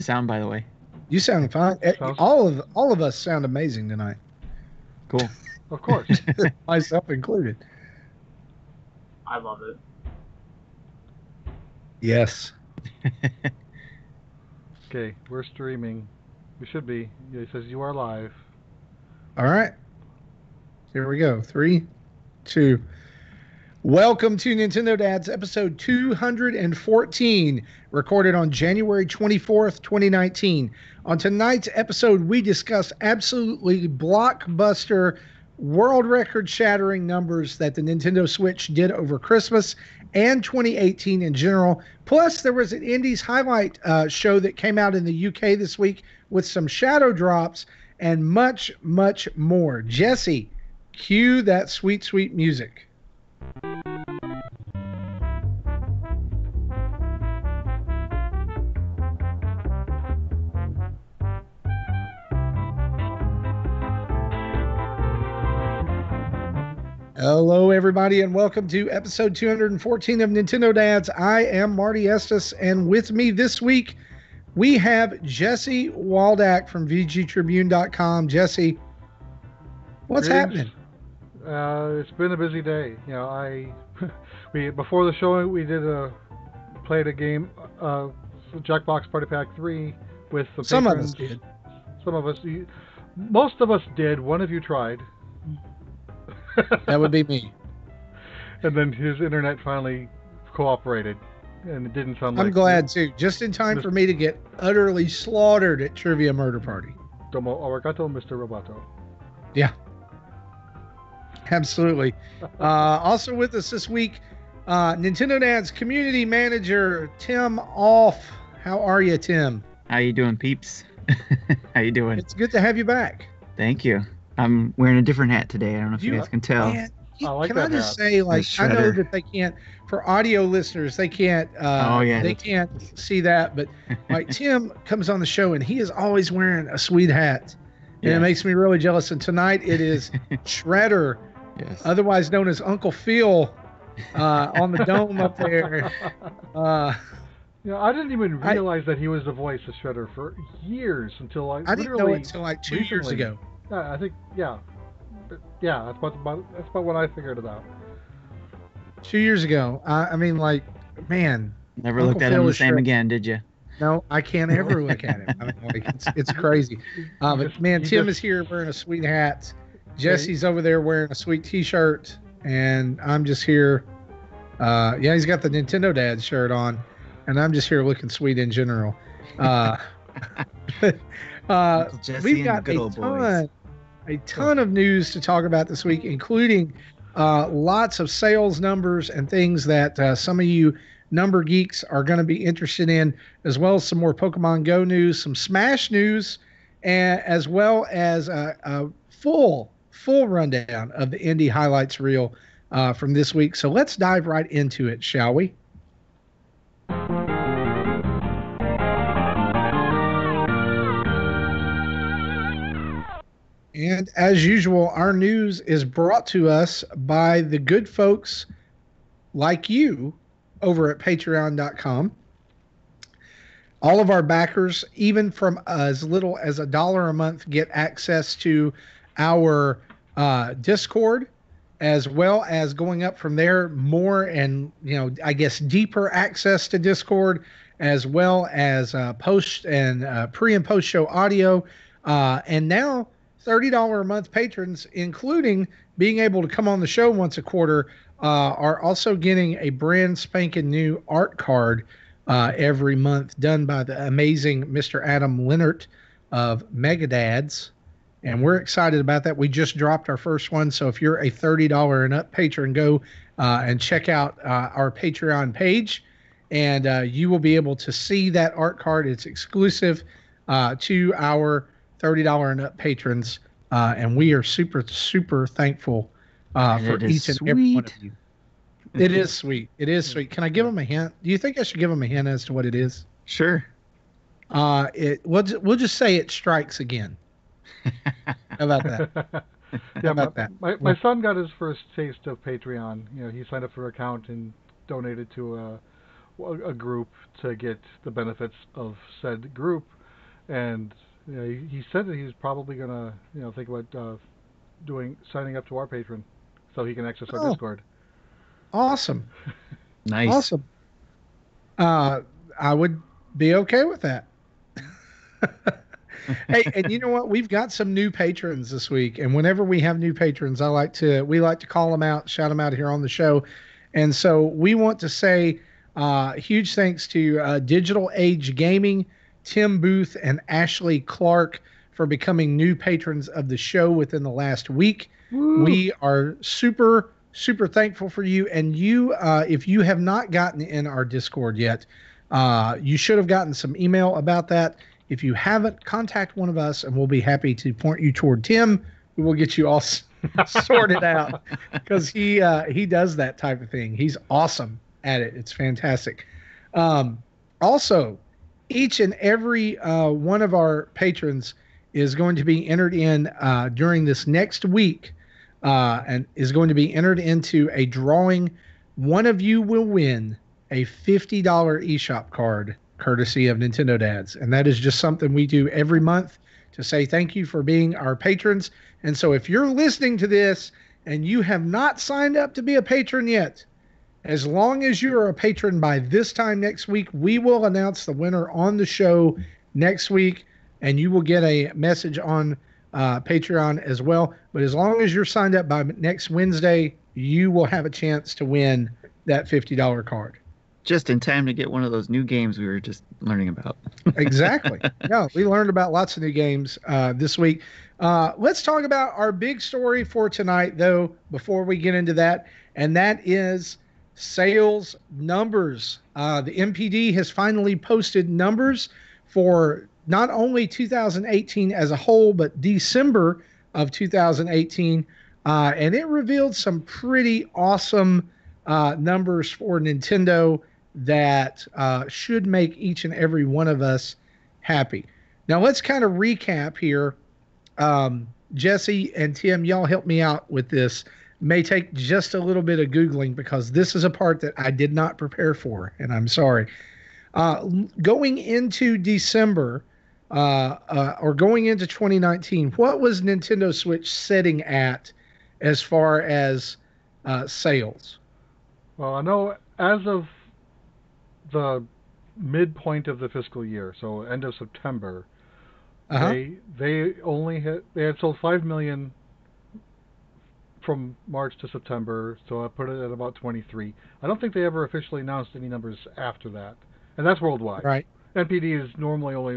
sound, by the way? You sound fine. All of us sound amazing tonight. Cool. Of course. Myself included. I love it. Yes. Okay, we're streaming. We should be. Yeah, it says you are live. All right. Here we go. 3, 2. Welcome to Nintendo Dads, episode 214, recorded on January 24th, 2019. On tonight's episode, we discuss absolutely blockbuster, world record-shattering numbers that the Nintendo Switch did over Christmas and 2018 in general. Plus, there was an Indies highlight show that came out in the UK this week with some shadow drops and much, much more. Jesse, cue that sweet, sweet music. Hello, everybody, and welcome to episode 214 of Nintendo Dads. I am Marty Estes, and with me this week, we have Jesse Waldak from VGTribune.com. Jesse, what's happening? It's been a busy day. You know, before the show we played a game, Jackbox Party Pack 3 with the Some patrons. of us did. Some of us, most of us did. One of you tried. That would be me. And then his internet finally cooperated, and it didn't sound like... I'm glad, too. Just in time for me to get utterly slaughtered at Trivia Murder Party. Domo arigato, Mr. Roboto. Yeah. Absolutely. Also with us this week, Nintendo Dad's community manager, Tim Off. How are you, Tim? How you doing, peeps? How you doing? It's good to have you back. Thank you. I'm wearing a different hat today. I don't know if you guys can tell. Man, I like can that I just hat. say, like, I know Shredder. that they can't, for audio listeners, they can't, they can't see that, but like Tim comes on the show and he is always wearing a sweet hat, and it makes me really jealous. And tonight it is Shredder, Yes. otherwise known as Uncle Phil, on the dome up there. Yeah, I didn't even realize that he was the voice of Shredder for years until I didn't know it until like 2 years recently. ago. Yeah, I think, yeah. But, yeah, that's about when I figured it out. 2 years ago. I mean, like, man. Never Uncle looked at Phil him the is same Shredder. again, did you? No, I can't ever look at him. I mean, like, it's crazy. But man, Tim is here wearing a sweet hat. Jesse's over there wearing a sweet T-shirt, and I'm just here. He's got the Nintendo Dad shirt on, and I'm just here looking sweet in general. We've got a ton of news to talk about this week, including lots of sales numbers and things that some of you number geeks are going to be interested in, as well as some more Pokemon Go news, some Smash news, and as well as a full rundown of the Indie highlights reel from this week. So let's dive right into it, shall we? And as usual, our news is brought to us by the good folks like you over at patreon.com. All of our backers, even from as little as $1 a month, get access to our Discord, as well as going up from there more and, I guess, deeper access to Discord, as well as post and pre and post show audio. And now $30 a month patrons, including being able to come on the show once a quarter, are also getting a brand spanking new art card every month done by the amazing Mr. Adam Leonard of Megadads. And we're excited about that. We just dropped our first one. So if you're a $30 and up patron, go and check out our Patreon page, and you will be able to see that art card. It's exclusive to our $30 and up patrons. And we are super, super thankful for each and every one of you. It is sweet. It is sweet. Can I give them a hint? Do you think I should give them a hint as to what it is? Sure. We'll just say it strikes again. How about that? Yeah, my son got his first taste of Patreon. He signed up for an account and donated to a group to get the benefits of said group, and he said that he's probably gonna think about signing up to our patron so he can access our Oh, Discord. awesome. Nice. Awesome. Uh, I would be okay with that. Hey, and you know what? We've got some new patrons this week, and whenever we have new patrons, we like to call them out, shout them out here on the show, and so we want to say huge thanks to Digital Age Gaming, Tim Booth, and Ashley Clark for becoming new patrons of the show within the last week. Woo! We are super super thankful for you, and you if you have not gotten in our Discord yet, you should have gotten some email about that. If you haven't, contact one of us, and we'll be happy to point you toward Tim, who will get you all sorted out, because he does that type of thing. He's awesome at it. It's fantastic. Also, each and every one of our patrons is going to be entered in during this next week, and is going to be entered into a drawing. One of you will win a $50 eShop card courtesy of Nintendo Dads. And that is just something we do every month to say thank you for being our patrons. And so if you're listening to this and you have not signed up to be a patron yet, as long as you are a patron by this time next week, we will announce the winner on the show next week, and you will get a message on Patreon as well. But as long as you're signed up by next Wednesday, you will have a chance to win that $50 card. Just in time to get one of those new games we were just learning about. Exactly. Yeah, we learned about lots of new games this week. Let's talk about our big story for tonight, though, before we get into that, and that is sales numbers. The MPD has finally posted numbers for not only 2018 as a whole, but December of 2018, and it revealed some pretty awesome numbers for Nintendo that should make each and every one of us happy. Now, let's kind of recap here. Jesse and Tim, y'all help me out with this. May take just a little bit of Googling, because this is a part that I did not prepare for, and I'm sorry. Going into December, or going into 2019, what was Nintendo Switch sitting at as far as sales? Well, I know as of the midpoint of the fiscal year, so end of September, they had sold 5 million from March to September, so I put it at about 23. I don't think they ever officially announced any numbers after that, and that's worldwide. Right. NPD is normally only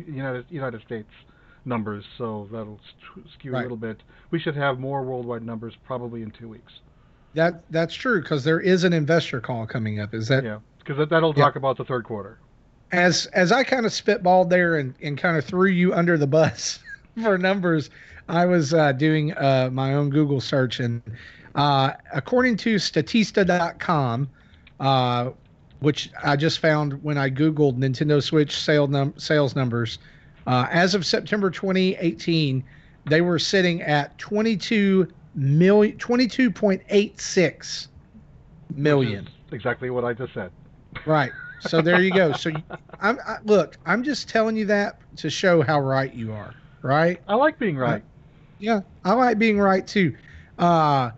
United States numbers, so that'll skew a little bit. We should have more worldwide numbers probably in 2 weeks. That's true, because there is an investor call coming up. Is that? Yeah, because that'll talk about the third quarter. As I kind of spitballed there and kind of threw you under the bus for numbers, I was doing my own Google search, and according to Statista.com, which I just found when I Googled Nintendo Switch sales numbers, as of September 2018, they were sitting at 22.86 million. Exactly what I just said. Right. So there you go. So I'm just telling you that to show how right you are. Right. I like being right. Yeah, I like being right too. But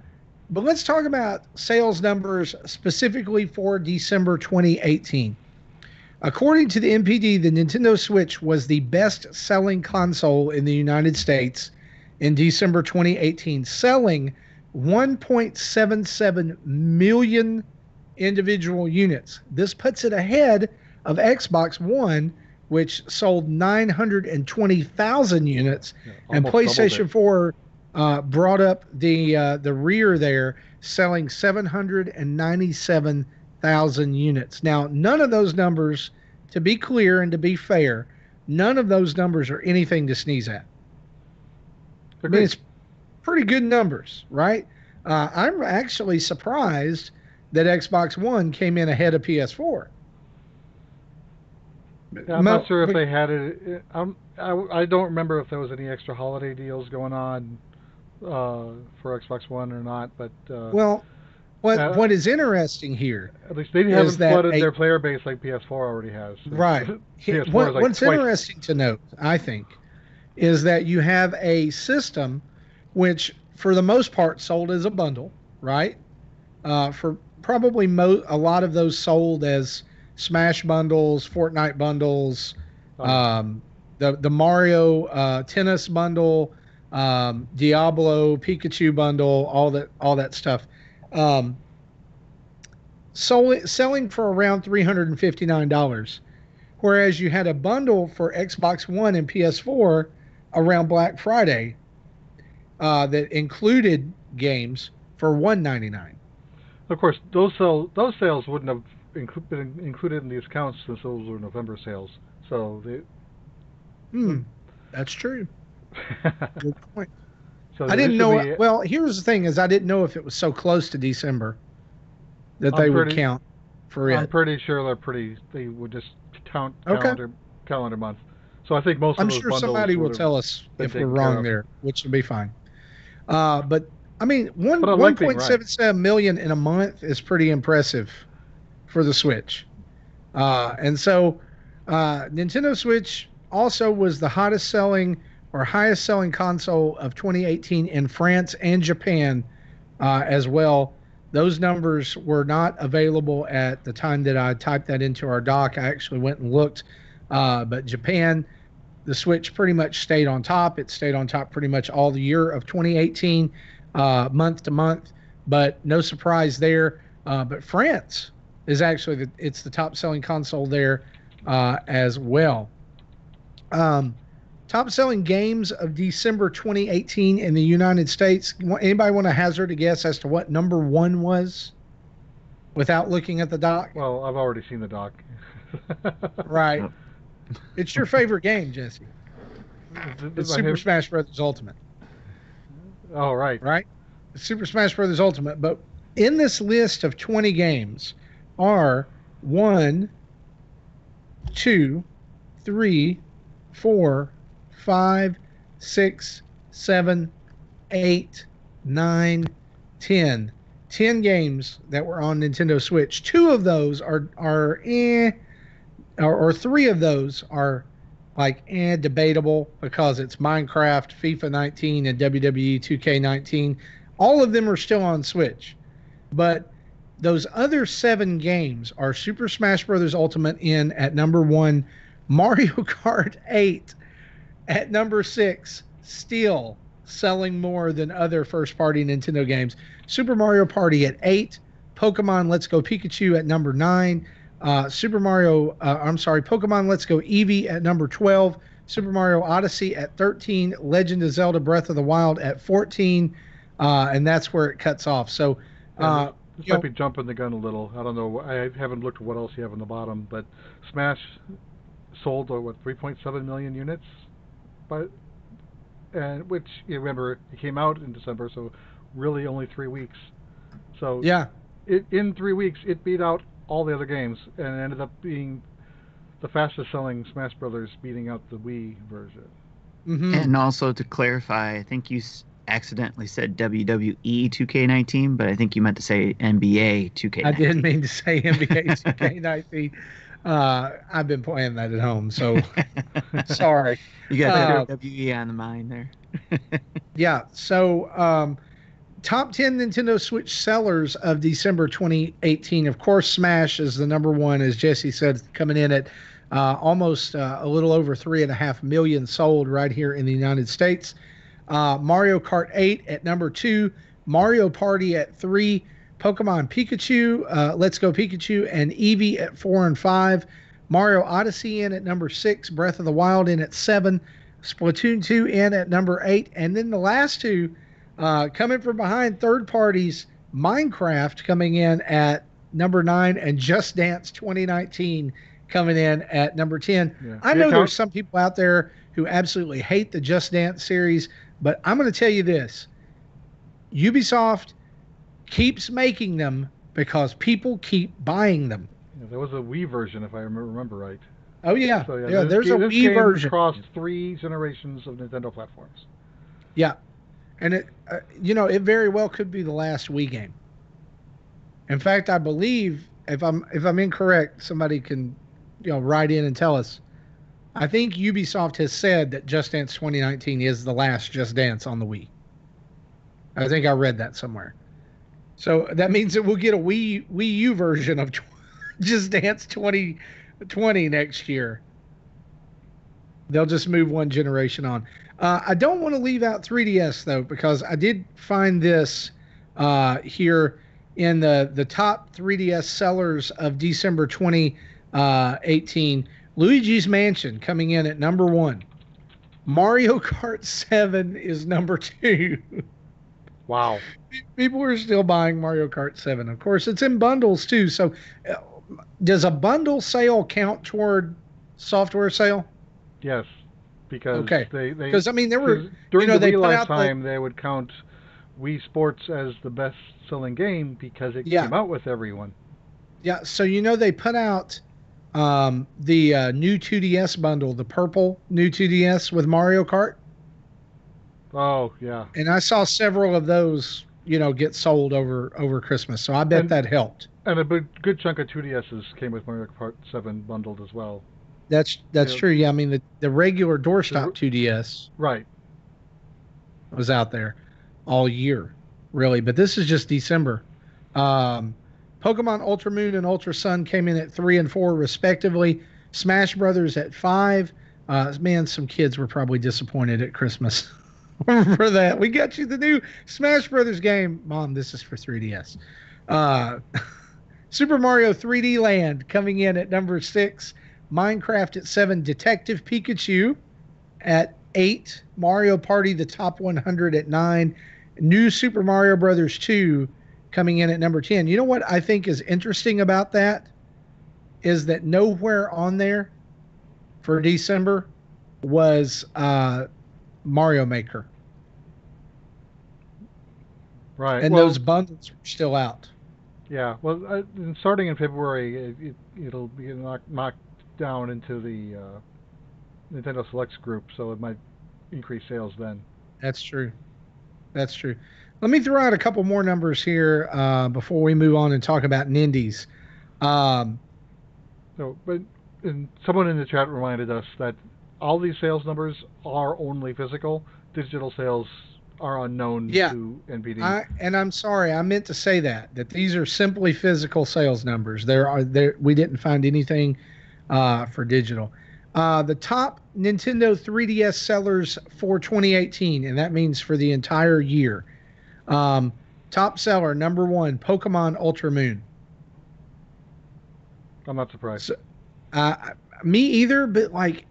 let's talk about sales numbers specifically for December 2018. According to the MPD, the Nintendo Switch was the best-selling console in the United States in December 2018, selling 1.77 million individual units. This puts it ahead of Xbox One, which sold 920,000 units, and PlayStation 4 brought up the rear there, selling 797,000 units. Now, none of those numbers, to be clear and to be fair, none of those numbers are anything to sneeze at. I mean, it's pretty good numbers, right? I'm actually surprised that Xbox One came in ahead of PS4. Yeah, I'm not sure if they had it. I don't remember if there was any extra holiday deals going on for Xbox One or not. But well, What is interesting here? At least they haven't flooded their player base like PS4 already has. Right. PS4 is like what's twice. interesting to note, I think, is that you have a system which, for the most part, sold as a bundle, right? For probably a lot of those sold as Smash bundles, Fortnite bundles, the Mario Tennis bundle, Diablo Pikachu bundle, all that stuff. Selling for around $359, whereas you had a bundle for Xbox One and PS4 around Black Friday that included games for $199. Of course, those sales wouldn't have been included in these counts since those were November sales. So that's true. Good point. So I didn't know. Well, here's the thing: is I didn't know if it was so close to December that they would count for it. I'm pretty sure they would just count calendar month. So I think most of those bundles. I'm sure somebody will tell us if we're wrong there, which will be fine. But I mean, 1.77 million in a month is pretty impressive for the Switch. And so Nintendo Switch also was the highest selling console of 2018 in France and Japan as well. Those numbers were not available at the time that I typed that into our doc. I actually went and looked. But Japan, the Switch pretty much stayed on top. It stayed on top pretty much all the year of 2018, month to month. But no surprise there. But France is actually it's the top selling console there as well. Top selling games of December 2018 in the United States. Anybody want to hazard a guess as to what number one was without looking at the doc? Well, I've already seen the doc. Right. It's your favorite game, Jesse. It's Super Smash Bros. Ultimate. Oh, right. Right? It's Super Smash Bros. Ultimate. But in this list of 20 games are 1, 2, 3, 4, 5, 6, 7, 8, 9, 10. 10 games that were on Nintendo Switch. 2 of those or 3 of those are debatable because it's Minecraft, FIFA 19, and WWE 2K19. All of them are still on Switch. But those other 7 games are Super Smash Bros. Ultimate in at number 1, Mario Kart 8 at number 6, still selling more than other first-party Nintendo games. Super Mario Party at 8, Pokemon Let's Go Pikachu at number 9, Pokemon Let's Go Eevee at number 12, Super Mario Odyssey at 13, Legend of Zelda Breath of the Wild at 14, and that's where it cuts off. So, this might be jumping the gun a little. I don't know. I haven't looked at what else you have on the bottom, but Smash sold 3.7 million units, which you remember it came out in December, so really only 3 weeks. So yeah, in 3 weeks it beat out all the other games and ended up being the fastest selling Smash Brothers, beating out the Wii version. Mm-hmm. And also to clarify, I think you accidentally said WWE 2K19, but I think you meant to say NBA 2K19. I didn't mean to say NBA 2K19. I've been playing that at home, so sorry. You got WWE on the mind there. Yeah, so top 10 Nintendo Switch sellers of December 2018. Of course, Smash is the number 1, as Jesse said, coming in at almost a little over 3.5 million sold right here in the United States. Mario Kart 8 at number 2, Mario Party at 3, Pokemon Pikachu, Let's Go Pikachu, and Eevee at 4 and 5, Mario Odyssey in at number 6, Breath of the Wild in at 7, Splatoon 2 in at number 8, and then the last 2 coming from behind third parties, Minecraft coming in at number 9, and Just Dance 2019 coming in at number 10. Yeah. I know there's some people out there who absolutely hate the Just Dance series, but I'm going to tell you this. Ubisoft keeps making them because people keep buying them. Yeah, there was a Wii version, if I remember right. Oh, yeah. So, there's a Wii version. Crossed 3 generations of Nintendo platforms. Yeah. And it very well could be the last Wii game. In fact, I believe if I'm incorrect, somebody can write in and tell us. I think Ubisoft has said that Just Dance 2019 is the last Just Dance on the Wii. I think I read that somewhere. So that means that we'll get a Wii U version of Just Dance 2020 next year. They'll just move one generation on. I don't want to leave out 3DS though, because I did find this here in the top 3DS sellers of December 2018. Luigi's Mansion coming in at number 1. Mario Kart 7 is number 2. Wow. People are still buying Mario Kart 7. Of course, it's in bundles too. So does a bundle sale count toward software sale? Yes. Because okay. Because I mean, there were during the they Wii put out lifetime they would count Wii Sports as the best selling game because it came out with everyone. Yeah, so they put out the new 2DS bundle, the purple new 2DS with Mario Kart. Oh yeah. And I saw several of those, get sold over Christmas. So I bet that helped. And a good chunk of 2DSs came with Mario Kart 7 bundled as well. That's true. Yeah, I mean the regular doorstop 2DS was out there all year, really. But this is just December. Pokemon Ultra Moon and Ultra Sun came in at 3 and 4 respectively. Smash Brothers at 5. Man, some kids were probably disappointed at Christmas for that. We got you the new Smash Brothers game. Mom, this is for 3DS. Super Mario 3D Land coming in at number 6. Minecraft at 7. Detective Pikachu at 8. Mario Party, the top 100 at 9. New Super Mario Brothers 2 coming in at number 10. You know what I think is interesting about that is that nowhere on there for December was Mario Maker. Right. And those bundles are still out. Yeah. Well, starting in February, it'll be knocked down into the Nintendo Selects group, so it might increase sales then. That's true. Let me throw out a couple more numbers here before we move on and talk about Nindies. But someone in the chat reminded us that all these sales numbers are only physical. Digital sales are unknown to NPD. And I'm sorry, I meant to say that these are simply physical sales numbers. We didn't find anything for digital. The top Nintendo 3DS sellers for 2018, and that means for the entire year. Top seller, number 1, Pokemon Ultra Moon. I'm not surprised. So, me either, but why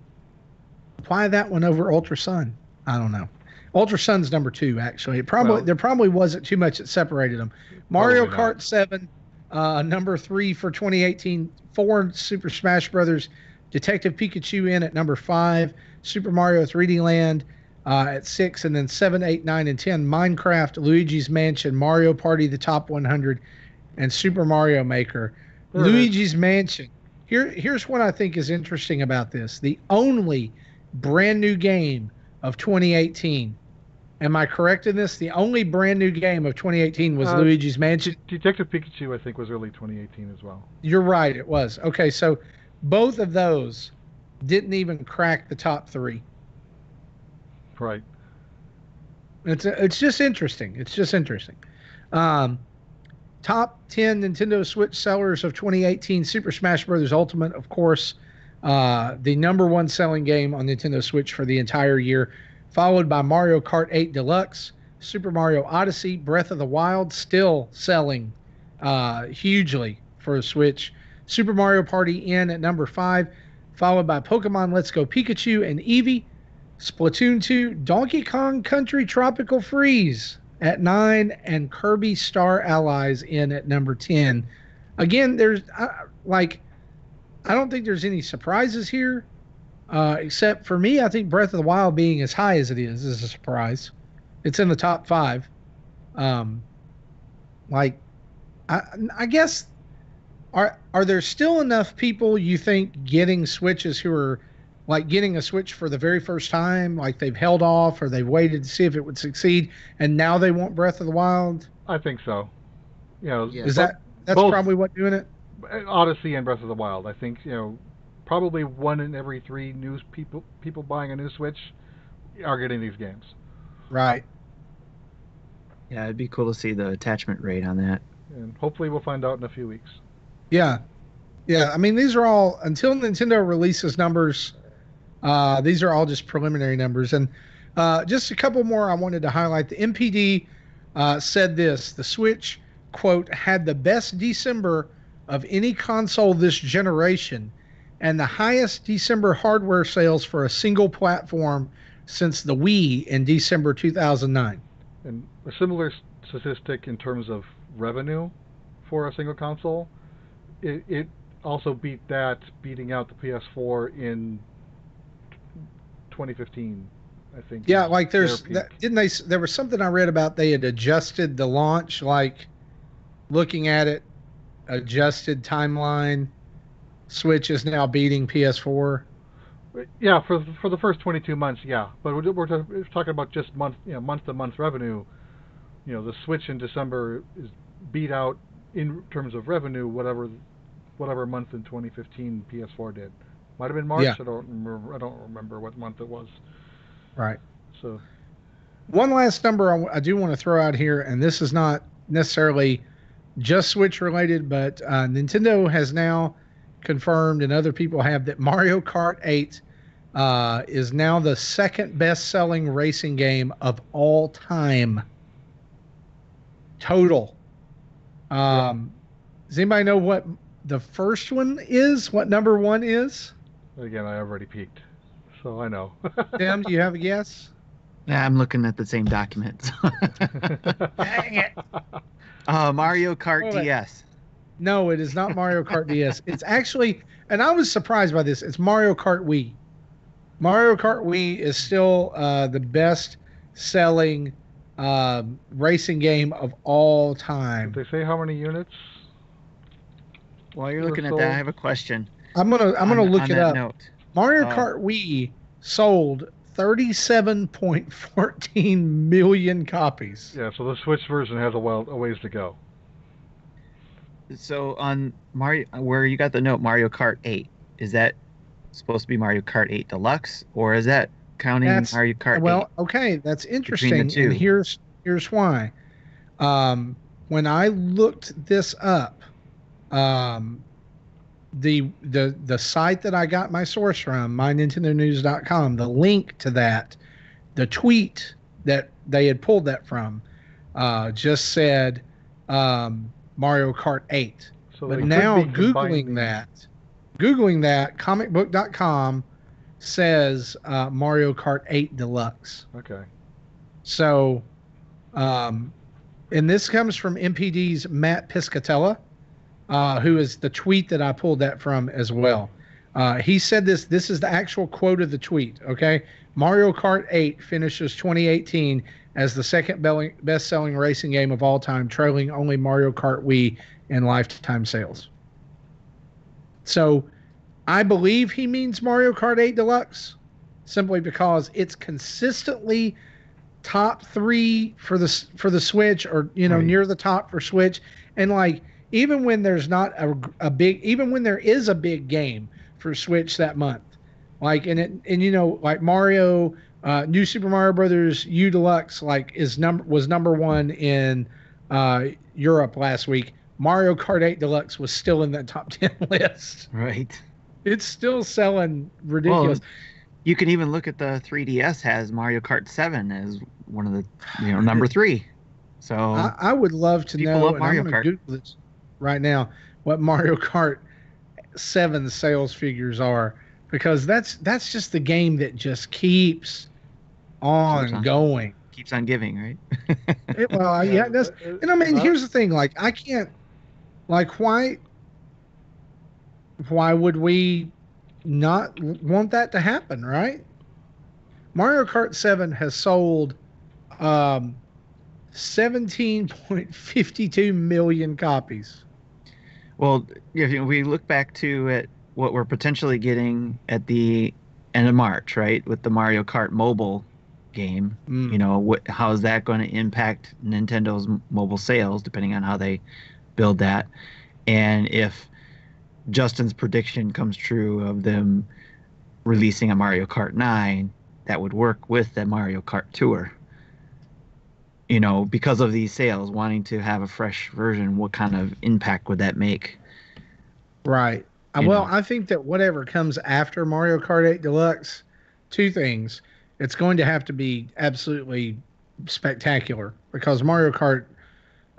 that one over Ultra Sun? I don't know. Ultra Sun's number 2, actually. There probably wasn't too much that separated them. Mario Kart 7, number 3 for 2018. 4, Super Smash Brothers. Detective Pikachu in at number 5. Super Mario 3D Land at 6. And then 7, 8, 9, and 10. Minecraft, Luigi's Mansion, Mario Party, the top 100, and Super Mario Maker. Luigi's Mansion. Here's what I think is interesting about this. The only brand new game of 2018. Am I correct in this? The only brand new game of 2018 was Luigi's Mansion. Detective Pikachu, I think, was early 2018 as well. You're right, it was. Okay, so both of those didn't even crack the top 3. Right. It's just interesting. Top 10 Nintendo Switch sellers of 2018, Super Smash Bros. Ultimate, of course, the number 1 selling game on Nintendo Switch for the entire year, followed by Mario Kart 8 Deluxe, Super Mario Odyssey, Breath of the Wild, still selling hugely for a Switch, Super Mario Party in at number 5, followed by Pokemon Let's Go Pikachu and Eevee, Splatoon 2, Donkey Kong Country Tropical Freeze at 9, and Kirby Star Allies in at number 10. Again, there's I don't think there's any surprises here, except for me. I think Breath of the Wild being as high as it is a surprise. It's in the top 5. I guess are there still enough people you think getting Switches who are getting a Switch for the very first time, they've held off or they've waited to see if it would succeed, and now they want Breath of the Wild? I think so. Is That's Both probably what doing it. Odyssey and Breath of the Wild. I think probably 1 in every 3 new people buying a new Switch are getting these games. Right. Yeah, it'd be cool to see the attachment rate on that. And hopefully we'll find out in a few weeks. Yeah. Yeah. I mean, these are all until Nintendo releases numbers. These are all just preliminary numbers, and just a couple more I wanted to highlight. The MPD said this: the Switch, quote, had the best December of any console this generation, and the highest December hardware sales for a single platform since the Wii in December 2009. And a similar statistic in terms of revenue for a single console, it also beating out the PS4 in 2015, I think. Yeah, like there was something I read about they had adjusted the launch, like looking at it, adjusted timeline. Switch is now beating PS4. Yeah, for the first 22 months, yeah. But we're talking about just month to month revenue. The Switch in December is beat out in terms of revenue whatever month in 2015 PS4 did. Might have been March. Yeah. I don't remember what month it was. Right. So, one last number I do want to throw out here, and this is not necessarily just Switch related, but Nintendo has now confirmed, and other people have, that Mario Kart 8 is now the second best-selling racing game of all time. Total. Does anybody know what the first one is? What number one is? Again, I already peeked, so I know. Tim, do you have a guess? Yeah, I'm looking at the same document. Dang it. Mario Kart DS. No, it is not Mario Kart DS. It's actually, and I was surprised by this, it's Mario Kart Wii. Mario Kart Wii is still the best-selling racing game of all time. Did they say how many units? While you're looking at that, I have a question. I'm gonna look it up. Note. Mario Kart Wii sold 37.14 million copies. Yeah, so the Switch version has a ways to go. So on Mario, where you got the note Mario Kart 8, is that supposed to be Mario Kart 8 Deluxe, or is that counting Mario Kart 8? Well, okay, that's interesting, and here's why. When I looked this up, the site that I got my source from, mynintendonews.com, the link to that, the tweet that they had pulled that from, just said Mario Kart 8. So but now Googling that, comicbook.com says Mario Kart 8 Deluxe. Okay. So, and this comes from MPD's Matt Piscatella, who is the tweet that I pulled that from as well. He said this is the actual quote of the tweet, okay? Mario Kart 8 finishes 2018 as the second best-selling racing game of all time, trailing only Mario Kart Wii in lifetime sales. So I believe he means Mario Kart 8 Deluxe, simply because it's consistently top 3 for the Switch, or right, near the top for Switch. And like, even when there's not even when there is a big game for Switch that month, like like Mario, New Super Mario Brothers U Deluxe, like was number 1 in Europe last week. Mario Kart 8 Deluxe was still in that top 10 list. Right. It's still selling ridiculous. Well, you can even look at the 3DS has Mario Kart 7 as one of the number 3. So I would love to know. Love Mario Kart. Google this right now what Mario Kart 7 sales figures are, because that's just the game that just keeps on going. Keeps on giving, right? Yeah, that's, and I mean, here's the thing, like, I can't, like, why would we not want that to happen, right? Mario Kart 7 has sold 17.52 million copies. Well, if we look back to at what we're potentially getting at the end of March, right, with the Mario Kart mobile game, how is that going to impact Nintendo's mobile sales, depending on how they build that. And if Justin's prediction comes true of them releasing a Mario Kart 9, that would work with the Mario Kart Tour. Because of these sales, wanting to have a fresh version, what kind of impact would that make? Right. Well, I think that whatever comes after Mario Kart 8 Deluxe, two things. It's going to have to be absolutely spectacular because Mario Kart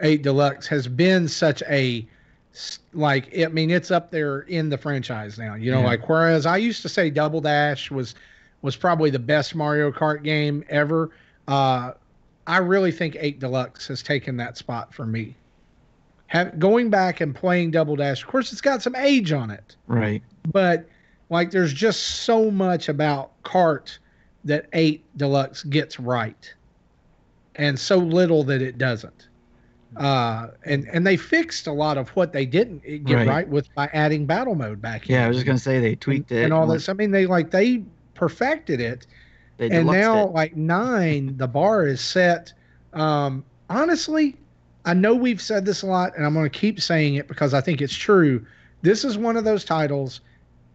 8 Deluxe has been such a it's up there in the franchise now. Like whereas I used to say Double Dash was probably the best Mario Kart game ever. I really think 8 Deluxe has taken that spot for me. Going back and playing Double Dash, of course, it's got some age on it. Right. But there's just so much about kart that 8 Deluxe gets right, and so little that it doesn't. And they fixed a lot of what they didn't get right by adding battle mode back in. Yeah, I was just gonna say they tweaked it and all this. I mean, they perfected it. And now, 9, the bar is set. Honestly, I know we've said this a lot, and I'm going to keep saying it because I think it's true. This is one of those titles.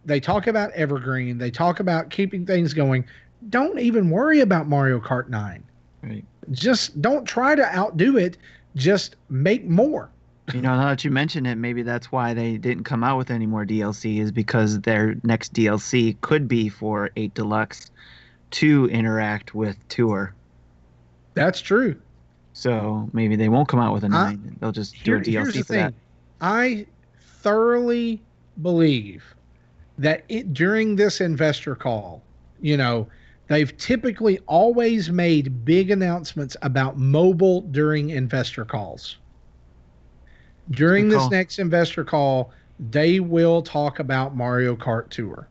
They talk about evergreen. They talk about keeping things going. Don't even worry about Mario Kart 9. Right. Just don't try to outdo it. Just make more. Now that you mention it, maybe that's why they didn't come out with any more DLC, is because their next DLC could be for 8 Deluxe to interact with Tour. That's true. So maybe they won't come out with a 9. They'll just do a DLC for that. I thoroughly believe that during this investor call, they've typically always made big announcements about mobile during investor calls. During this next investor call, they will talk about Mario Kart Tour.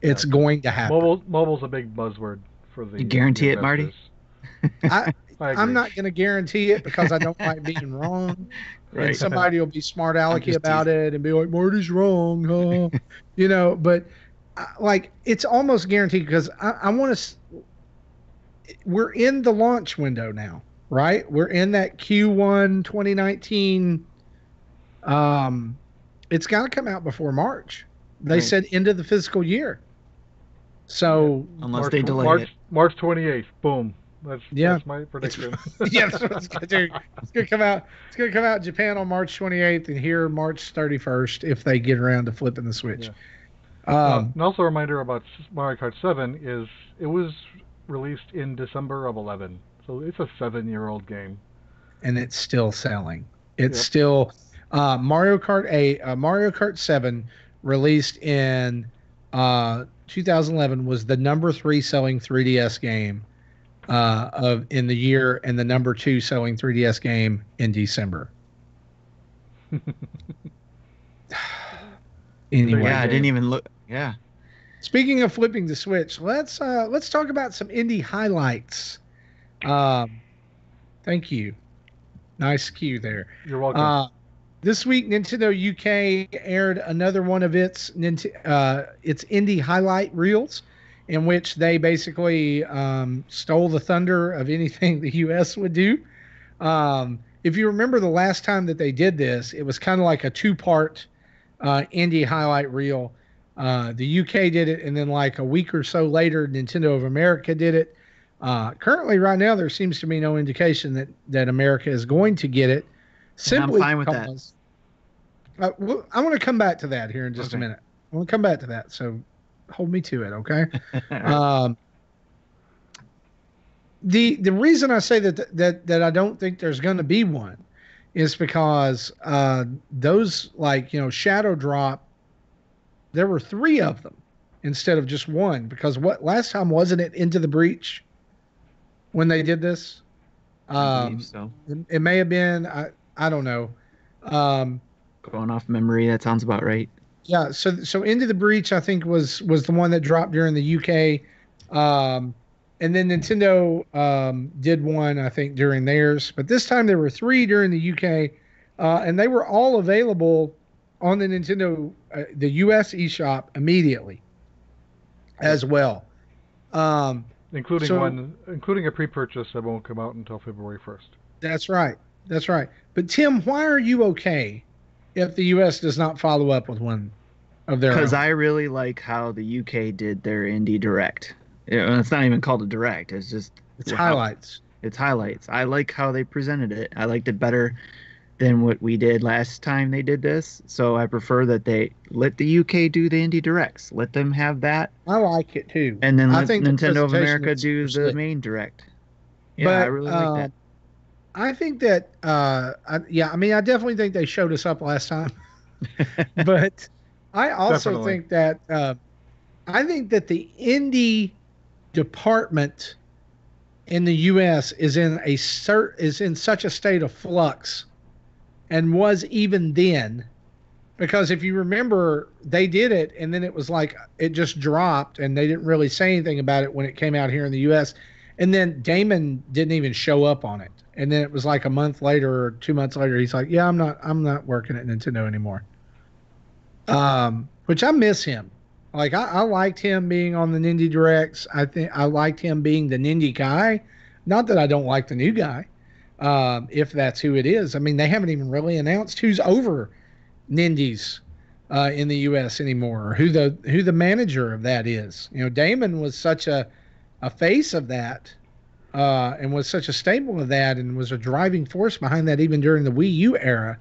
It's going to happen. Mobile's a big buzzword for the. You guarantee it, Marty? I'm not going to guarantee it because I don't like being wrong. Right. And somebody will be smart alecky about it and be like, Marty's wrong, huh? But it's almost guaranteed because I want to. We're in the launch window now, right? We're in that Q1 2019. It's got to come out before March. They said end of the fiscal year. So unless they delay it. March 28th, boom. That's my prediction. That's what it's going to do. It's going to come out. It's going to come out in Japan on March 28th and here March 31st if they get around to flipping the switch. Yeah. And also a reminder about Mario Kart 7 is it was released in December of 11, so it's a 7-year-old game, and it's still selling. It's still Mario Kart 7 released in 2011 was the number 3 selling 3DS game in the year, and the number 2 selling 3DS game in December. Anyway, I didn't even look. Yeah. Speaking of flipping the switch, let's talk about some indie highlights. Thank you. Nice cue there. You're welcome. This week, Nintendo UK aired another one of its indie highlight reels, in which they basically stole the thunder of anything the US would do. If you remember the last time that they did this, it was kind of like a 2-part indie highlight reel. The UK did it, and then like a week or so later, Nintendo of America did it. Currently, right now, there seems to be no indication that America is going to get it. Simply I'm fine with that. I want to come back to that here in just a minute. I want to come back to that, so hold me to it, okay? The reason I say that I don't think there's going to be one is because those Shadow Drop, there were 3 of them instead of just one. Because last time wasn't it Into the Breach when they did this? I believe so. It may have been. I don't know. Going off memory, that sounds about right. Yeah. So Into the Breach, I think was the one that dropped during the UK, and then Nintendo did one, I think, during theirs. But this time there were 3 during the UK, and they were all available on the Nintendo, the US eShop immediately, as well. Including a pre-purchase that won't come out until February 1st. That's right. That's right. But Tim, why are you okay if the U.S. does not follow up with one of their Because own? I really like how the UK did their indie direct. It's not even called a direct. It's just It's how highlights. it's highlights. I like how they presented it. I liked it better than what we did last time they did this. So I prefer that they let the UK do the indie directs. Let them have that, I like it too. and then I let think the Nintendo of presentation America is do super the slick. main direct. Yeah, I But really like that. I think that, I mean, I definitely think they showed us up last time. But I also Definitely. think that the indie department in the U.S. is in such a state of flux, and was even then, because if you remember, they did it, and then it was like it just dropped, and they didn't really say anything about it when it came out here in the U.S. And then Damon didn't even show up on it, and then it was like a month later or 2 months later, he's like, "Yeah, I'm not working at Nintendo anymore." Which I miss him. Like I liked him being on the Nindy Directs. I think I liked him being the Nindy guy. Not that I don't like the new guy, if that's who it is. I mean, they haven't even really announced who's over Nindies in the U.S. anymore, or who the manager of that is. You know, Damon was such a face of that, and was such a staple of that, and was a driving force behind that even during the Wii U era.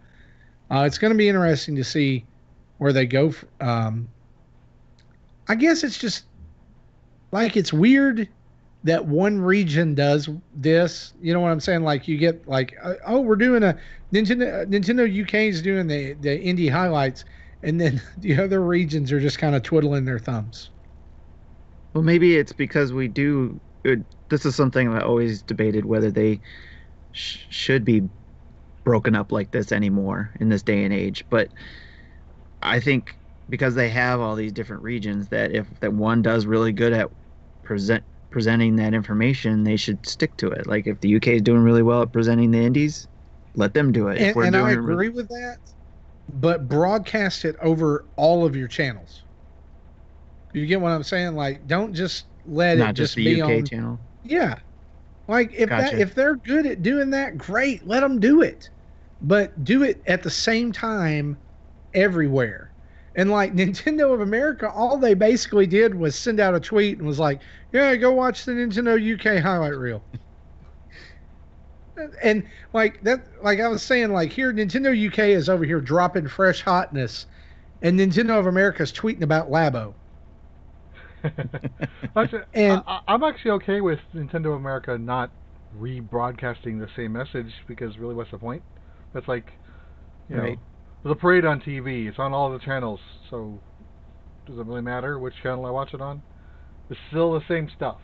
It's going to be interesting to see where they go. I guess it's just like it's weird that one region does this. You know what I'm saying? Like you get like, oh, we're doing a Nintendo UK is doing the indie highlights, and then the other regions are just kind of twiddling their thumbs. Well, maybe it's because we do. This is something I always debated whether they should be broken up like this anymore in this day and age. But I think because they have all these different regions, that if that one does really good at presenting that information, they should stick to it. Like if the UK is doing really well at presenting the indies, let them do it. If we're And I doing it agree with that, but broadcast it over all of your channels. You get what I'm saying? Like, don't just let it not just just the be UK on. channel. Yeah, like Gotcha. if they're good at doing that, great, let them do it, but do it at the same time everywhere. And like Nintendo of America, all they basically did was send out a tweet and was like, "Yeah, go watch the Nintendo UK highlight reel." And like that, like I was saying, like here, Nintendo UK is over here dropping fresh hotness, and Nintendo of America is tweeting about Labo. Actually, And I'm actually okay with Nintendo America not rebroadcasting the same message because really, what's the point? That's like, you know, Right. there's a parade on TV. It's on all the channels, so does it really matter which channel I watch it on? It's still the same stuff.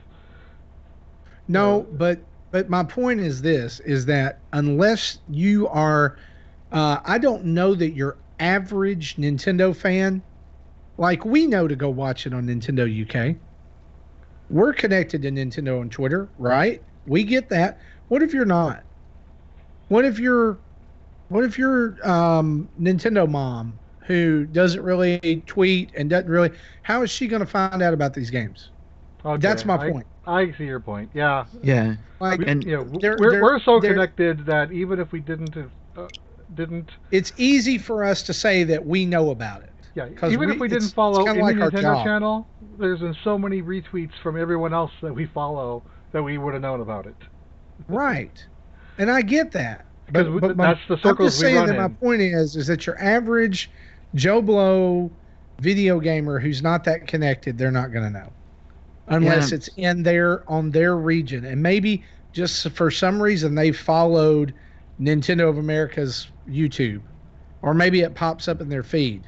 You know, no, but my point is this: is that unless you are, I don't know that your average Nintendo fan, like we know to go watch it on Nintendo UK. We're connected to Nintendo on Twitter, right? We get that. What if you're not? What if you're Nintendo mom who doesn't really tweet and doesn't really? How is she going to find out about these games? okay, That's my point. I see your point. Yeah, Yeah. Like And you know, they're we're so they're connected that even if we didn't it's easy for us to say that we know about it yeah, because even if we didn't it's follow kind of any like our Nintendo job, channel, there's been so many retweets from everyone else that we follow that we would have known about it. right? And I get that, Because that's the I'm circles just we saying run that my in. point is that your average Joe Blow video gamer who's not that connected, they're not going to know yeah, unless it's in there on their region, and maybe just for some reason they followed Nintendo of America's YouTube, or maybe it pops up in their feed.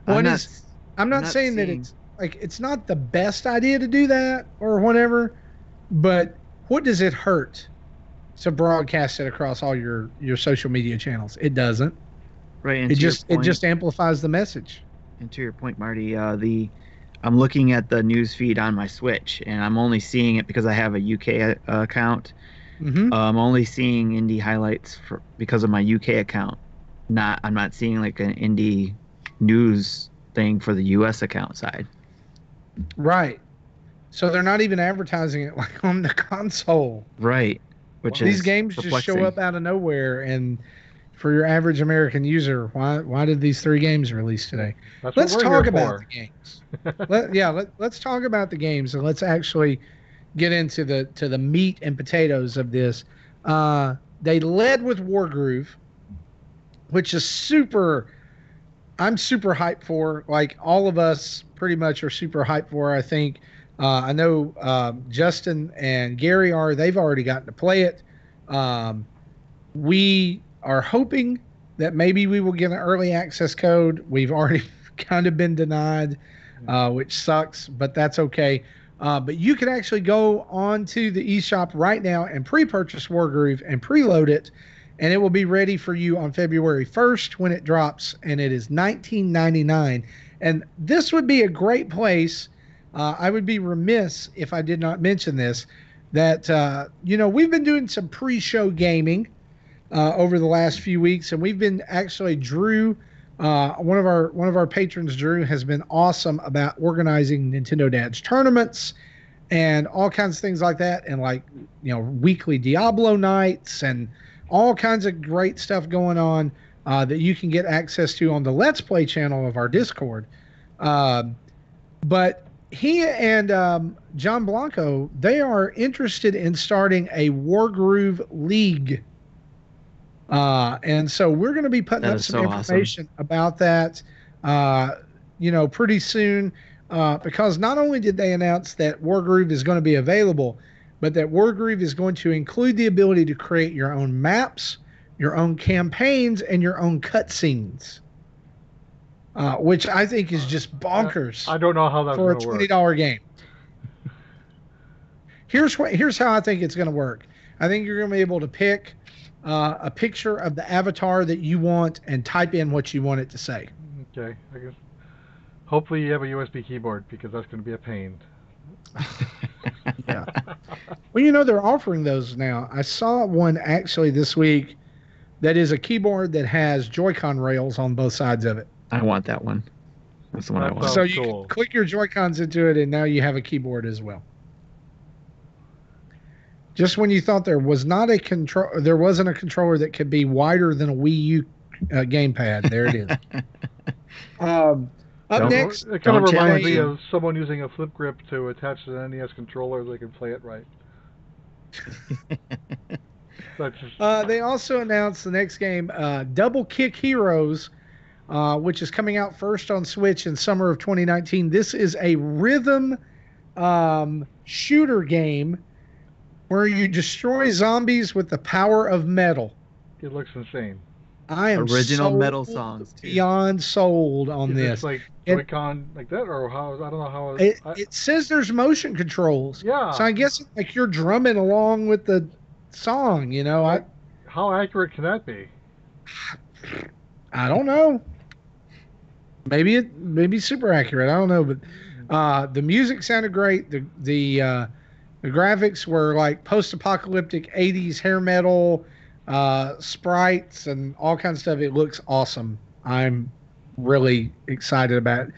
I'm What not is I'm I'm not not saying that seeing. it's not the best idea to do that or whatever, but what does it hurt to broadcast it across all your social media channels? It doesn't. Right, It just amplifies the message. and to your point, Marty, the I'm looking at the news feed on my Switch, and I'm only seeing it because I have a UK account. Mm-hmm. I'm only seeing indie highlights because of my UK account. I'm not seeing like an indie news thing for the US account side. Right. So they're not even advertising it like on the console. Right. which These is games just show perplexing. up out of nowhere, and for your average American user, why did these three games release today? That's what Let's we're here talk about the for. games. Let's talk about the games, and let's actually get into the meat and potatoes of this. They led with Wargroove, which is super. I'm super hyped for. Like all of us, pretty much are super hyped for. I think. I know Justin and Gary are. They've already gotten to play it. Um, we are hoping that maybe we will get an early access code. We've already kind of been denied, which sucks, but that's okay. But you can actually go on to the eShop right now and pre-purchase Wargroove and preload it, and it will be ready for you on February 1st when it drops, and it is $19.99. And this would be a great place. I would be remiss if I did not mention this, that, we've been doing some pre-show gaming over the last few weeks, and we've been actually Drew, one of our patrons, Drew, has been awesome about organizing Nintendo Dads tournaments and all kinds of things like that, and weekly Diablo nights and all kinds of great stuff going on that you can get access to on the Let's Play channel of our Discord. But he and John Blanco, they are interested in starting a Wargroove League. And so we're going to be putting up some information about that, pretty soon, because not only did they announce that Wargroove is going to be available, but that Wargroove is going to include the ability to create your own maps, your own campaigns, and your own cutscenes, which I think is just bonkers. I don't know how that's for a $20 work. Game. Here's how I think it's going to work. I think you're going to be able to pick a picture of the avatar that you want and type in what you want it to say. Okay, I guess. Hopefully you have a USB keyboard, because that's going to be a pain. Yeah. Well, they're offering those now. I saw one actually this week that is a keyboard that has Joy-Con rails on both sides of it. I want that one. That's the one I want. So you can click your Joy-Cons into it, and now you have a keyboard as well. Just when you thought there wasn't a controller that could be wider than a Wii U gamepad, there it is. Up next, it kind of reminds me of someone using a flip grip to attach to an NES controller so they can play it right. They also announced the next game, Double Kick Heroes, which is coming out first on Switch in summer of 2019. This is a rhythm shooter game where you destroy zombies with the power of metal. It looks insane. I am original metal songs too. Beyond sold on this. It's like Joy-Con like that, or how? I don't know how. It says there's motion controls. Yeah. So I guess like you're drumming along with the song. How accurate can that be? I don't know. Maybe super accurate. I don't know, but the music sounded great. The graphics were like post-apocalyptic 80s hair metal, sprites, and all kinds of stuff. It looks awesome. I'm really excited about it.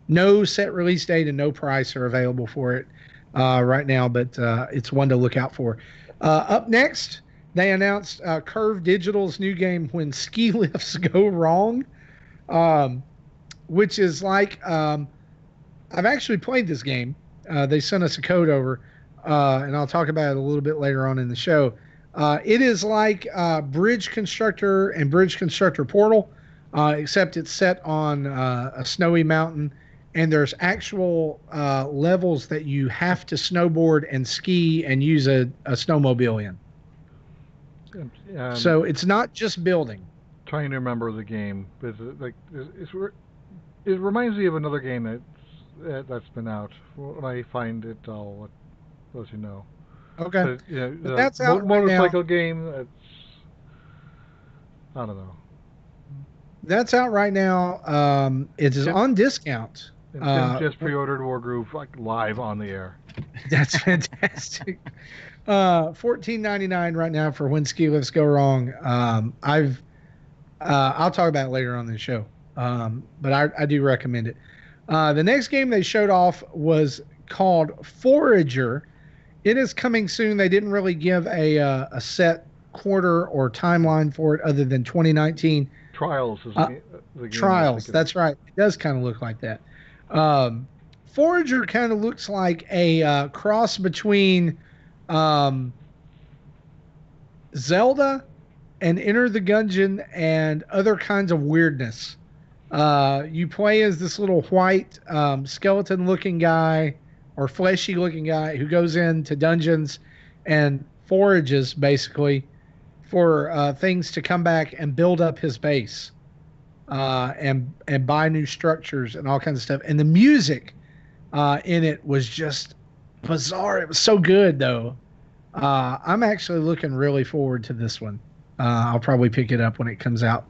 No set release date and no price are available for it right now, but it's one to look out for. Up next, they announced Curve Digital's new game, When Ski Lifts Go Wrong, which is like, I've actually played this game. They sent us a code over, and I'll talk about it a little bit later on in the show. It is like Bridge Constructor and Bridge Constructor Portal, except it's set on a snowy mountain, and there's actual levels that you have to snowboard and ski and use a snowmobile in. So it's not just building. Trying to remember the game, it reminds me of another game that's been out. When I find it, I'll let you know. Okay. So, that's out right motorcycle now. game. I don't know. That's out right now. It is on discount. Tim just pre-ordered Wargroove live on the air. That's fantastic. $14.99 right now for When Ski Lifts Go Wrong. I'll talk about it later on in the show, but I do recommend it. The next game they showed off was called Forager. It is coming soon. They didn't really give a set quarter or timeline for it other than 2019. Trials is Uh, the game I was Trials. thinking of. That's right. It does kind of look like that. Um, Forager kind of looks like a cross between um, Zelda and Enter the Gungeon and other kinds of weirdness. You play as this little white skeleton looking guy or fleshy looking guy who goes into dungeons and forages basically for things to come back and build up his base and buy new structures and all kinds of stuff. And the music in it was just bizarre. It was so good though. I'm actually looking really forward to this one. I'll probably pick it up when it comes out.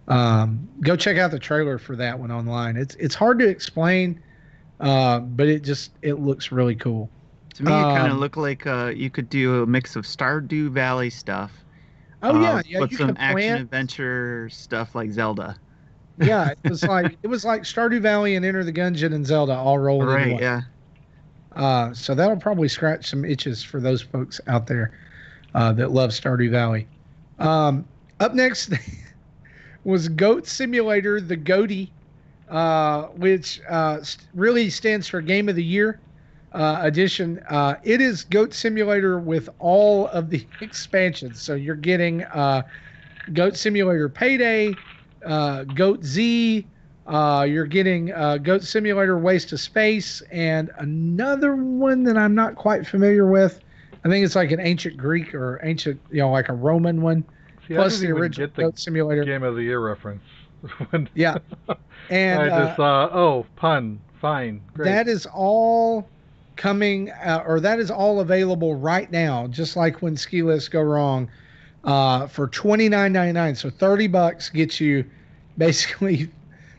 Go check out the trailer for that one online. It's hard to explain, but it looks really cool. To me, it kind of looked like you could do a mix of Stardew Valley stuff. Oh yeah, but you some could action plant. adventure stuff like Zelda. Yeah, it was like Stardew Valley and Enter the Gungeon and Zelda all rolled into Right, one. yeah. So that'll probably scratch some itches for those folks out there that love Stardew Valley. Up next was Goat Simulator, the Goaty, which really stands for Game of the Year edition. It is Goat Simulator with all of the expansions. So you're getting Goat Simulator Payday, Goat Z. You're getting Goat Simulator Waste of Space, and another one that I'm not quite familiar with. I think it's like an ancient Greek or ancient, like a Roman one. See, Plus I the didn't even original get the Goat Simulator. Game of the Year reference. Yeah. And I just pun, fine, great. that is all coming, or that is all available right now, just like when Ski Lists Go Wrong, for $29.99. So $30 gets you basically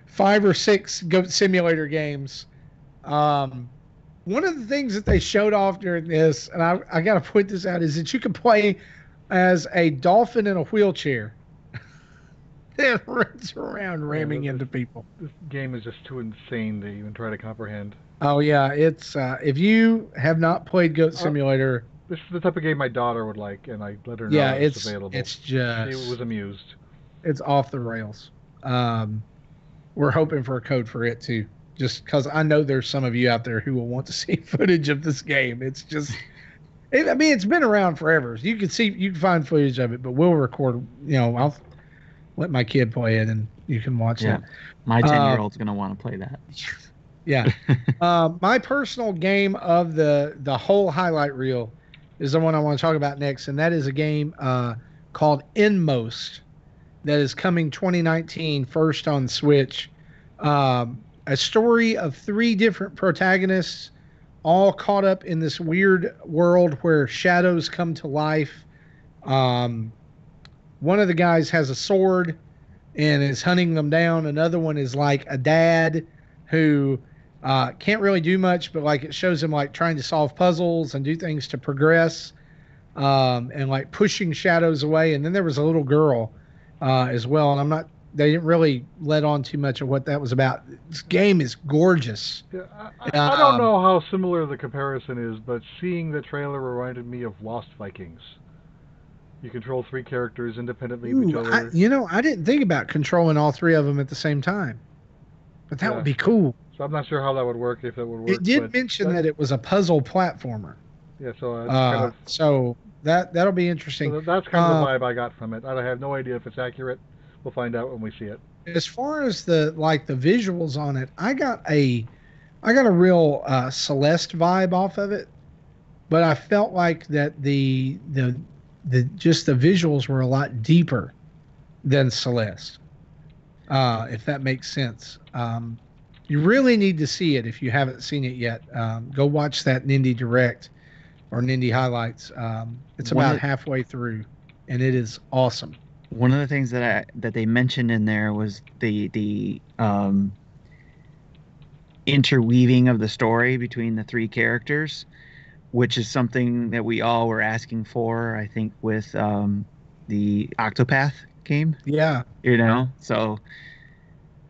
5 or 6 Goat Simulator games. One of the things that they showed off during this, and I got to point this out, is that you can play as a dolphin in a wheelchair that runs around ramming into people. This game is just too insane to even try to comprehend. Oh yeah, it's if you have not played Goat Simulator, this is the type of game my daughter would like, and I let her know it's available. It's just She was amused. It's off the rails. We're hoping for a code for it too, just because I know there's some of you out there who will want to see footage of this game. It's just, it's been around forever. You can find footage of it, but we'll record. I'll let my kid play it, and you can watch it. My 10-year-old's gonna want to play that. Yeah. My personal game of the whole highlight reel is the one I want to talk about next, and that is a game called Inmost that is coming 2019 first on Switch. A story of 3 different protagonists all caught up in this weird world where shadows come to life. One of the guys has a sword and is hunting them down. Another one is like a dad who can't really do much, but like it shows him like trying to solve puzzles and do things to progress, and like pushing shadows away. And then there was a little girl as well, and they didn't really let on too much of what that was about. This game is gorgeous. Yeah, I don't know how similar the comparison is, but seeing the trailer reminded me of Lost Vikings. You control 3 characters independently of each other. I didn't think about controlling all 3 of them at the same time, but that would be cool. So I'm not sure how that would work, if that would work. It did mention that it was a puzzle platformer. Yeah, so so that'll be interesting. So that's kind of the vibe I got from it. I have no idea if it's accurate. We'll find out when we see it. As far as the visuals on it, I got a real Celeste vibe off of it, but I felt like that the just the visuals were a lot deeper than Celeste, if that makes sense. You really need to see it if you haven't seen it yet. Go watch that Nindy Direct or Nindy Highlights. It's about halfway through, and it is awesome. One of the things that they mentioned in there was the interweaving of the story between the 3 characters, which is something that we all were asking for, I think, with the Octopath game. Yeah. So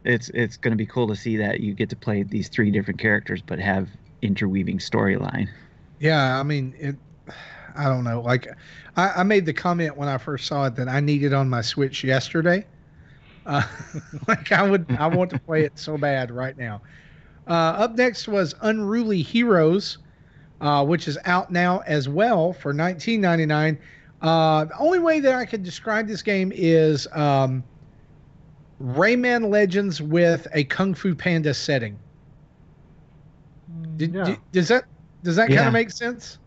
it's going to be cool to see that you get to play these 3 different characters but have interweaving storyline. Yeah, I mean, I don't know. Like, I made the comment when I first saw it that I need it on my Switch yesterday. Uh, like I want to play it so bad right now. Up next was Unruly Heroes, which is out now as well for 19.99. The only way that I could describe this game is Rayman Legends with a Kung Fu Panda setting. Yeah. Does that kind Yeah. of make sense?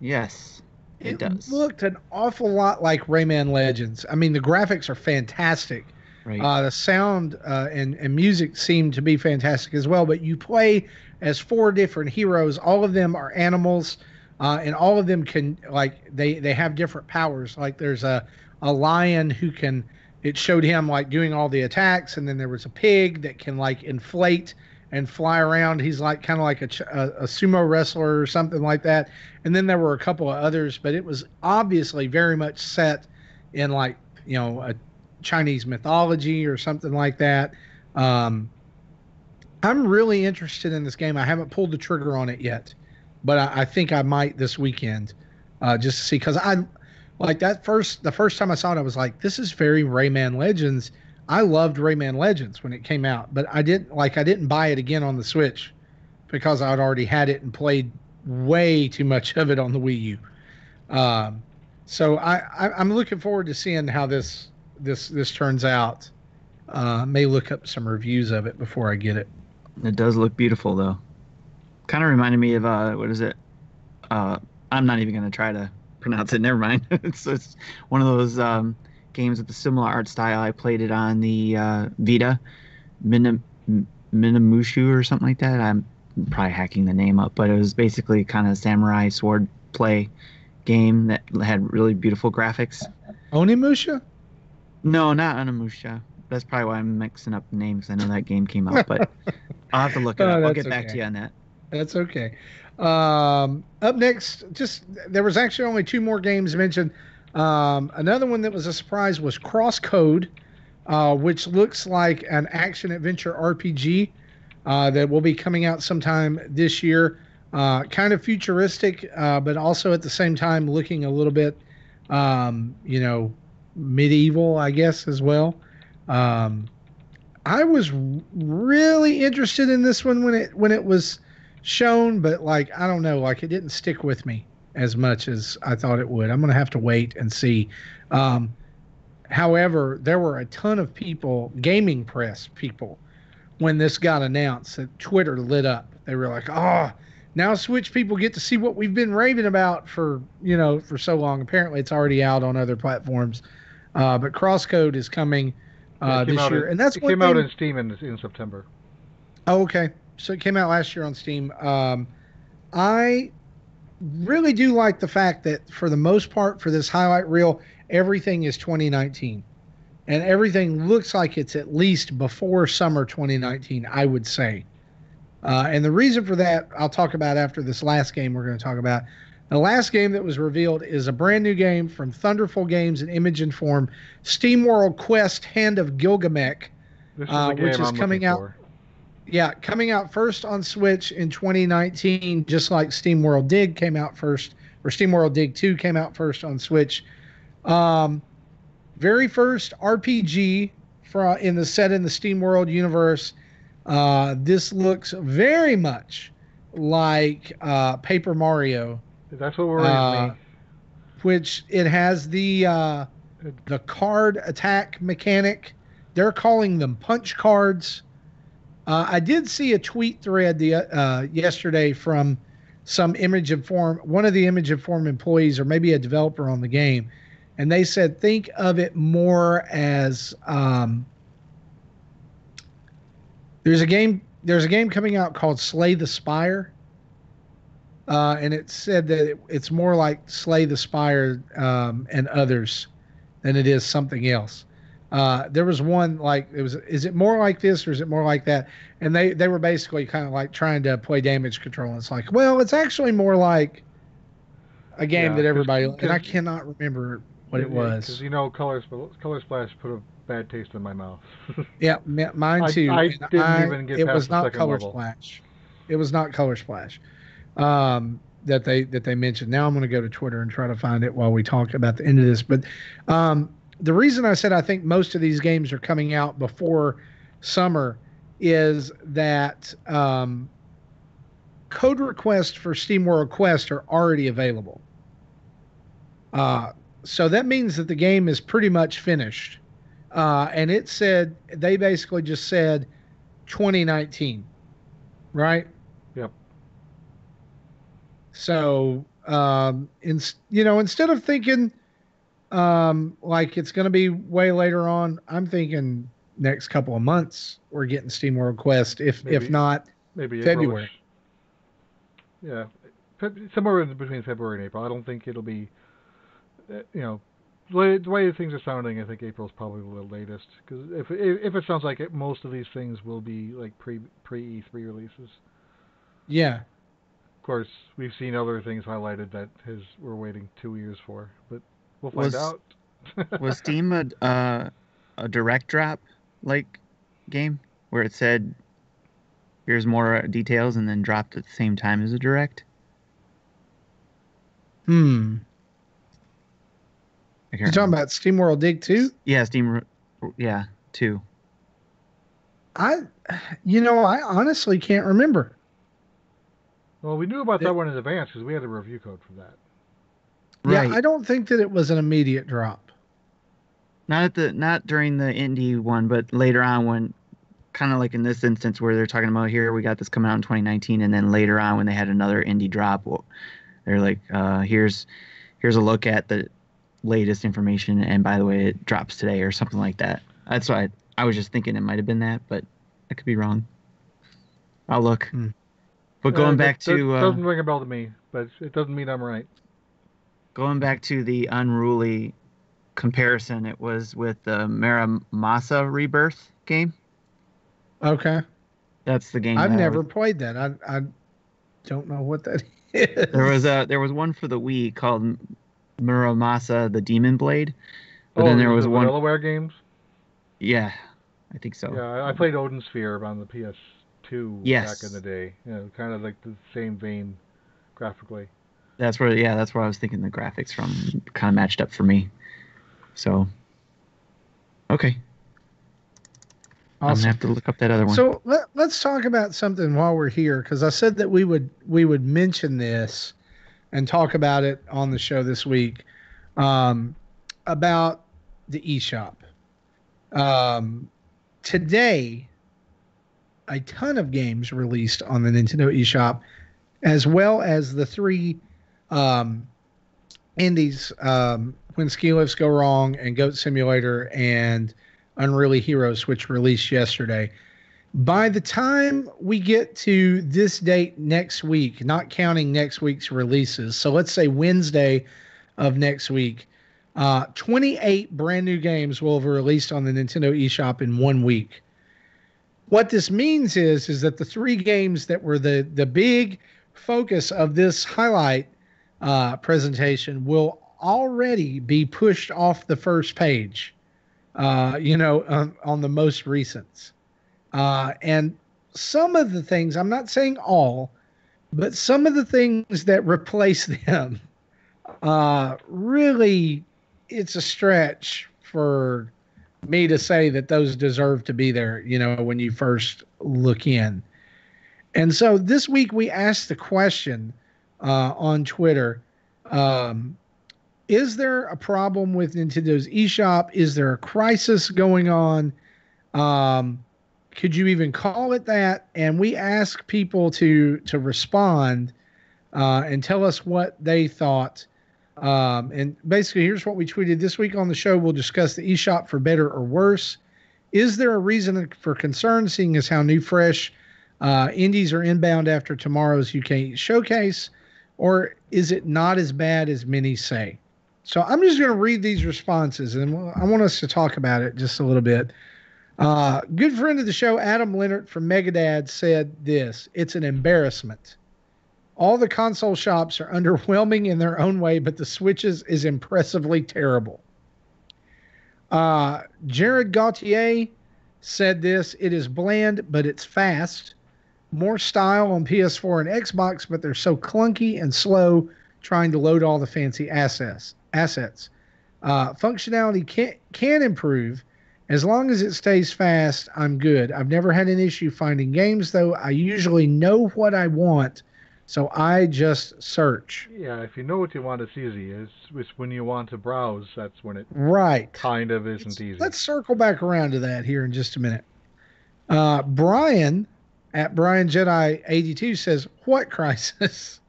Yes, it does. Looked an awful lot like Rayman Legends. I mean, the graphics are fantastic. Right. The sound and music seem to be fantastic as well. But you play as four different heroes. All of them are animals, and all of them can they have different powers. Like there's a lion who can. It showed him like doing all the attacks, and then there was a pig that can like inflate and fly around. He's like kind of like a sumo wrestler or something like that. And then there were a couple of others, but it was obviously very much set in like a Chinese mythology or something like that. I'm really interested in this game. I haven't pulled the trigger on it yet, but I think I might this weekend, just to see, because I like the first time I saw it, I was like, this is very Rayman Legends. I loved Rayman Legends when it came out, but I didn't buy it again on the Switch because I'd already had it and played way too much of it on the Wii U. So I'm looking forward to seeing how this turns out. May look up some reviews of it before I get it. It does look beautiful, though. Kind of reminded me of what is it? I'm not even gonna try to pronounce it. Never mind. it's one of those games with a similar art style. I played it on the Vita, Minamushu or something like that. I'm probably hacking the name up, but it was basically kind of samurai sword play game that had really beautiful graphics. Onimusha? No, not Onimusha. That's probably why I'm mixing up the names. I know that game came out, but I'll have to look it up. I'll get back to you on that. That's okay. Up next, there was actually only two more games mentioned. Another one that was a surprise was Crosscode, which looks like an action-adventure RPG that will be coming out sometime this year. Kind of futuristic, but also at the same time looking a little bit, medieval, I guess, as well. I was really interested in this one when it was shown, but like I don't know, like it didn't stick with me as much as I thought it would. I'm gonna have to wait and see. However, there were a ton of people, gaming press people, when this got announced. That Twitter lit up. They were like, "Oh, now Switch people get to see what we've been raving about for so long." Apparently, it's already out on other platforms, but Crosscode is coming this year, and it came out in Steam in September. Oh, okay. So it came out last year on Steam. I really do like the fact that for the most part for this highlight reel, everything is 2019. And everything looks like it's at least before summer 2019, I would say. And the reason for that, I'll talk about after this last game we're going to talk about. The last game that was revealed is a brand new game from Thunderful Games and Image and Form, SteamWorld Quest Hand of Gilgamesh, This is the game which is I'm coming looking out. for. Yeah, coming out first on Switch in 2019, just like SteamWorld Dig came out first, or SteamWorld Dig 2 came out first on Switch. Very first RPG in the SteamWorld universe. This looks very much like Paper Mario. That's what worries me. Which it has the card attack mechanic. They're calling them punch cards. I did see a tweet thread yesterday from some one of the Image and Form employees, or maybe a developer on the game, and they said think of it more as there's a game coming out called Slay the Spire, and it said that it's more like Slay the Spire and others than it is something else. There was one is it more like this or is it more like that? And they were basically kind of like trying to play damage control. And it's like, well, it's actually more like a game that everybody, and I cannot remember what it was. Because Color Splash put a bad taste in my mouth. Yeah, mine too. I didn't even get it past was the not second Color level. Splash. It was not Color Splash. that they mentioned. Now I'm going to go to Twitter and try to find it while we talk about the end of this. But the reason I said I think most of these games are coming out before summer is that code requests for SteamWorld Quest are already available. So that means that the game is pretty much finished. And they basically just said 2019, right? Yep. So, instead of thinking like it's going to be way later on, I'm thinking next couple of months we're getting SteamWorld Quest, if not maybe February. Yeah, somewhere in between February and April. I don't think it'll be, the way things are sounding. I think April's probably the latest, because if it sounds like it, most of these things will be like pre E3 releases. Yeah. Of course, we've seen other things highlighted that we're waiting 2 years for, but we'll find out. Was Steam a direct drop like game where it said here's more details and then dropped at the same time as a direct? You're talking about SteamWorld Dig 2? Yeah, 2. I honestly can't remember. Well, we knew about that one in advance because we had a review code for that. Right. Yeah, I don't think that it was an immediate drop. Not during the indie one, but later on, when kind of like in this instance where they're talking about, here we got this coming out in 2019, and then later on when they had another indie drop, they're like, here's a look at the latest information, and by the way, it drops today or something like that. That's why I was just thinking it might have been that, but I could be wrong. I'll look. But going back to doesn't ring a bell to me, but it doesn't mean I'm right. Going back to the Unruly comparison, it was with the Muramasa Rebirth game. Okay. That's the game. I've never played that. I don't know what that is. There was one for the Wii called Muramasa the Demon Blade. But then there was the one Vanillaware games? Yeah, I think so. Yeah, I played Odin Sphere on the PS2 back in the day. Kind of like the same vein graphically. That's where I was thinking the graphics from kind of matched up for me. So, okay. Awesome. I'm gonna have to look up that other one. So let's talk about something while we're here, because I said that we would mention this and talk about it on the show this week, about the eShop. Today, a ton of games released on the Nintendo eShop, as well as the 3 indies, When Ski Lifts Go Wrong and Goat Simulator and Unruly Heroes, which released yesterday. By the time we get to this date next week, not counting next week's releases, so let's say Wednesday of next week, 28 brand new games will have released on the Nintendo eShop in 1 week. What this means is that the 3 games that were the big focus of this highlight presentation will already be pushed off the first page, on the most recents. And some of the things, I'm not saying all, but some of the things that replace them, really, it's a stretch for me to say that those deserve to be there, when you first look in. And so this week we asked the question on Twitter, is there a problem with Nintendo's eShop? Is there a crisis going on? Could you even call it that? And we asked people to respond and tell us what they thought. And basically, here's what we tweeted. This week on the show, we'll discuss the eShop for better or worse. Is there a reason for concern, seeing as how new, fresh indies are inbound after tomorrow's UK showcase? Or is it not as bad as many say? So I'm just going to read these responses, and I want us to talk about it just a little bit. Good friend of the show, Adam Leonard from Megadad, said this: it's an embarrassment. All the console shops are underwhelming in their own way, but the Switches is impressively terrible. Jared Gauthier said this: it is bland, but it's fast. more style on PS4 and Xbox, but they're so clunky and slow trying to load all the fancy assets. Functionality can improve as long as it stays fast. I'm good. I've never had an issue finding games though. I usually know what I want, so I just search. Yeah, if you know what you want, it's easy. It's when you want to browse, that's when it Right. kind of isn't easy. Let's circle back around to that here in just a minute. Brian at Brian Jedi 82 says, "What crisis?"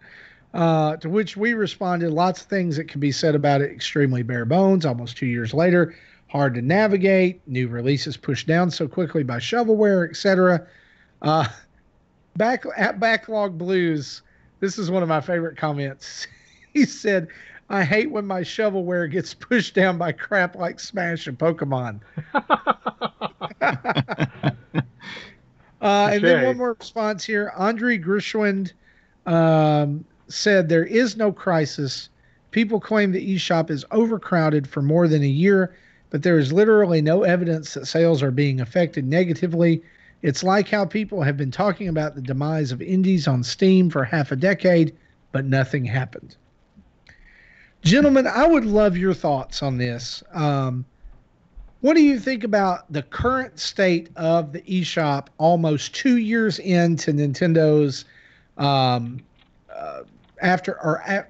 To which we responded, "Lots of things that can be said about it. Extremely bare bones. Almost 2 years later, hard to navigate. New releases pushed down so quickly by shovelware, etc." Uh, back at Backlog Blues, this is one of my favorite comments. He said, "I hate when my shovelware gets pushed down by crap like Smash and Pokemon." And then one more response here. Andre Gershwind said, "There is no crisis. People claim the eShop is overcrowded for more than a year, but there is literally no evidence that sales are being affected negatively. It's like how people have been talking about the demise of indies on Steam for half a decade, but nothing happened." Gentlemen, I would love your thoughts on this. What do you think about the current state of the eShop almost 2 years into Nintendo's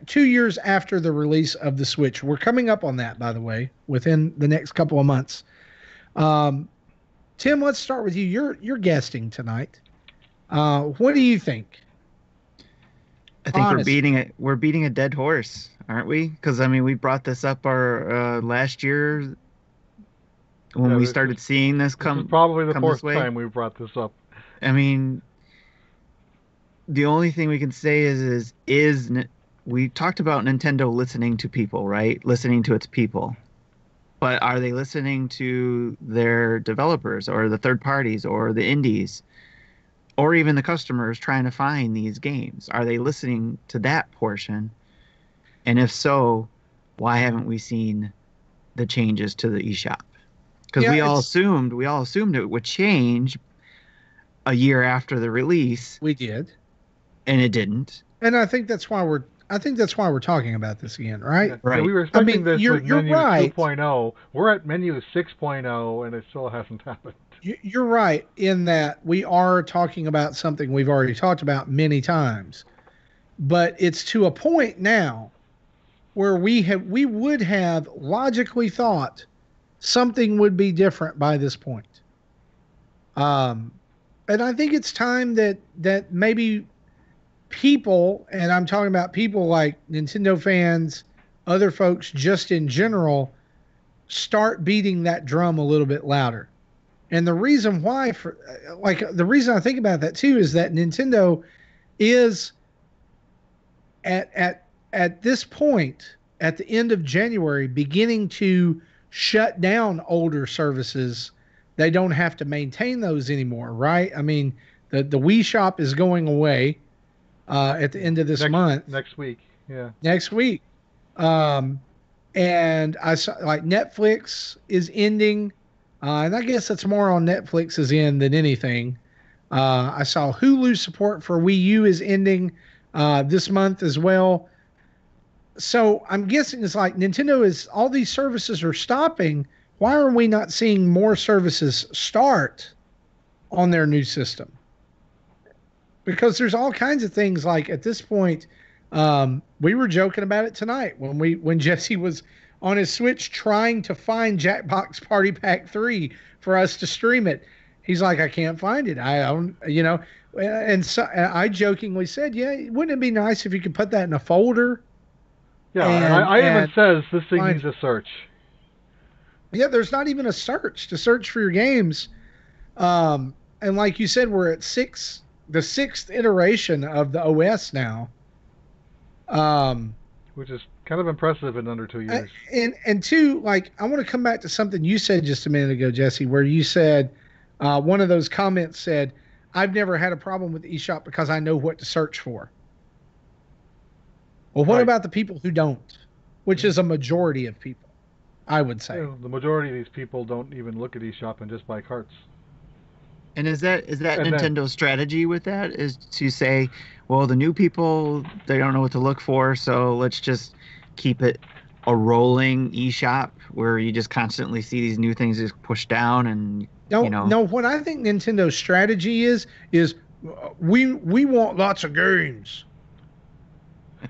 2 years after the release of the Switch? We're coming up on that, by the way, within the next couple of months. Tim, let's start with you. You're guesting tonight. What do you think? I think we're beating a dead horse, aren't we? Because I mean, we brought this up our last year when we started seeing this come. This is probably the fourth way. time we brought this up. I mean, the only thing we can say is we talked about Nintendo listening to people, right? Listening to its people. But are they listening to their developers or the third parties or the indies or even the customers trying to find these games? Are they listening to that portion? And if so, why haven't we seen the changes to the eShop? Because we all assumed it would change a year after the release. We did, and it didn't. And I think that's why we're talking about this again, right? Yeah, right. We were expecting this with Menu right. 2.0. We're at Menu 6.0, and it still hasn't happened. You're right in that we are talking about something we've already talked about many times, but it's to a point now where we would have logically thought something would be different by this point. And I think it's time that maybe people, and I'm talking about people like Nintendo fans, other folks just in general, start beating that drum a little bit louder. And the reason why, the reason I think about that too is that Nintendo is at this point, at the end of January, beginning to shut down older services. They don't have to maintain those anymore, right? I mean, the Wii Shop is going away at the end of this month. Next week, yeah. Next week. And I saw like Netflix is ending. And I guess that's more on Netflix's end than anything. I saw Hulu support for Wii U is ending this month as well. So I'm guessing it's like Nintendo is, all these services are stopping. Why are we not seeing more services start on their new system? Because there's all kinds of things like at this point, we were joking about it tonight when Jesse was on his Switch trying to find Jackbox Party Pack 3 for us to stream it. He's like, I can't find it. And so I jokingly said, yeah, wouldn't it be nice if you could put that in a folder? Yeah, I even says this thing needs a search. Yeah, there's not even a search to search for your games. And like you said, we're at the sixth iteration of the OS now. Which is kind of impressive in under 2 years. And two, like, I want to come back to something you said just a minute ago, Jesse, where you said, one of those comments said, I've never had a problem with the eShop because I know what to search for. Well, what about the people who don't? Which is a majority of people, I would say. The majority of these people don't even look at eShop and just buy carts. And is that And then Nintendo's strategy with that? Is to say, well, the new people, they don't know what to look for, so let's just keep it a rolling eShop where you just constantly see these new things just pushed down and you No, know. no. What I think Nintendo's strategy is we want lots of games.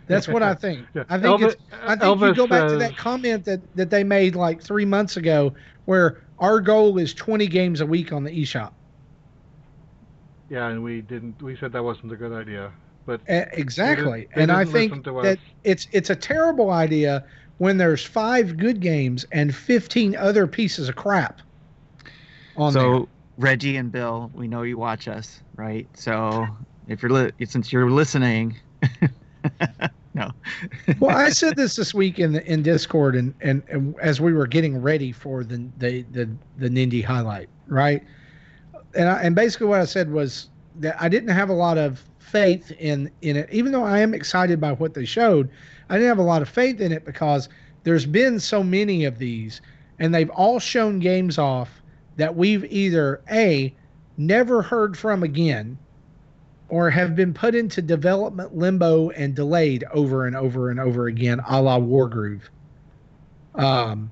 That's what I think. yeah, I think Elvis, it's. I think you Elvis go back to says, that comment that they made like 3 months ago, where our goal is 20 games a week on the eShop. yeah, and we didn't. We said that wasn't a good idea, but Exactly, they and I didn't think listen to us. that it's a terrible idea when there's 5 good games and 15 other pieces of crap on there. So Reggie and Bill, we know you watch us, right? So if since you're listening, no. Well, I said this week in Discord, and as we were getting ready for the Nindy highlight, right? And basically what I said was that I didn't have a lot of faith in it, even though I am excited by what they showed. I didn't have a lot of faith in it because there's been so many of these, and they've all shown games off that we've either never heard from again, or have been put into development limbo and delayed over and over and over again, a la Wargroove. Um,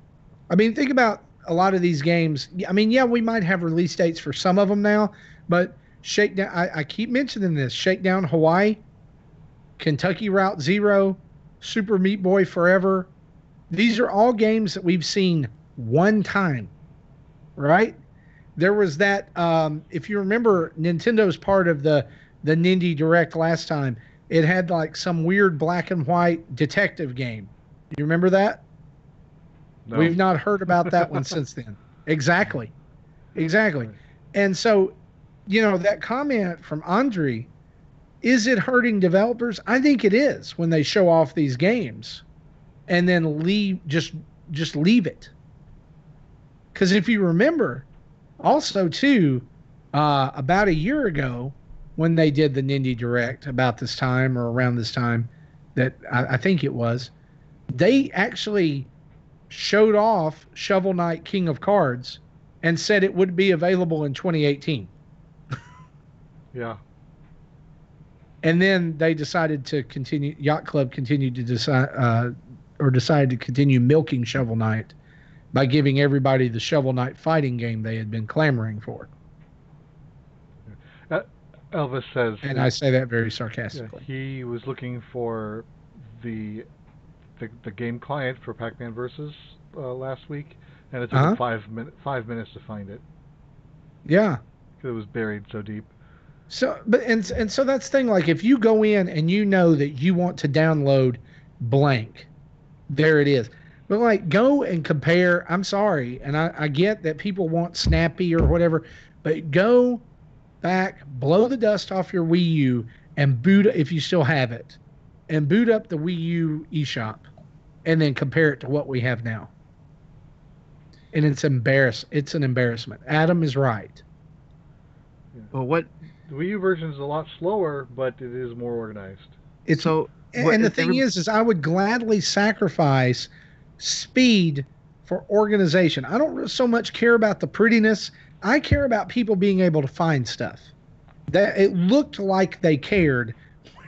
I mean, think about a lot of these games. I mean, yeah, we might have release dates for some of them now, but Shakedown, I keep mentioning this: Shakedown Hawaii, Kentucky Route Zero, Super Meat Boy Forever. These are all games that we've seen one time, right? There was that, if you remember, Nintendo's part of the Nindy Direct last time. It had like some weird black and white detective game. You remember that? No. We've not heard about that one since then. Exactly. And so, that comment from Andre, is it hurting developers? I think it is when they show off these games and then just leave it. Because if you remember, also too, about a year ago, when they did the Nindy Direct about this time or around this time, that I think it was, they actually showed off Shovel Knight King of Cards and said it would be available in 2018. Yeah. And then they decided to continue, Yacht Club continued to decided to continue milking Shovel Knight by giving everybody the Shovel Knight fighting game they had been clamoring for. Elvis says, and I say that very sarcastically. He was looking for the game client for Pac-Man Versus last week, and it took him 5 minutes to find it. Yeah, because it was buried so deep. So, but and so that's the thing. Like, if you go in and you know that you want to download blank, there it is. But like, go and compare. I'm sorry, and I get that people want Snappy or whatever, but go back, blow the dust off your Wii U, and boot, if you still have it, and boot up the Wii U eShop, and then compare it to what we have now. And it's an embarrassment. Adam is right. Well, what the Wii U version is a lot slower, but it is more organized. It's so, and the thing is I would gladly sacrifice speed for organization. I don't so much care about the prettiness. I care about people being able to find stuff. That it looked like they cared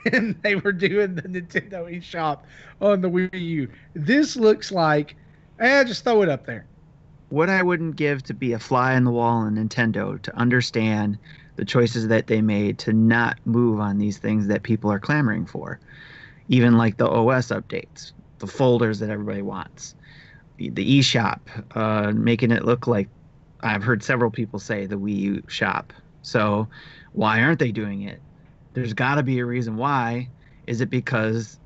when they were doing the Nintendo eShop on the Wii U. This looks like, just throw it up there. What I wouldn't give to be a fly on the wall in Nintendo to understand the choices that they made to not move on these things that people are clamoring for. Even like the OS updates, the folders that everybody wants, the eShop, making it look like, I've heard several people say, the Wii U shop. So why aren't they doing it? There's got to be a reason why. Is it because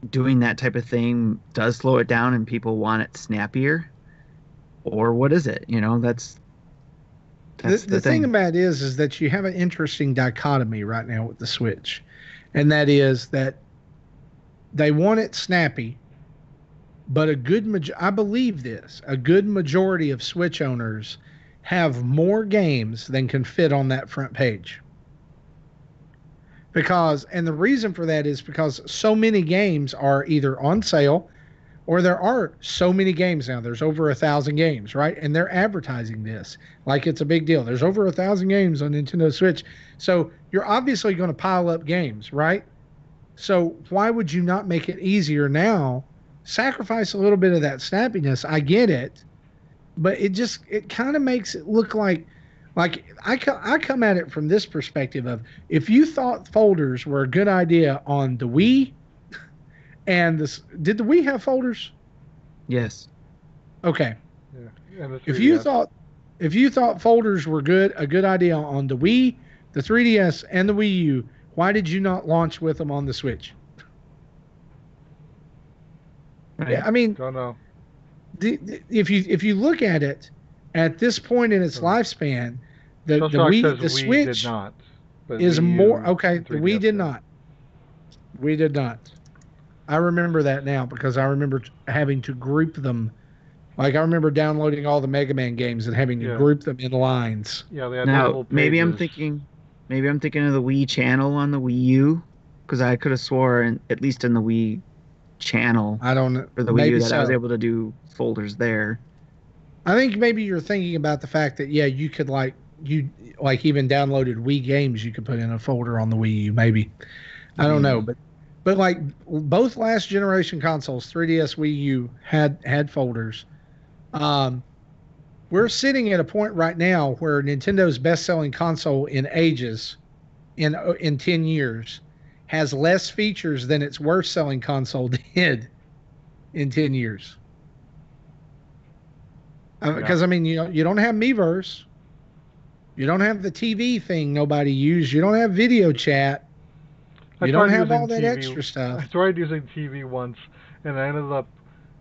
doing that type of thing does slow it down and people want it snappier? Or what is it? That's the thing about it is that you have an interesting dichotomy right now with the Switch. And that is that they want it snappy, but a good majority of Switch owners have more games than can fit on that front page. And the reason for that is because so many games are either on sale Or there are so many games now. There's over 1,000 games, right? And they're advertising this like it's a big deal. There's over 1,000 games on Nintendo Switch. So you're obviously going to pile up games, right? So why would you not make it easier now? Sacrifice a little bit of that snappiness. I get it, but it kind of makes it look like I come at it from this perspective of if you thought folders were a good idea on the Wii and this, did the Wii have folders? Yes. Okay. Yeah. And the If you 3DS. thought folders were a good idea on the Wii, the 3DS, and the Wii U, why did you not launch with them on the Switch? Right. Yeah, I mean, Don't know. if you look at it at this point in its lifespan, the Shellshock Wii, says the we Switch did not. But is Wii more U okay. and The Wii 3DS did not. We did not. I remember that now because I remember having to group them. Like I remember downloading all the Mega Man games and having to Yeah. group them in lines. Yeah, they had Now, multiple pages. maybe I'm thinking of the Wii channel on the Wii U, because I could have swore, at least in the Wii channel I don't know. for the Wii Maybe U, that I was so. able to do folders there. I think maybe you're thinking about the fact that yeah, you could even downloaded Wii games you could put in a folder on the Wii U. Maybe I don't know, but like both last generation consoles, 3DS, Wii U had folders. Um, we're sitting at a point right now where Nintendo's best-selling console in ages, in 10 years, has less features than its worst-selling console did in 10 years. Because I mean, you don't have Miiverse, you don't have the TV thing nobody used, you don't have video chat, I you don't tried have all using that TV. extra I stuff. tried using TV once, and I ended up,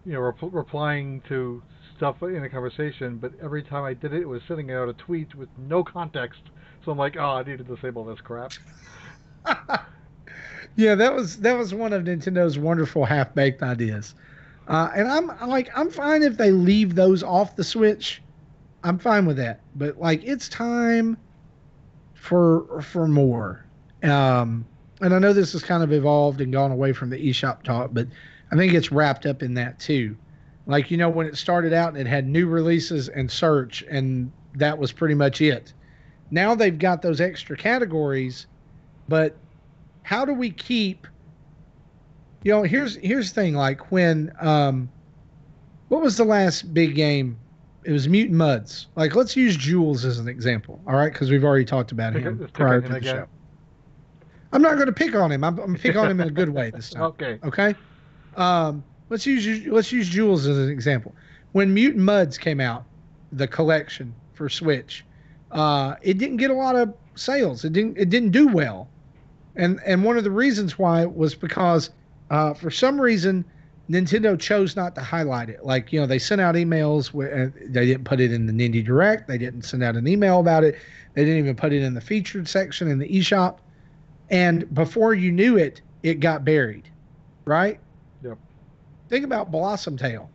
replying to stuff in a conversation. But every time I did it, it was sending out a tweet with no context. So I'm like, oh, I need to disable this crap. Yeah, that was one of Nintendo's wonderful half-baked ideas. And I'm fine if they leave those off the Switch. I'm fine with that. But like it's time for more. And I know this has kind of evolved and gone away from the eShop talk, but I think it's wrapped up in that too. Like when it started out, it had new releases and search, and that was pretty much it. Now they've got those extra categories, but how do we keep? Here's the thing. Like when what was the last big game? It was Mutant Muds. Like, let's use Jules as an example, all right? Because we've already talked about him Let's pick prior on to him the again. show. I'm not going to pick on him. I'm going to pick on him in a good way this time. Okay. Okay. Let's use Jules as an example. When Mutant Muds came out, the collection for Switch, it didn't get a lot of sales. It didn't do well, and one of the reasons why was because for some reason Nintendo chose not to highlight it. Like they sent out emails where they didn't put it in the Nindy Direct. They didn't send out an email about it. They didn't even put it in the featured section in the eShop. And before you knew it, it got buried, right? Yep. Think about Blossom Tail.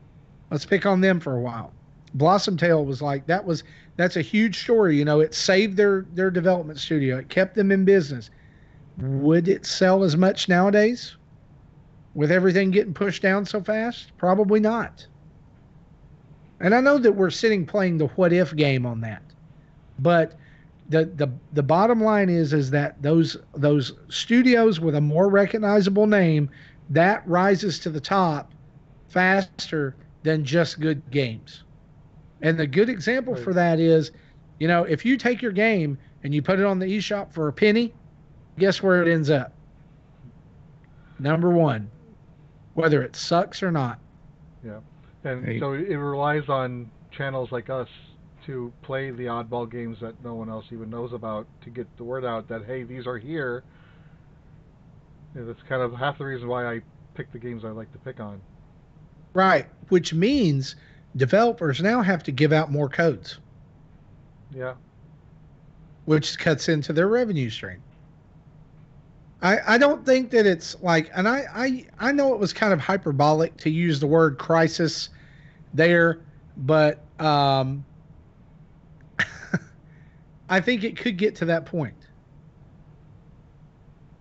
Let's pick on them for a while. Blossom Tail was like that's a huge story. It saved their development studio. It kept them in business. Would it sell as much nowadays with everything getting pushed down so fast? Probably not. And I know that we're sitting playing the what if game on that, but the bottom line is that those studios with a more recognizable name that rises to the top faster than just good games. And the good example for that is, if you take your game and you put it on the eShop for a penny, guess where it ends up? Number one, whether it sucks or not. Yeah. And Right. so it relies on channels like us to play the oddball games that no one else even knows about to get the word out that, hey, these are here. And that's kind of half the reason why I pick the games I like to pick on. Right. Which means developers now have to give out more codes, Yeah. which cuts into their revenue stream. I don't think that it's like, and I know it was kind of hyperbolic to use the word crisis there, but I think it could get to that point.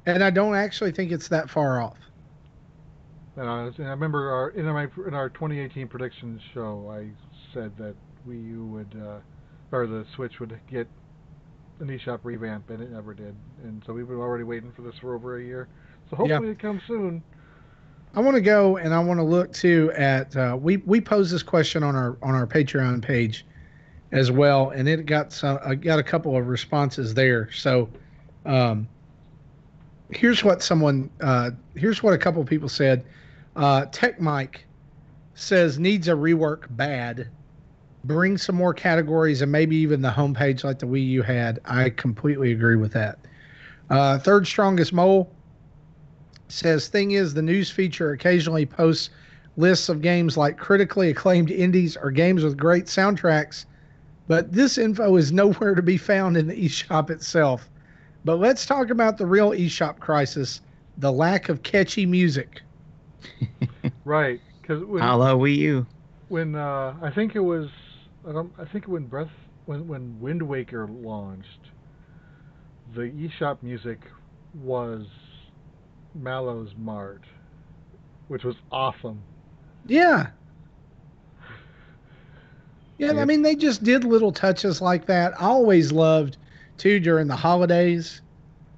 And I don't actually think it's that far off. And I remember in our 2018 predictions show, I said that Wii U would, or the Switch would get an eShop revamp, and it never did. And so we've been already waiting for this for over a year. So Yeah. hopefully it comes soon. I want to go and I want to look too at we posed this question on our Patreon page as well, and it got got a couple of responses there. So um, here's what here's what a couple of people said. Tech Mike says needs a rework bad. Bring some more categories and maybe even the homepage like the Wii U had. I completely agree with that. Third strongest mole says thing is the news feature occasionally posts lists of games like critically acclaimed indies or games with great soundtracks, but this info is nowhere to be found in the eShop itself. But let's talk about the real eShop crisis, the lack of catchy music. Right, because Hello, Wii U. When I think it was, I think when Wind Waker launched, the eShop music was Mallow's Mart, which was awesome. Yeah. Yeah, Yep. I mean, they just did little touches like that. I always loved, too, during the holidays.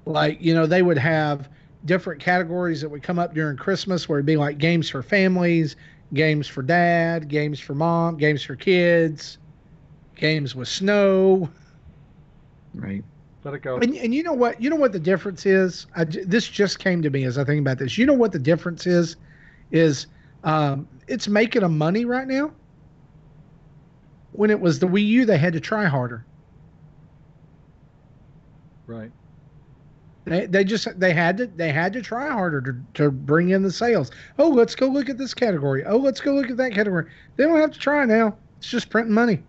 Like, they would have different categories that would come up during Christmas where it'd be like games for families, games for dad, games for mom, games for kids, games with snow. Right. Let it go. And you know what? You know what the difference is? This just came to me as I think about this. You know what the difference is? It's making them money right now. When it was the Wii U, they had to try harder. Right. They had to try harder to bring in the sales. Oh, let's go look at this category. Oh, let's go look at that category. They don't have to try now. It's just printing money.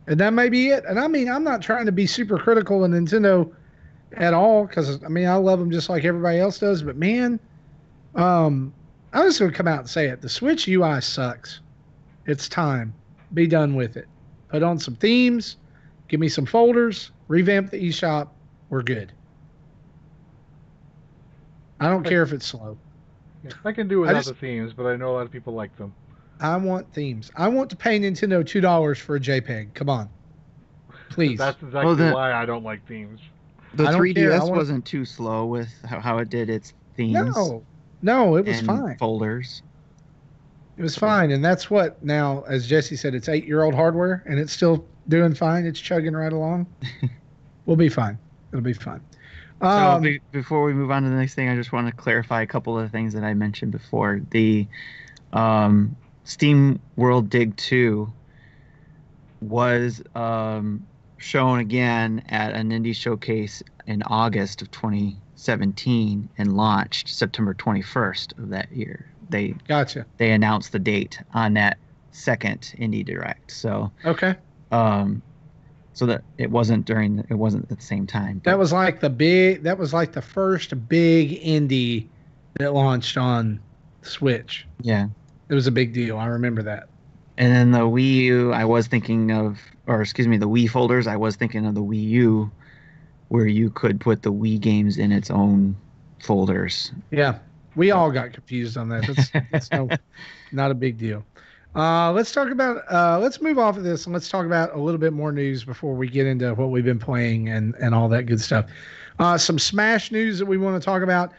And that may be it. And I mean, I'm not trying to be super critical of Nintendo at all because, I mean, I love them just like everybody else does. But, man, I'm just going to come out and say it. The Switch UI sucks. It's time. Be done with it. Put on some themes. Give me some folders. Revamp the eShop. We're good. I don't care if it's slow. Yeah, I can do without the themes, but I know a lot of people like them. I want themes. I want to pay Nintendo $2 for a JPEG. Come on. Please. That's exactly why I don't like themes. The 3DS wasn't too slow with how it did its themes. No, it was and fine. Folders. It was fine. And that's what now, as Jesse said, it's 8-year-old hardware and it's still doing fine. It's chugging right along. We'll be fine. It'll be fine. So before we move on to the next thing, I just want to clarify a couple of things that I mentioned before. The Steam World Dig 2 was shown again at an indie showcase in August of 2017 and launched September 21st of that year. They announced the date on that second Indie Direct. So okay. So that it wasn't at the same time. That was like the first big indie that launched on Switch. Yeah. It was a big deal. I remember that. And then the Wii U, the Wii folders, I was thinking of the Wii U where you could put the Wii games in its own folders. Yeah. We all got confused on that. That's not a big deal. Let's move off of this and let's talk about a little bit more news before we get into what we've been playing and all that good stuff. Some Smash news that we want to talk about.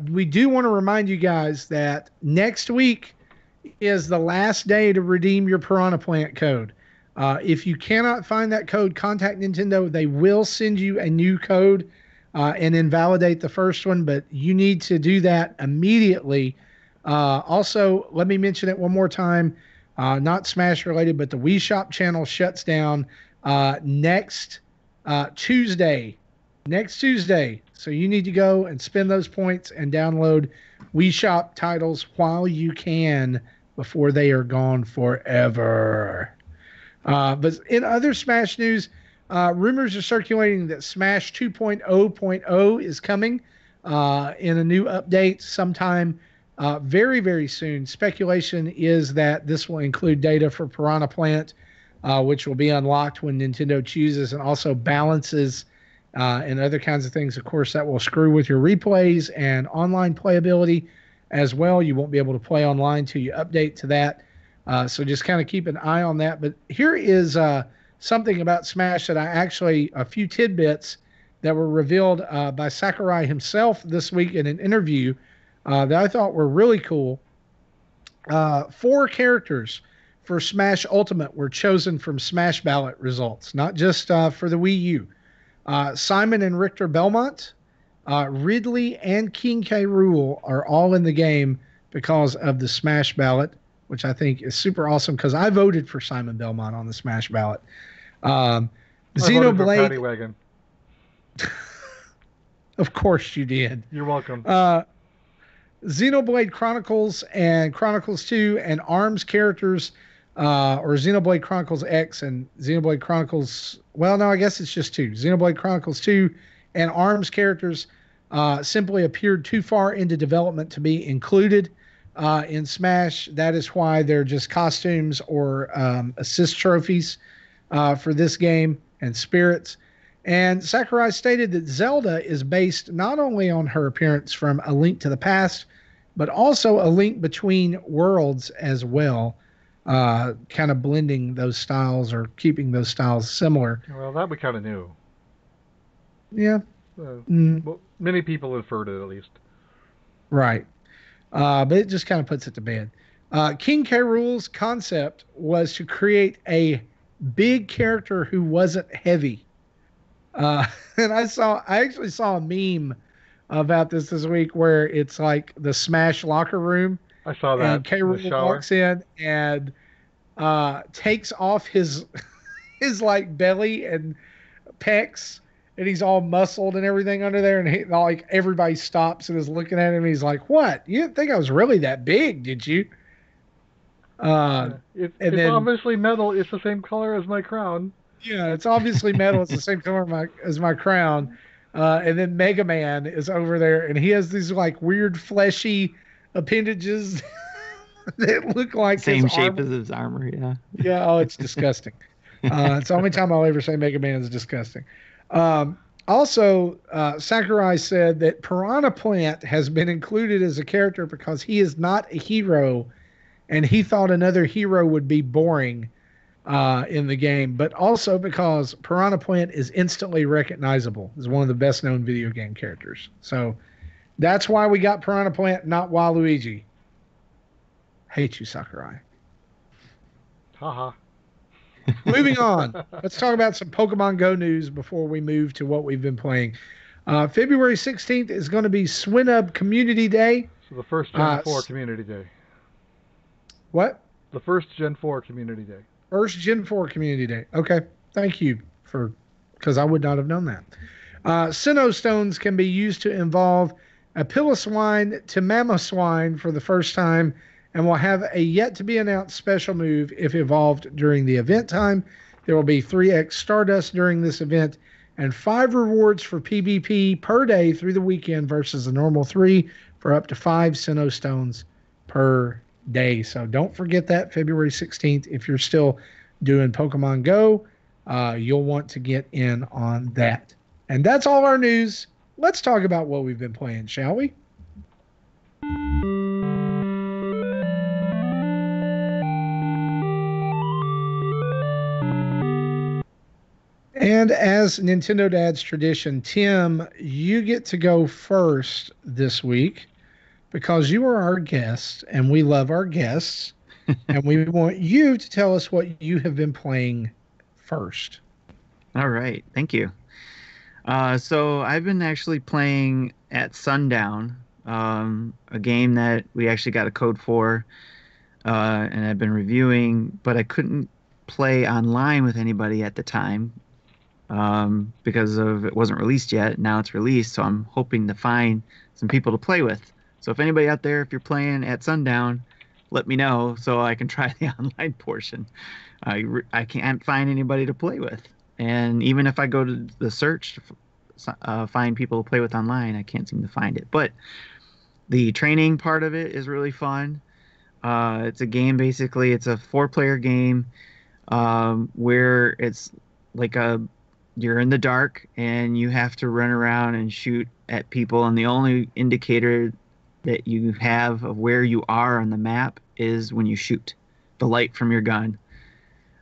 We do want to remind you guys that next week is the last day to redeem your Piranha Plant code. If you cannot find that code, contact Nintendo. They will send you a new code and invalidate the first one, but you need to do that immediately. Also, let me mention it one more time. Not Smash related, but the Wii Shop channel shuts down next Tuesday. Next Tuesday. So you need to go and spend those points and download Wii Shop titles while you can before they are gone forever. But in other Smash news, rumors are circulating that Smash 2.0.0 is coming in a new update sometime very, very soon. Speculation is that this will include data for Piranha Plant, which will be unlocked when Nintendo chooses, and also balances and other kinds of things. Of course, that will screw with your replays and online playability. as well. You won't be able to play online till you update to that. So just kind of keep an eye on that. But here is something about Smash that a few tidbits that were revealed by Sakurai himself this week in an interview that I thought were really cool. 4 characters for Smash Ultimate were chosen from Smash Ballot results, not just for the Wii U. Simon and Richter Belmont, Ridley, and King K. Rool are all in the game because of the Smash Ballot, which I think is super awesome because I voted for Simon Belmont on the Smash Ballot. I voted for Paddy Wagon. Of course you did. You're welcome. Xenoblade Chronicles and Chronicles 2 and ARMS characters, or Xenoblade Chronicles X and Xenoblade Chronicles. Well, no, I guess it's just 2. Xenoblade Chronicles 2 and ARMS characters simply appeared too far into development to be included in Smash. That is why they're just costumes or assist trophies for this game and spirits. And Sakurai stated that Zelda is based not only on her appearance from A Link to the Past, but also a link between worlds as well, kind of blending those styles or keeping those styles similar. Well, that we kind of knew. Yeah. Well, many people inferred it, at least. Right. But it just kind of puts it to bed. King K. Rool's concept was to create a big character who wasn't heavy. And I actually saw a meme about this week where it's like the Smash locker room. I saw that. And K. Rool walks in and takes off his like belly and pecs, and he's all muscled and everything under there, and like everybody stops and is looking at him. And he's like, "What? You didn't think I was really that big, did you?" It's obviously metal. It's the same color as my crown. Yeah, it's obviously metal. It's the same color as my crown. And then Mega Man is over there, and he has these like weird fleshy appendages that look like same shape as his armor. Yeah. Yeah. Oh, it's disgusting. It's the only time I'll ever say Mega Man is disgusting. Also, Sakurai said that Piranha Plant has been included as a character because he is not a hero, and he thought another hero would be boring in the game, but also because Piranha Plant is instantly recognizable as one of the best known video game characters. So that's why we got Piranha Plant, not Waluigi. Hate you, Sakurai. Haha. Moving on. Let's talk about some Pokemon Go news before we move to what we've been playing. February 16th is going to be Swinub Community Day. So the first Gen 4 Community Day. What? The first Gen 4 Community Day. First Gen 4 Community Day. Okay. Thank you because I would not have known that. Sinnoh Stones can be used to evolve a Piloswine to Mamoswine for the first time and will have a yet-to-be-announced special move if evolved during the event time. There will be 3x Stardust during this event and 5 rewards for PvP per day through the weekend versus the normal 3 for up to 5 Sinnoh Stones per day. So don't forget that February 16th. If you're still doing Pokemon Go, you'll want to get in on that. And that's all our news. Let's talk about what we've been playing, shall we? And as Nintendo Dad's tradition, Tim, you get to go first this week because you are our guest and we love our guests. And we want you to tell us what you have been playing first. All right. Thank you. So I've been actually playing At Sundown, a game that we actually got a code for, and I've been reviewing, but I couldn't play online with anybody at the time because it wasn't released yet. Now it's released, so I'm hoping to find some people to play with. So if anybody out there, if you're playing At Sundown, let me know so I can try the online portion. I can't find anybody to play with. And even if I go to the search to find people to play with online, I can't seem to find it. But the training part of it is really fun. It's a game, basically. It's a 4-player game where it's like you're in the dark and you have to run around and shoot at people. And the only indicator that you have of where you are on the map is when you shoot. The light from your gun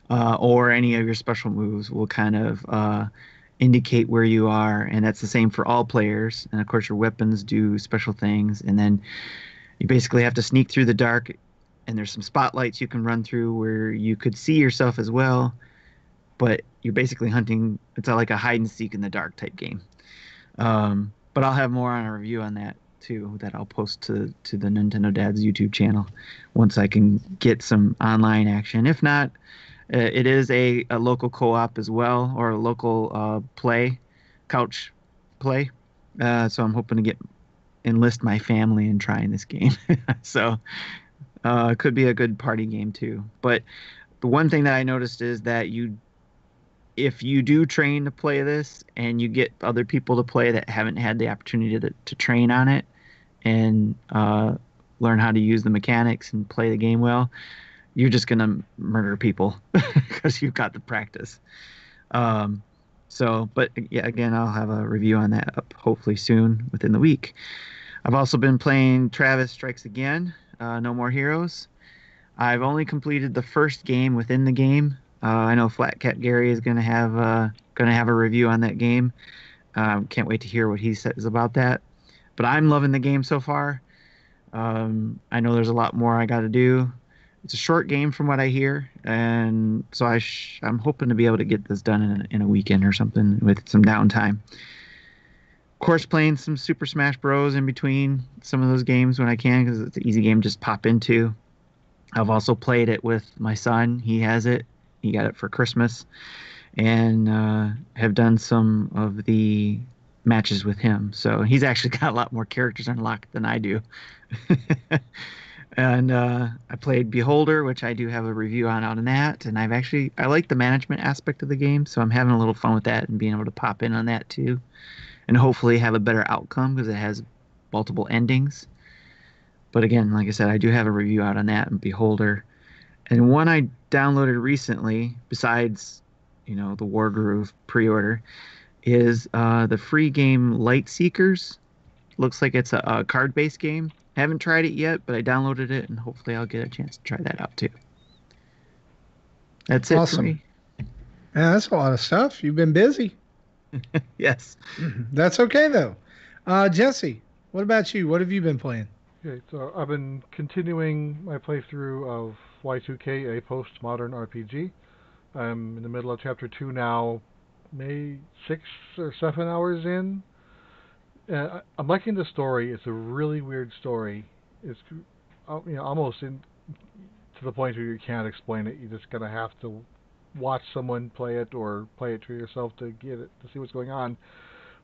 or any of your special moves will kind of indicate where you are, and that's the same for all players. And of course, your weapons do special things, and then you basically have to sneak through the dark. And there's some spotlights you can run through where you could see yourself as well, but you're basically hunting. It's like a hide and seek in the dark type game. But I'll have more on a review on that too that I'll post to the Nintendo Dad's YouTube channel once I can get some online action. If not, it is a local co-op as well, or a local couch play. So I'm hoping to enlist my family in trying this game. So it could be a good party game too. But the one thing that I noticed is that if you do train to play this and you get other people to play that haven't had the opportunity to train on it and learn how to use the mechanics and play the game well, you're just going to murder people because you've got the practice. But yeah, again, I'll have a review on that up hopefully soon within the week. I've also been playing Travis Strikes Again, No More Heroes. I've only completed the first game within the game. I know Flat Cat Gary is going to have a review on that game. Can't wait to hear what he says about that. But I'm loving the game so far. I know there's a lot more I got to do. It's a short game from what I hear, and so I'm hoping to be able to get this done in a weekend or something with some downtime. Of course, playing some Super Smash Bros. In between some of those games when I can, because it's an easy game to just pop into. I've also played it with my son. He has it. He got it for Christmas, and have done some of the matches with him. So he's actually got a lot more characters unlocked than I do. And I played Beholder, which I do have a review on that. And I like the management aspect of the game, so I'm having a little fun with that and being able to pop in on that too, and hopefully have a better outcome because it has multiple endings. But again, like I said, I do have a review out on that and Beholder. And one I downloaded recently, besides, the War Groove pre-order, is the free game Light Seekers. Looks like it's a card-based game. Haven't tried it yet, but I downloaded it, and hopefully I'll get a chance to try that out too. That's it for Awesome. me. Yeah, that's a lot of stuff. You've been busy. Yes. That's okay though. Jesse, what about you? What have you been playing? Okay, so I've been continuing my playthrough of Y2K, a postmodern RPG. I'm in the middle of chapter 2 now, maybe 6 or 7 hours in. I'm liking the story. It's a really weird story. It's almost to the point where you can't explain it. You just gotta have to watch someone play it or play it to yourself to get it to see what's going on.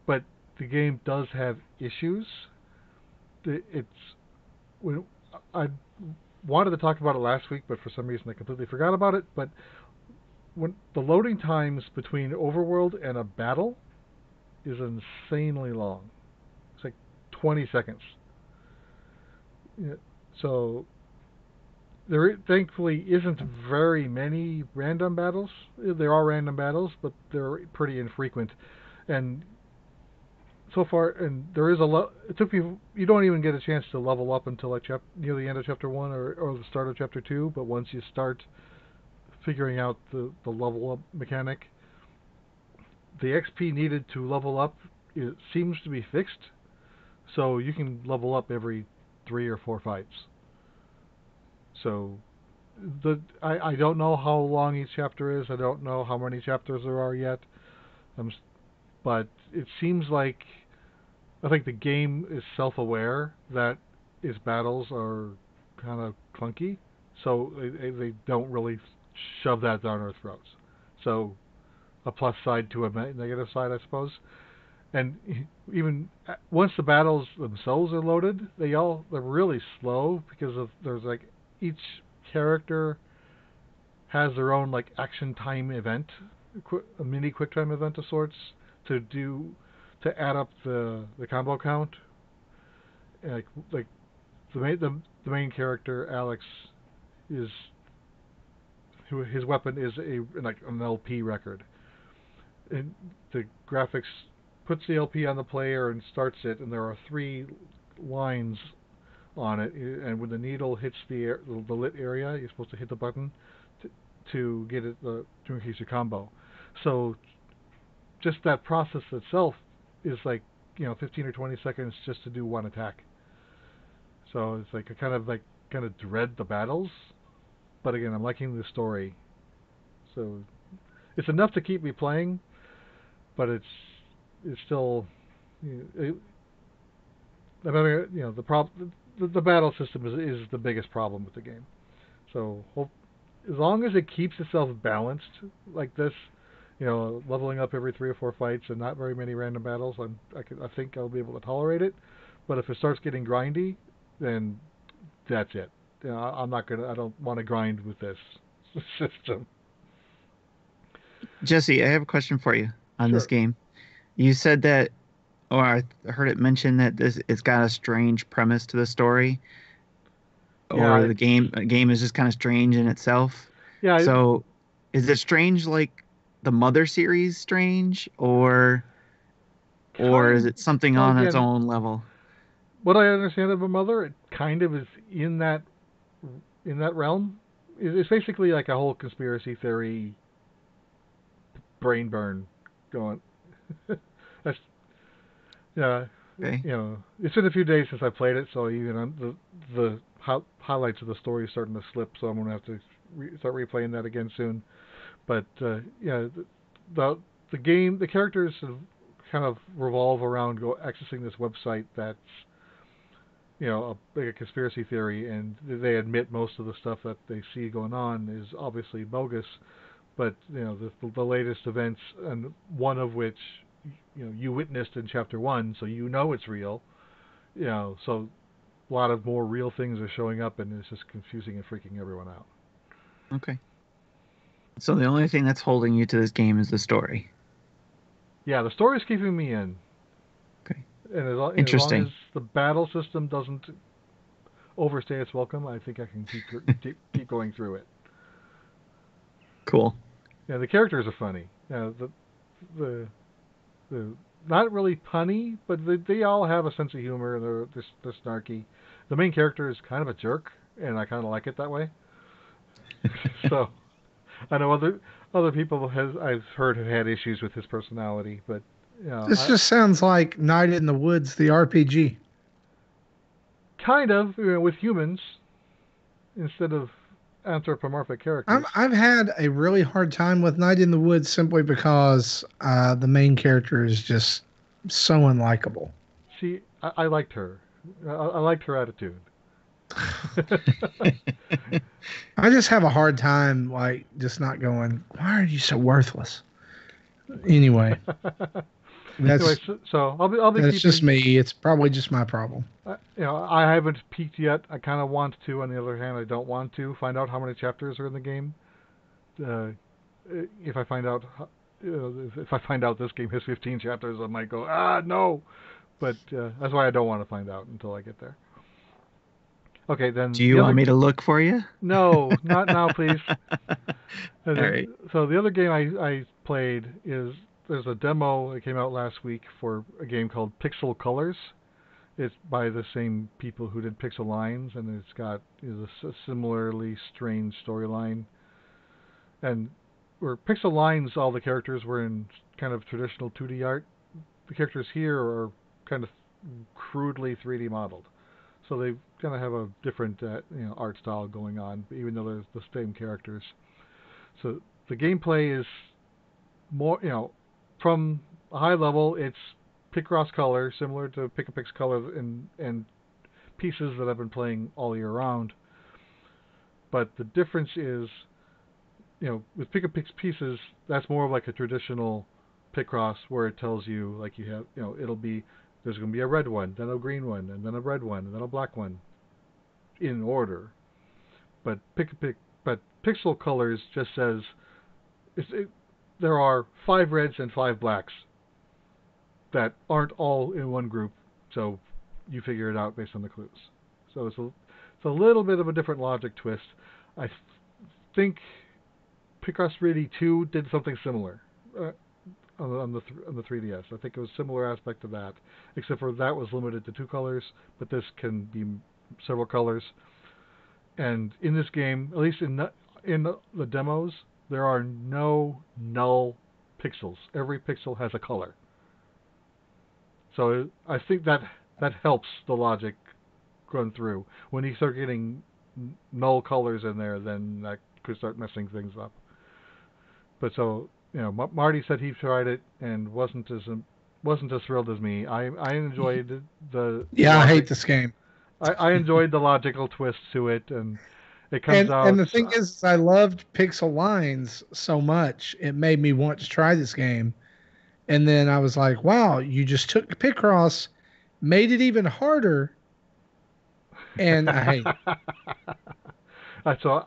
But the game does have issues. It's when I wanted to talk about it last week, but for some reason I completely forgot about it. But when the loading times between overworld and a battle is insanely long. It's like 20 seconds. Yeah, so there thankfully isn't very many random battles. There are random battles, but they're pretty infrequent. And so far, and there is it took me. You don't even get a chance to level up until like near the end of chapter 1 or the start of chapter 2. But once you start figuring out the level up mechanic, the XP needed to level up seems to be fixed. So you can level up every 3 or 4 fights. So I don't know how long each chapter is. I don't know how many chapters there are yet. But it seems like I think the game is self-aware that its battles are kind of clunky, so they don't really shove that down our throats. So a plus side to a negative side, I suppose. And even once the battles themselves are loaded, they're really slow because there's like each character has their own like action time event, a mini quick time event of sorts to add up the combo count. Like the main character Alex is his weapon is an LP record. And the graphics puts the LP on the player and starts it, and there are 3 lines on it, and when the needle hits the lit area, you're supposed to hit the button to, to get it to increase your combo. So just that process itself is like 15 or 20 seconds just to do one attack. So it's like I kind of dread the battles, but again I'm liking the story. So it's enough to keep me playing, but it's still it, another the battle system is the biggest problem with the game. So as long as it keeps itself balanced like this, leveling up every 3 or 4 fights and not very many random battles, I think I'll be able to tolerate it. But if it starts getting grindy, then that's it. I'm not gonna. I don't want to grind with this system. Jesse, I have a question for you on this Sure. game. You said that, or I heard it mentioned that it's got a strange premise to the story, Yeah. or the game is just kind of strange in itself. Yeah. So, is it strange like the Mother series strange, or is Kind. it something Well, on its again, own level? what I understand of a mother, it kind of is in that realm. It's basically like a whole conspiracy theory brain burn going. That's yeah. Okay. It's been a few days since I played it, so the highlights of the story is starting to slip. So I'm gonna have to start replaying that again soon. But yeah, the the game, the characters kind of revolve around accessing this website that's like a conspiracy theory, and they admit most of the stuff that they see going on is obviously bogus. But the latest events, and one of which you witnessed in chapter one, so it's real. So a lot of more real things are showing up, and it's just confusing and freaking everyone out. Okay. So the only thing that's holding you to this game is the story. Yeah, the story's keeping me in, Okay. and as long as Interesting. the battle system doesn't overstay its welcome, I think I can keep going through it. Cool. Yeah, the characters are funny. The the not really punny, but they all have a sense of humor. They're snarky. The main character is kind of a jerk, and I kind of like it that way. So I know other people I've heard have had issues with his personality, but This just sounds like Night in the Woods, the RPG. kind of with humans instead of anthropomorphic characters. I've had a really hard time with Night in the Woods simply because the main character is just so unlikable. I liked her. I liked her attitude. I just have a hard time, like, just not going, why are you so worthless? Anyway, Anyway, that's so I'll be that's just keeping. me. It's probably just my problem. I haven't peeked yet. I kind of want to. On the other hand, I don't want to find out how many chapters are in the game. Uh, if I find out, if I find out this game has 15 chapters, I might go, no. But that's why I don't want to find out until I get there. Okay, Do then you the want other. me to look for you? No, not now, please. All right. So the other game I played is there's a demo that came out last week for a game called Pixel Colors. It's by the same people who did Pixel Lines, and it's got a similarly strange storyline. And where Pixel Lines, all the characters were in kind of traditional 2D art. The characters here are kind of crudely 3D modeled, so they kind of have a different art style going on, even though they're the same characters. So the gameplay is more, from a high level, it's Picross color, similar to Pick a Pix color and pieces that I've been playing all year round. But the difference is, with Pick a Pix pieces, that's more like a traditional Picross where it tells you, like you have, there's going to be a red one, then a green one, and then a red one, and then a black one, in order. But but Pixel Colors just says there are 5 reds and 5 blacks that aren't all in one group, so you figure it out based on the clues. So it's a little bit of a different logic twist. I think Picross 3D 2 did something similar on the 3DS. I think it was a similar aspect to that, except for that was limited to 2 colors, but this can be several colors. And in this game, at least in the demos, there are no null pixels. Every pixel has a color. So I think that helps the logic run through. When you start getting null colors in there, then that could start messing things up. But so Marty said he tried it and wasn't as thrilled as me. I enjoyed the Yeah, I hate logic. this game. I enjoyed the logical twist to it, and it comes out. And the thing is, I loved pixel lines so much, it made me want to try this game. And then I was like, wow, you just took Picross, made it even harder, and I hate it. So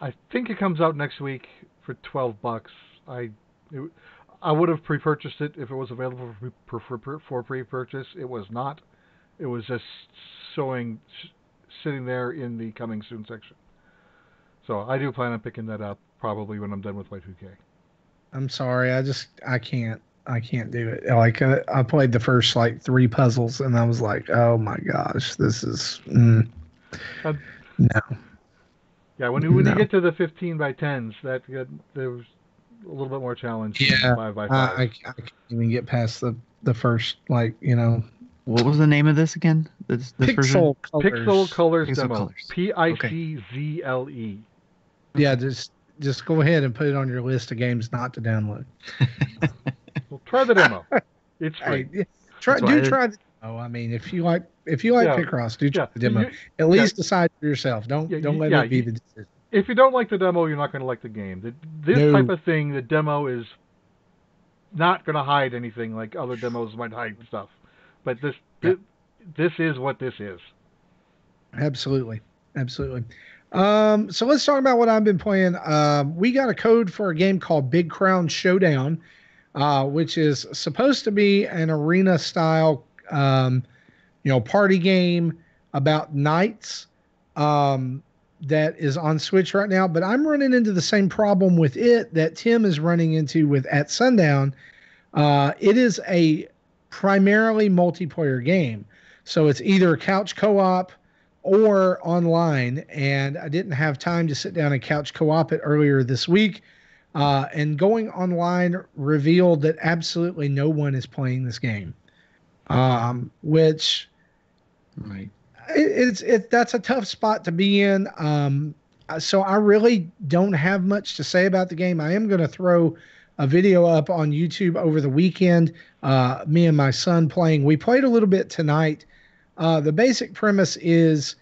I think it comes out next week for $12. I would have pre-purchased it if it was available for pre-purchase. It was not. It was just sitting there in the coming soon section. So I do plan on picking that up probably when I'm done with Y2K. I'm sorry, I can't do it. Like I played the first like 3 puzzles and I was like, oh my gosh, this is no. Yeah, when you get to the 15 by 10s, there was a little bit more challenge. Yeah, 5 by 5. I can't even get past the first What was the name of this again? This Pixel version? Colors. Pixel Colors Pixel demo. Colors. Piczle. Yeah, just go ahead and put it on your list of games not to download. Well, try the demo. It's free. Hey, try the demo. I mean, if you like Picross, try the demo. At least decide for yourself. Don't let it be the decision. If you don't like the demo, you're not going to like the game. This type of thing, the demo is not going to hide anything like other demos might hide stuff. But this is what this is. Absolutely. So let's talk about what I've been playing. We got a code for a game called Big Crown Showdown, which is supposed to be an arena style, party game about knights. That is on Switch right now, but I'm running into the same problem with it that Tim is running into with At Sundown. It is a primarily multiplayer game. So it's either couch co-op or online, and I didn't have time to sit down and couch co-op it earlier this week. And going online revealed that absolutely no one is playing this game, which right. That's a tough spot to be in. So I really don't have much to say about the game. I am going to throw a video up on YouTube over the weekend. Me and my son playing. We played a little bit tonight. The basic premise is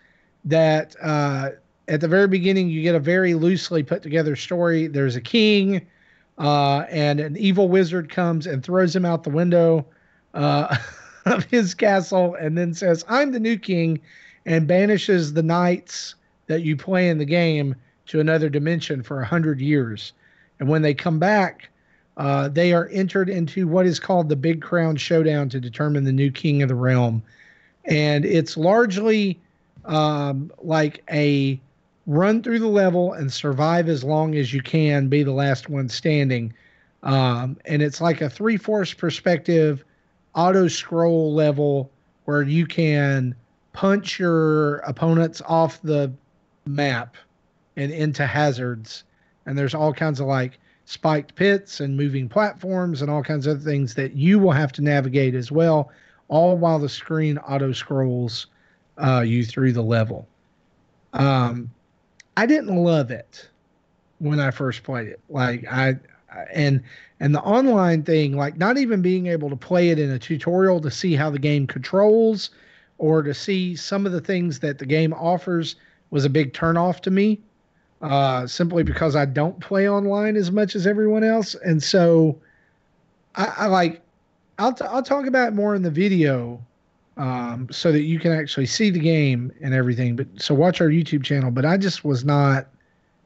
that at the very beginning, you get a very loosely put together story. There's a king, and an evil wizard comes and throws him out the window of his castle and then says, I'm the new king, and banishes the knights that you play in the game to another dimension for 100 years. And when they come back, they are entered into what is called the Big Crown Showdown to determine the new king of the realm. And it's largely like a run through the level and survive as long as you can, be the last one standing. And it's like a 3/4 perspective auto scroll level where you can punch your opponents off the map and into hazards. And there's all kinds of like spiked pits and moving platforms and all kinds of things that you will have to navigate as well, all while the screen auto scrolls you through the level. I didn't love it when I first played it. And the online thing, like not even being able to play it in a tutorial to see how the game controls or to see some of the things that the game offers was a big turnoff to me, simply because I don't play online as much as everyone else. And so I'll talk about it more in the video, so that you can actually see the game and everything. But so watch our YouTube channel. But I just was not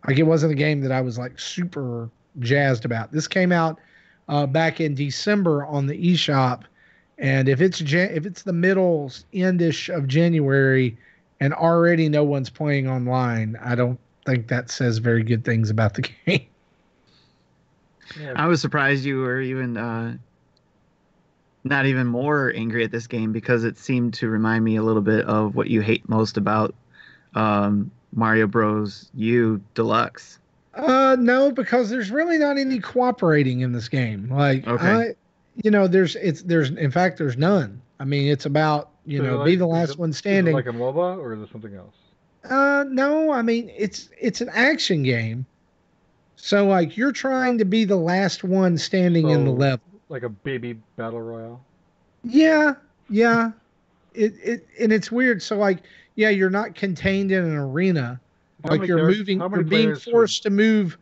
it wasn't a game that I was like super jazzed about. This came out back in December on the eShop, and if it's the middle endish of January and already no one's playing online, I don't think that says very good things about the game. Yeah. I was surprised you were even not even more angry at this game because it seemed to remind me a little bit of what you hate most about Mario Bros. U Deluxe. No, because there's really not any cooperating in this game. Like Okay. there's in fact there's none. I mean, it's about be the last one is it standing. like a MOBA or is it something else? No, I mean it's an action game. So like you're trying to be the last one standing in the So level. like a baby battle royale. Yeah, yeah. It and it's weird. So like yeah, you're not contained in an arena. How Like many characters? How you're many being players should? forced to move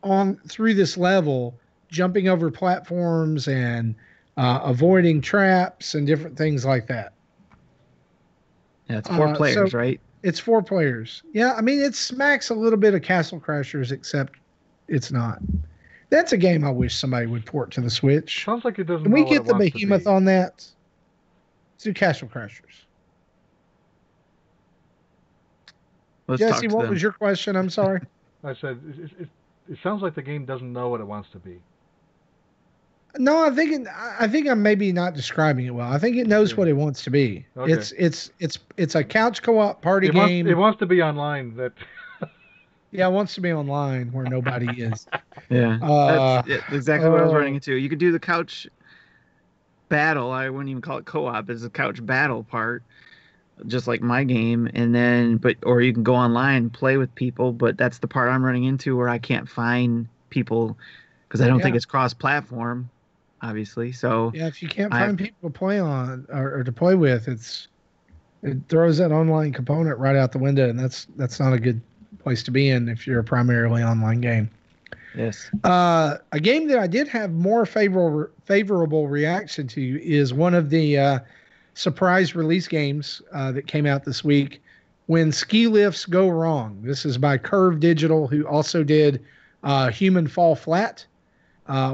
on through this level, jumping over platforms and avoiding traps and different things like that. Yeah, it's four So players, right? it's 4 players. Yeah, I mean it smacks a little bit of Castle Crashers, except it's not. That's a game I wish somebody would port to the Switch. Sounds like it doesn't Can we know what it get the wants to behemoth be. on that? Let's do Castle Crashers. Let's Jesse, talk to what them. was your question? I'm sorry. I said it sounds like the game doesn't know what it wants to be. No, I think I'm maybe not describing it well. I think it knows Okay. what it wants to be. Okay. It's a couch co-op party game. It wants to be online. That Yeah, it wants to be online where nobody is. Yeah, Uh, that's exactly what I was running oh, into. You could do the couch battle. I wouldn't even call it co-op. It's a couch battle part, just like my game. And then, or you can go online and play with people. But that's the part I'm running into where I can't find people because I don't think yeah, it's cross-platform, obviously. So yeah. If you can't I find people to play on or to play with, it throws that online component right out the window, and that's not a good place to be in if you're a primarily online game. yes, A game that I did have more favorable reaction to is one of the surprise release games that came out this week. When ski lifts go wrong. This is by Curve Digital, who also did Human Fall Flat,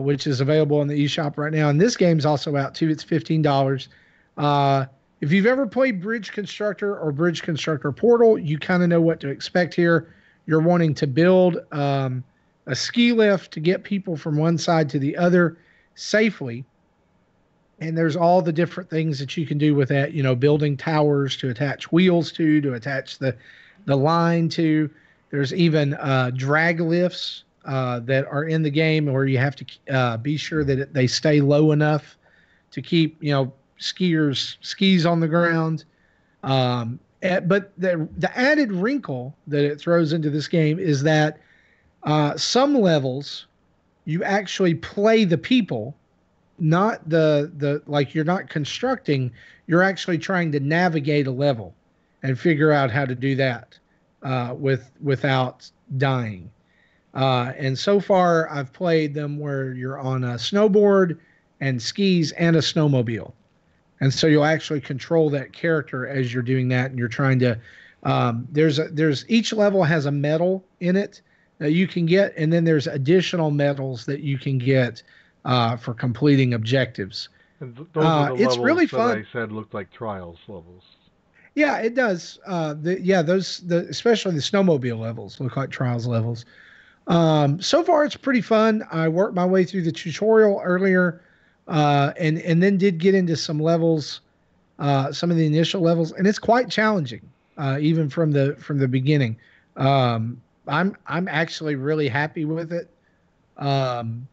which is available in the eShop right now. And this game's also out too. It's $15. If you've ever played Bridge Constructor or Bridge Constructor Portal, you kind of know what to expect here. You're wanting to build a ski lift to get people from one side to the other safely. And there's all the different things that you can do with that, building towers to attach wheels to attach the line to. There's even drag lifts that are in the game where you have to be sure that they stay low enough to keep, skiers skis on the ground. But the added wrinkle that it throws into this game is that some levels you actually play the people, not the like you're not constructing, you're actually trying to navigate a level and figure out how to do that without dying. And so far, I've played them where you're on a snowboard and skis and a snowmobile. And so you'll actually control that character as you're doing that, and you're trying to. There's each level has a medal in it that you can get, and then there's additional medals that you can get for completing objectives. and those are the It's levels really that fun. I said looked like trials levels. Yeah, it does. Especially the snowmobile levels look like trials levels. So far, it's pretty fun. I worked my way through the tutorial earlier, and then did get into some levels, some of the initial levels, and it's quite challenging, even from the beginning. I'm actually really happy with it. Um,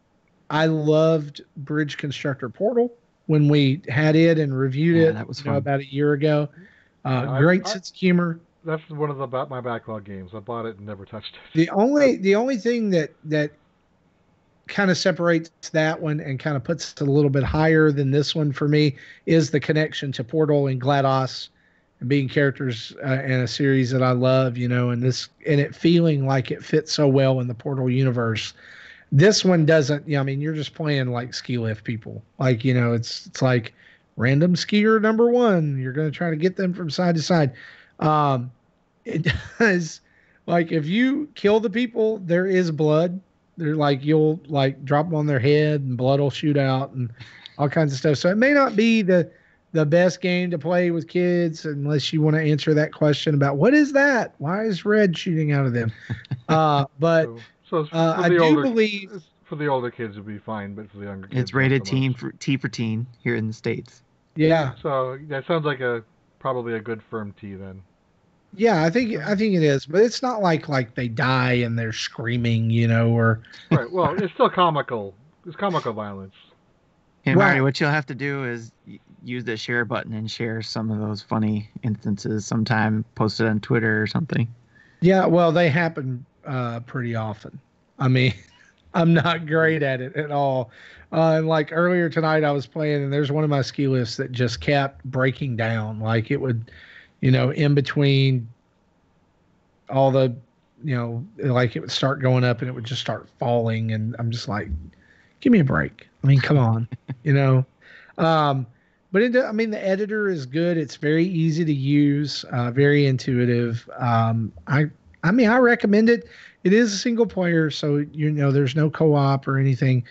I loved Bridge Constructor Portal when we had it and reviewed yeah, it, that was fun. about a year ago. Yeah, Great sense of humor. That's one of my backlog games. I bought it and never touched it. The only thing that kind of separates that one and kind of puts it a little bit higher than this one for me is the connection to Portal and GLaDOS and being characters in a series that I love, and it feeling like it fits so well in the Portal universe. This one doesn't. I mean, you're just playing like ski lift people. Like, it's like random skier number one. You're going to try to get them from side to side. It does. Like, if you kill the people, there is blood. They're like, you'll like drop them on their head and blood will shoot out and all kinds of stuff. So it may not be the best game to play with kids unless you want to answer that question about what is that? Why is red shooting out of them? But So it's for I the do older, believe. For the older kids, it'd be fine, but for the younger kids, It's not rated so much. T for teen here in the States. Yeah, So that sounds like probably a good firm T then. yeah, I think it is, but it's not like they die and they're screaming, or Right. Well, it's still comical. It's comical violence. Hey, Marty, right. what you'll have to do is use the share button and share some of those funny instances sometime, post it on Twitter or something. Yeah, well, they happen pretty often. I mean, I'm not great at it at all. And like earlier tonight, I was playing, and there's one of my ski lifts that just kept breaking down. Like it would, in between all the, like it would start going up and it would just start falling. And I'm just like, give me a break. I mean, come on, you know. Um, but I mean, the editor is good. It's very easy to use, very intuitive. I mean, I recommend it. It is a single player, so there's no co-op or anything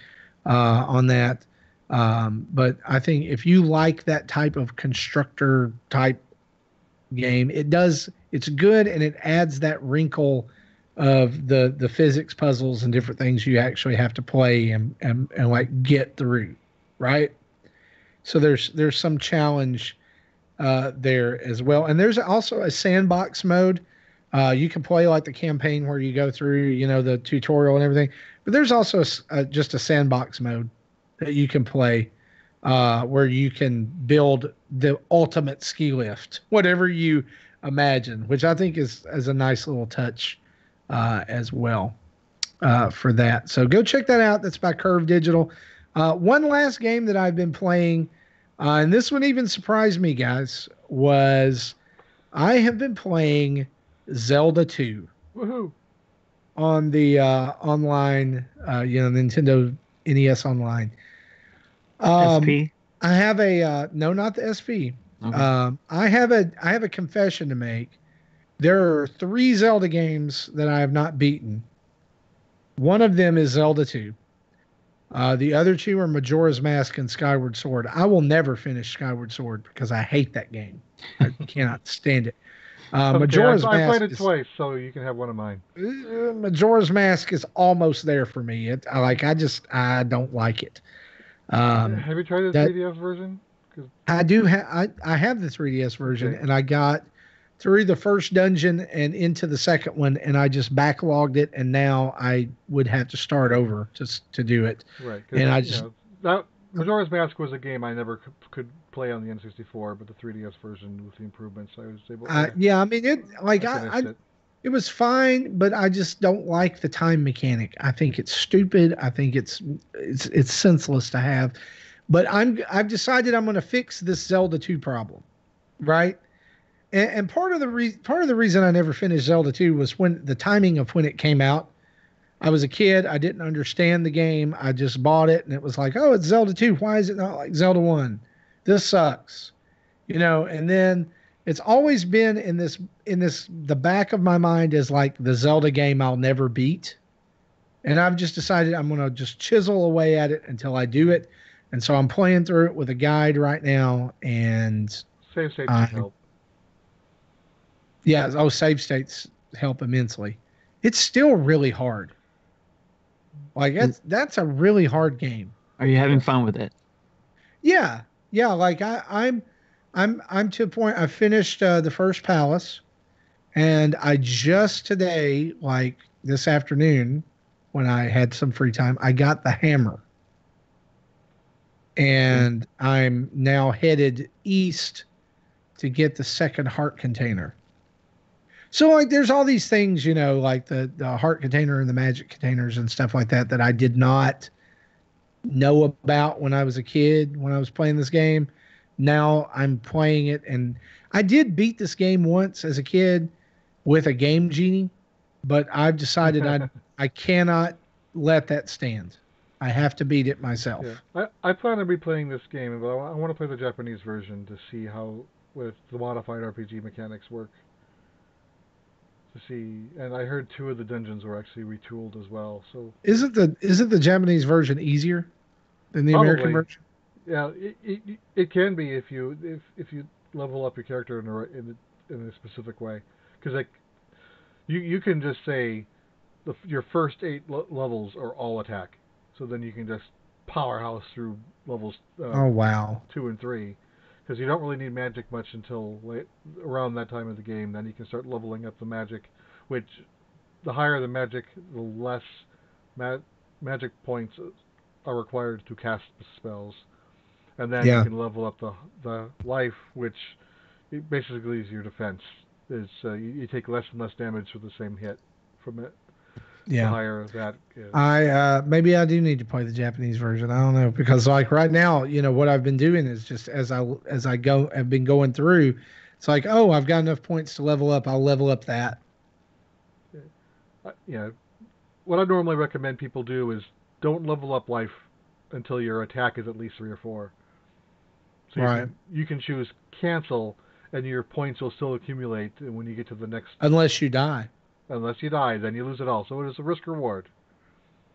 on that. But I think if you like that type of constructor type game, it's good, and it adds that wrinkle of the physics puzzles and different things you actually have to play and like get through, right? So there's some challenge there as well, and there's also a sandbox mode. You can play like the campaign where you go through, the tutorial and everything, but there's also just a sandbox mode that you can play where you can build the ultimate ski lift, whatever you imagine, which I think is a nice little touch as well for that. So go check that out. That's by Curve Digital. One last game that I've been playing, and this one even surprised me, guys, was I have been playing Zelda 2 Woohoo! on the online, Nintendo NES Online. SP? I have no, not the SP. Okay. I have a confession to make. There are 3 Zelda games that I have not beaten. One of them is Zelda 2. The other 2 are Majora's Mask and Skyward Sword. I will never finish Skyward Sword because I hate that game. I cannot stand it. Okay, Majora's I played Mask it is twice, so you can have one of mine. Majora's Mask is almost there for me. I don't like it. Um, Have you tried the that 3DS version? 'Cause- I have the 3DS version, okay. and I got through the first dungeon and into the second one, and I just backlogged it, and now I would have to start over to do it. Right, And because I just that Majora's Mask was a game I never could play on the N64, but the 3DS version with the improvements, I was able. yeah, I mean it. Like I finished it. it was fine, but I just don't like the time mechanic. I think it's stupid. I think it's senseless to have. But I've decided I'm going to fix this Zelda 2 problem, right? And part of the reason I never finished Zelda 2 was when the timing of when it came out. I was a kid. I didn't understand the game. I just bought it, and it was like, oh, it's Zelda 2. Why is it not like Zelda 1? This sucks, And then it's always been in this the back of my mind is like the Zelda game I'll never beat, and I've just decided I'm gonna just chisel away at it until I do it. And so I'm playing through it with a guide right now, and Save states uh, help. yeah, save states help immensely. It's still really hard. Like that's a really hard game. Are you having Yes. fun with it? Yeah, yeah. Like I'm to a point. I finished the first palace, and I just today, like this afternoon, when I had some free time, I got the hammer, and I'm now headed east to get the second heart container. So like there's all these things, like the heart container and the magic containers and stuff like that I did not know about when I was a kid, when I was playing this game. Now I'm playing it, and I did beat this game once as a kid with a game genie, but I've decided I cannot let that stand. I have to beat it myself. Yeah, I plan to be playing this game, but I want to play the Japanese version to see how with the modified RPG mechanics work. To see, and I heard 2 of the dungeons were actually retooled as well. So Isn't the Japanese version easier than the American probably, version? yeah, it can be if you level up your character in a specific way, because like you can just say your first 8 levels are all attack, So then you can just powerhouse through levels Oh wow. 2 and 3, because you don't really need magic much until around that time of the game. Then you can start leveling up the magic, which the higher the magic, the less magic points are required to cast spells, and then you Yeah. can level up the life, which basically is your defense. Is you take less and less damage for the same hit from it. The Yeah. higher that is. I maybe I do need to play the Japanese version. I don't know, because like right now, what I've been doing is just as I go have been going through, it's like, oh, I've got enough points to level up. I'll level up that. Yeah, what I normally recommend people do is don't level up life until your attack is at least 3 or 4. So Right. you can choose cancel, and your points will still accumulate. And when you get to the next, Unless you die. unless you die, then you lose it all. So it is a risk reward.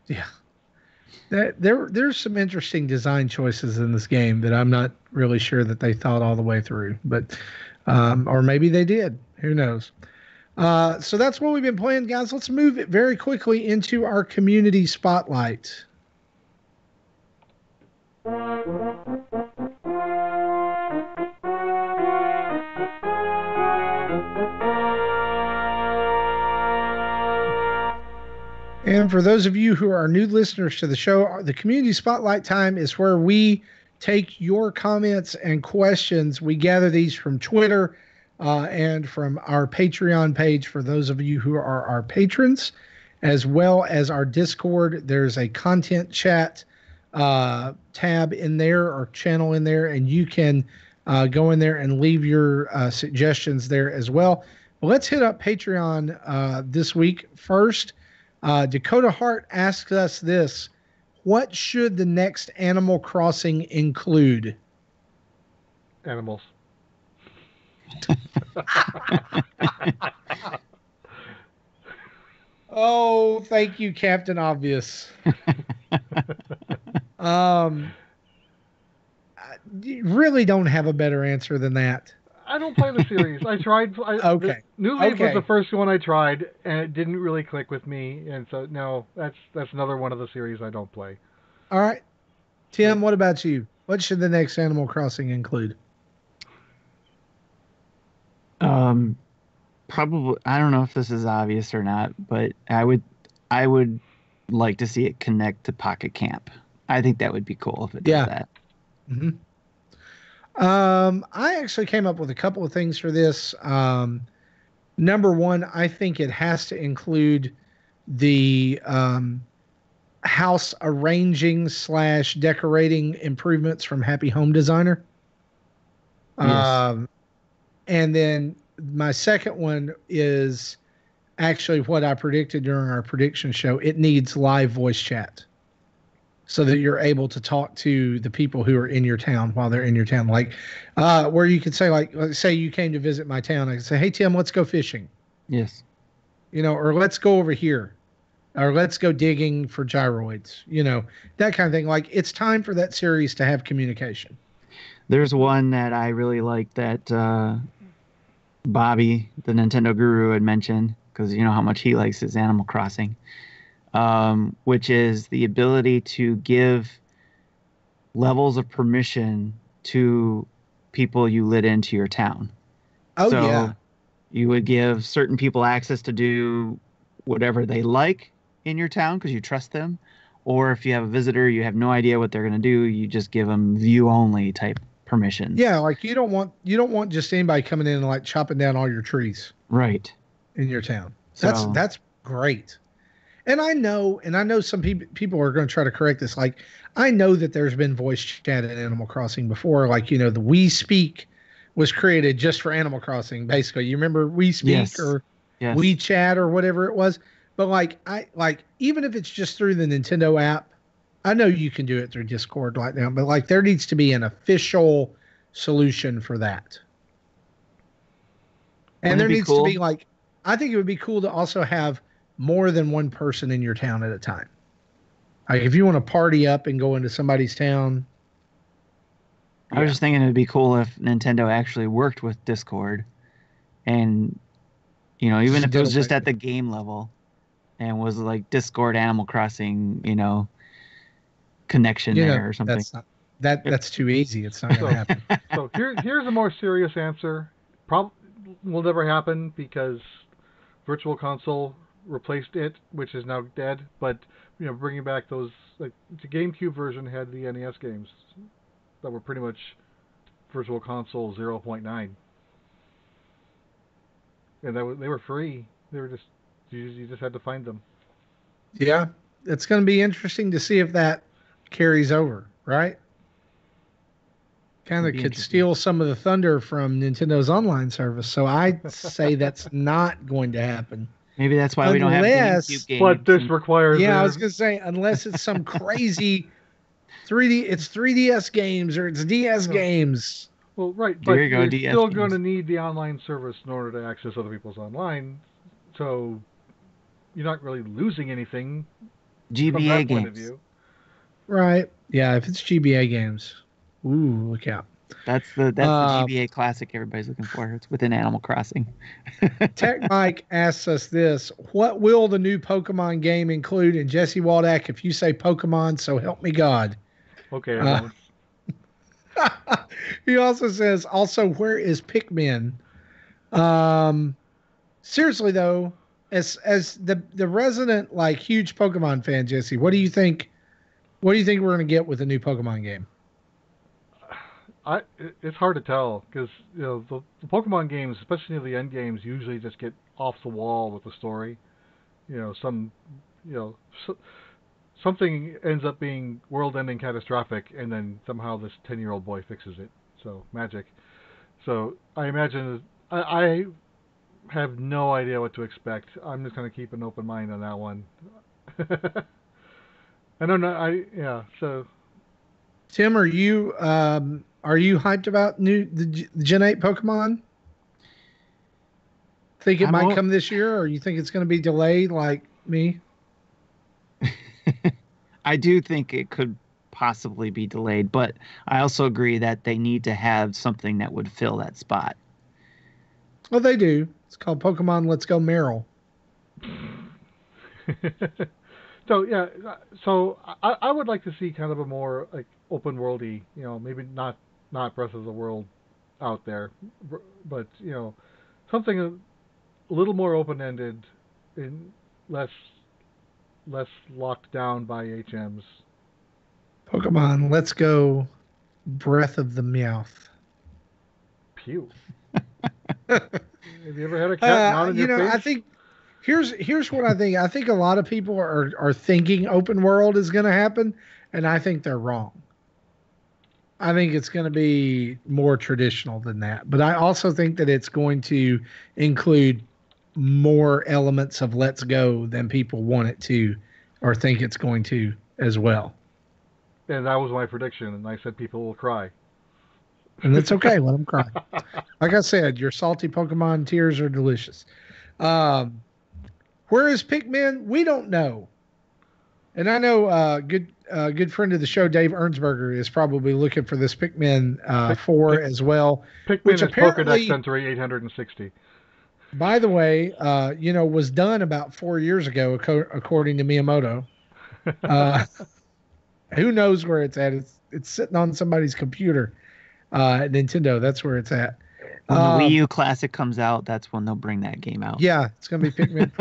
Yeah. There's some interesting design choices in this game that I'm not really sure that they thought all the way through, but or maybe they did. Who knows? So that's what we've been playing, guys. Let's move it very quickly into our community spotlight. And for those of you who are new listeners to the show, the community spotlight time is where we take your comments and questions. We gather these from Twitter and from our Patreon page for those of you who are our patrons, as well as our Discord. There's a content chat tab in there or channel in there, and you can go in there and leave your suggestions there as well. Well, let's hit up Patreon this week first. Dakota Hart asks us this: what should the next Animal Crossing include? Animals. Oh, thank you, Captain Obvious. You really don't have a better answer than that. I don't play the series. I tried. Okay. New Leaf Okay. was the first one I tried, and it didn't really click with me. And so no, that's another one of the series I don't play. All right. Tim, what about you? What should the next Animal Crossing include? Probably, I don't know if this is obvious or not, but I would like to see it connect to Pocket Camp. I think that would be cool if it did that. Mm-hmm. I actually came up with a couple of things for this. Number one, I think it has to include the house arranging / decorating improvements from Happy Home Designer. Yes. And then my second one is actually what I predicted during our prediction show. It needs live voice chat so that you're able to talk to the people who are in your town while they're in your town. Like where you could say, like, let's say you came to visit my town. I could say, hey, Tim, let's go fishing. Yes. Or let's go over here. Or let's go digging for gyroids. That kind of thing. Like, it's time for that series to have communication. There's one that I really like that Bobby, the Nintendo guru, had mentioned, because you know how much he likes his Animal Crossing, which is the ability to give levels of permission to people you let into your town. Oh, so yeah. You would give certain people access to do whatever they like in your town because you trust them. Or if you have a visitor, you have no idea what they're going to do. You just give them view only type permissions. Yeah, like you don't want just anybody coming in and like chopping down all your trees. Right. In your town. So, That's great. And I know some people are going to try to correct this. Like, I know that there's been voice chat in Animal Crossing before. Like, the We Speak was created just for Animal Crossing, basically. You remember We Speak or We Chat or whatever it was? But even if it's just through the Nintendo app, I know you can do it through Discord right now, but like there needs to be an official solution for that. And there needs to be I think it would be cool to also have more than one person in your town at a time. Like if you want to party up and go into somebody's town. I was just thinking it'd be cool if Nintendo actually worked with Discord and, even if it was just at the game level and was like Discord Animal Crossing, connection there or something. That's not that's too easy. It's not going to happen. So here's a more serious answer. Will never happen because Virtual Console replaced it, which is now dead. But bringing back those, like, the GameCube version had the NES games that were pretty much Virtual Console 0.9, and they were free. They were just you just had to find them. Yeah, it's going to be interesting to see if that carries over, right? Kind of could steal some of the thunder from Nintendo's online service. So I'd say that's not going to happen. Maybe that's why we don't have GameCube games. But this requires. Yeah, I was going to say, unless it's some crazy 3DS games or it's DS games. Well, right, there but you go, you're DS still games. going to need the online service in order to access other people's online. So you're not really losing anything. GBA from that games. Point of view. Right. Yeah, if it's GBA games. Ooh, look out. That's the GBA classic everybody's looking for. It's within Animal Crossing. Tech Mike asks us this: what will the new Pokemon game include? And Jesse Waldack, if you say Pokemon, so help me God. Okay. He also says, where is Pikmin? Seriously though, as the resident huge Pokemon fan, Jesse, what do you think? What do you think we're going to get with a new Pokemon game? It's hard to tell because the Pokemon games, especially the end games, usually just get off the wall with the story. Something ends up being world-ending catastrophic, and then somehow this 10-year-old boy fixes it. So magic. So I imagine I have no idea what to expect. I'm just going to keep an open mind on that one. I don't know. So Tim, are you hyped about the Gen 8 Pokemon? Think it might come this year, or you think it's going to be delayed like me? I do think it could possibly be delayed, but I also agree that they need to have something that would fill that spot. Well, they do. It's called Pokemon Let's Go Meryl. So I would like to see kind of a more open worldy, maybe not Breath of the World out there, but something a little more open ended and less locked down by HMs. Pokemon Let's Go Breath of the Meowth. Pew. Have you ever had a cat not in your face? I think here's what I think. I think a lot of people are thinking open world is going to happen, and I think they're wrong. I think it's going to be more traditional than that. But I also think that it's going to include more elements of Let's Go than people want it to or think it's going to as well. And that was my prediction, and I said people will cry. And it's okay. Let them cry. Like I said, your salty Pokemon tears are delicious. Where is Pikmin? We don't know. And I know good friend of the show, Dave Ernsberger, is probably looking for this Pikmin 4 as well. Pikmin which is Pokedex entry 860. By the way, was done about 4 years ago, according to Miyamoto. Who knows where it's at? It's sitting on somebody's computer at Nintendo. That's where it's at. When the Wii U Classic comes out, that's when they'll bring that game out. Yeah, it's going to be Pikmin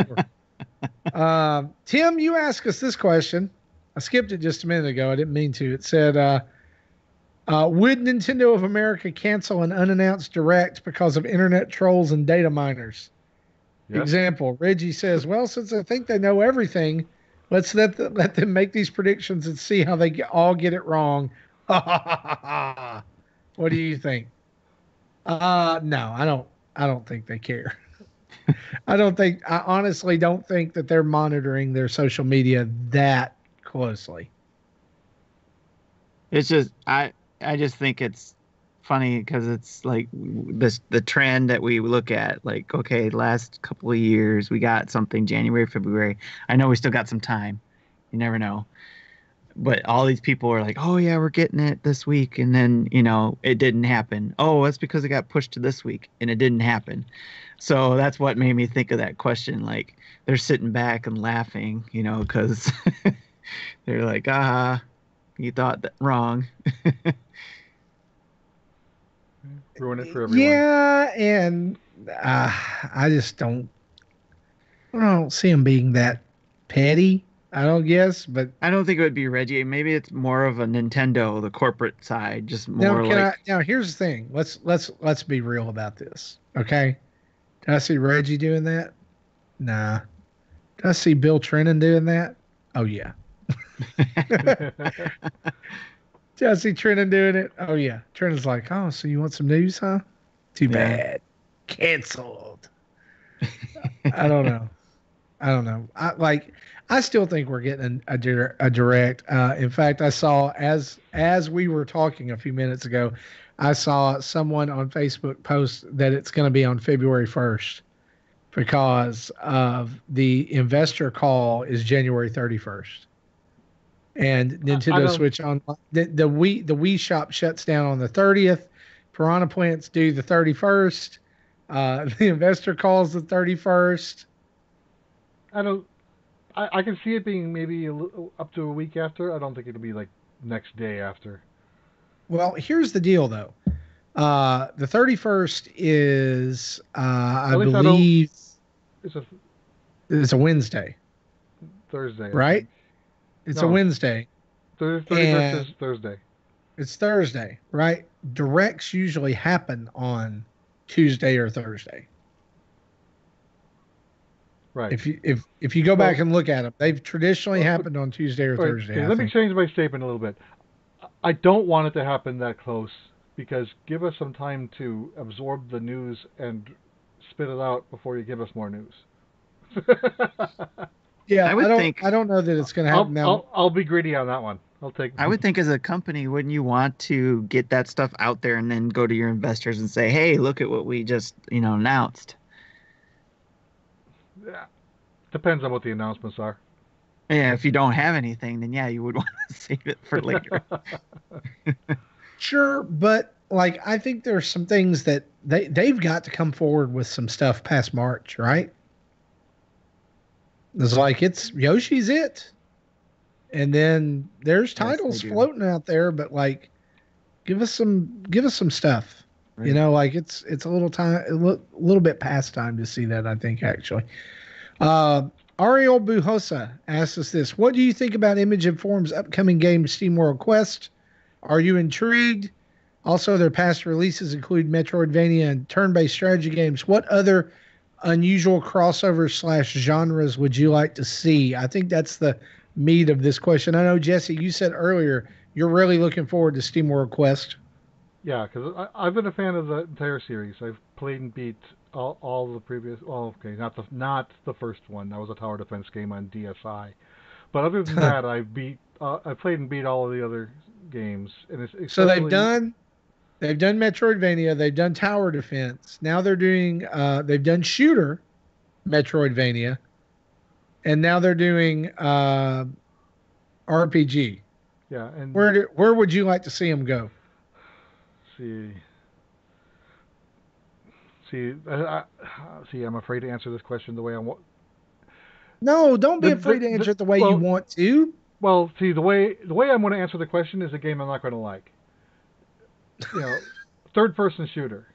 4. Tim, you asked us this question. I skipped it just a minute ago. I didn't mean to. It said, would Nintendo of America cancel an unannounced direct because of internet trolls and data miners? Yes. Example, Reggie says, well, since I think they know everything, let's let them make these predictions and see how they all get it wrong. What do you think? No, I don't think they care. I honestly don't think that they're monitoring their social media that closely. It's just, I just think it's funny because it's like the trend that we look at, like, okay, last couple of years we got something January, February. I know we still got some time. You never know. But all these people are like, oh yeah, we're getting it this week. And then, it didn't happen. Oh, that's because it got pushed to this week and it didn't happen. So that's what made me think of that question. Like, they're sitting back and laughing, because they're like, You thought that wrong. Ruin it for everyone. Yeah, and I just I don't see him being that petty. I don't guess, but I don't think it would be Reggie. Maybe it's more of a Nintendo, the corporate side, just now more can I? like Now here's the thing. Let's be real about this. Okay, did I see Reggie doing that? Nah. Did I see Bill Trennan doing that? Oh yeah. Did I see Trennan doing it? Oh yeah. Trennan's like, oh, so you want some news, huh? Too yeah. bad. Canceled. I don't know. I don't know. I still think we're getting a direct. In fact, I saw as we were talking a few minutes ago, I saw someone on Facebook post that it's going to be on February 1st because of the investor call is January 31st. And I Nintendo don't. Switch on the Wii shop shuts down on the 30th. Piranha Plants due the 31st. The investor calls the 31st. I don't. I can see it being maybe up to a week after. I don't think it'll be like next day after. Well, here's the deal, though. The 31st is, I At least I don't. believe, It's a it's a Wednesday, Thursday, I right? think. It's a No, Wednesday, 31st is and Thursday. it's Thursday, right? Directs usually happen on Tuesday or Thursday. Right. If you go back Well, and look at them, they've traditionally uh, happened on Tuesday or right. Thursday, Okay, I let me think. change my statement a little bit. I don't want it to happen that close because give us some time to absorb the news and spit it out before you give us more news. Yeah, I I would don't think I don't know that it's going to happen I'll now. I'll I'll be greedy on that one. I'll take. I would think as a company, wouldn't you want to get that stuff out there and then go to your investors and say, "Hey, look at what we just, announced." Yeah, depends on what the announcements are. Yeah, if you don't have anything, then yeah, you would want to save it for later. Sure, but like I think there's some things that they've got to come forward with some stuff past March, right? It's like it's Yoshi's it. And then there's Yes, they titles do. floating out there, but like give us some stuff. Right. Like it's a little time a little bit past time to see that, I think actually. Uh Ariel Bujosa asks us this. What do you think about Image Inform's upcoming game SteamWorld Quest? Are you intrigued? Also, their past releases include Metroidvania and turn-based strategy games. What other unusual crossovers slash genres would you like to see? I think that's the meat of this question. I know, Jesse, you said earlier you're really looking forward to SteamWorld Quest. Yeah, because I've been a fan of the entire series. I've played and beat all the previous. Well, okay, not the first one. That was a tower defense game on DSi. But other than that, I played and beat all of the other games, and it's So especially. they've done Metroidvania, they've done tower defense. Now they've done shooter Metroidvania, and now they're doing RPG. Yeah, and Where would you like to see them go? see, see, see. I'm afraid to answer this question the way I want. No, don't be afraid to The answer it the way you well, want to. see, the way I'm going to answer the question is a game I'm not going to like. You know, third person shooter.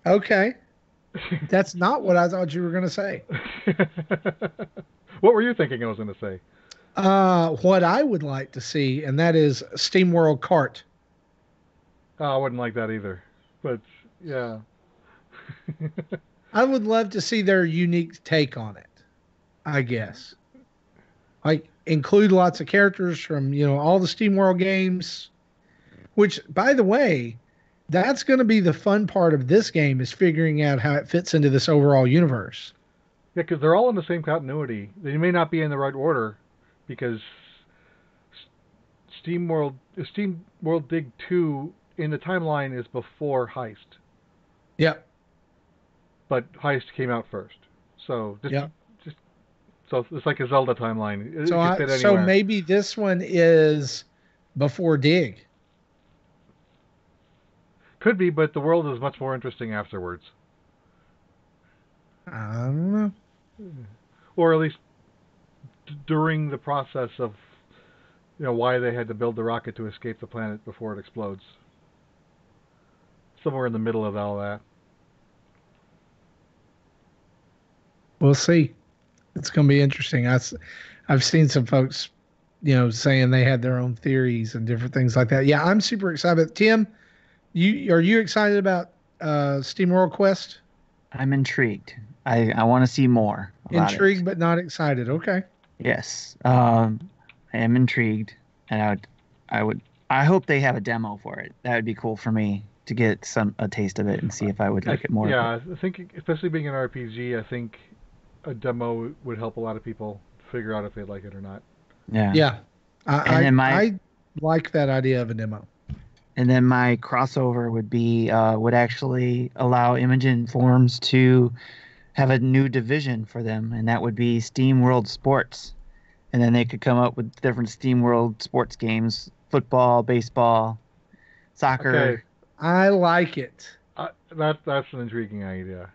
Okay. That's not what I thought you were going to say. What were you thinking I was going to say? What I would like to see, and that is SteamWorld Kart. Oh, I wouldn't like that either. But yeah. I would love to see their unique take on it, I guess. Like, include lots of characters from, all the SteamWorld games, which, by the way, that's going to be the fun part of this game is figuring out how it fits into this overall universe. Yeah, because they're all in the same continuity. They may not be in the right order because Steam World Dig 2 in the timeline is before Heist, Yep. but Heist came out first. So Yep. just so it's like a Zelda timeline. So It could I fit so anywhere. maybe this one is before Dig. Could be, but the world is much more interesting afterwards, I don't know. or at least during the process of why they had to build the rocket to escape the planet before it explodes. Somewhere in the middle of all that. We'll see. It's going to be interesting. I've seen some folks, saying they had their own theories and different things like that. Yeah, I'm super excited. Tim, are you excited about Steam World Quest? I'm intrigued. I want to see more about it. Intrigued but not excited. Okay. Yes. I am intrigued, and I would, I hope they have a demo for it. That would be cool for me to get a taste of it and see if I would like it more. Yeah, I think especially being an RPG, I think a demo would help a lot of people figure out if they like it or not. Yeah. Yeah. And then I like that idea of a demo. my crossover would actually allow Imogen Forms to have a new division for them, and that would be Steam World Sports. And then they could come up with different Steam World sports games: football, baseball, Okay, soccer. I like it. that's an intriguing idea.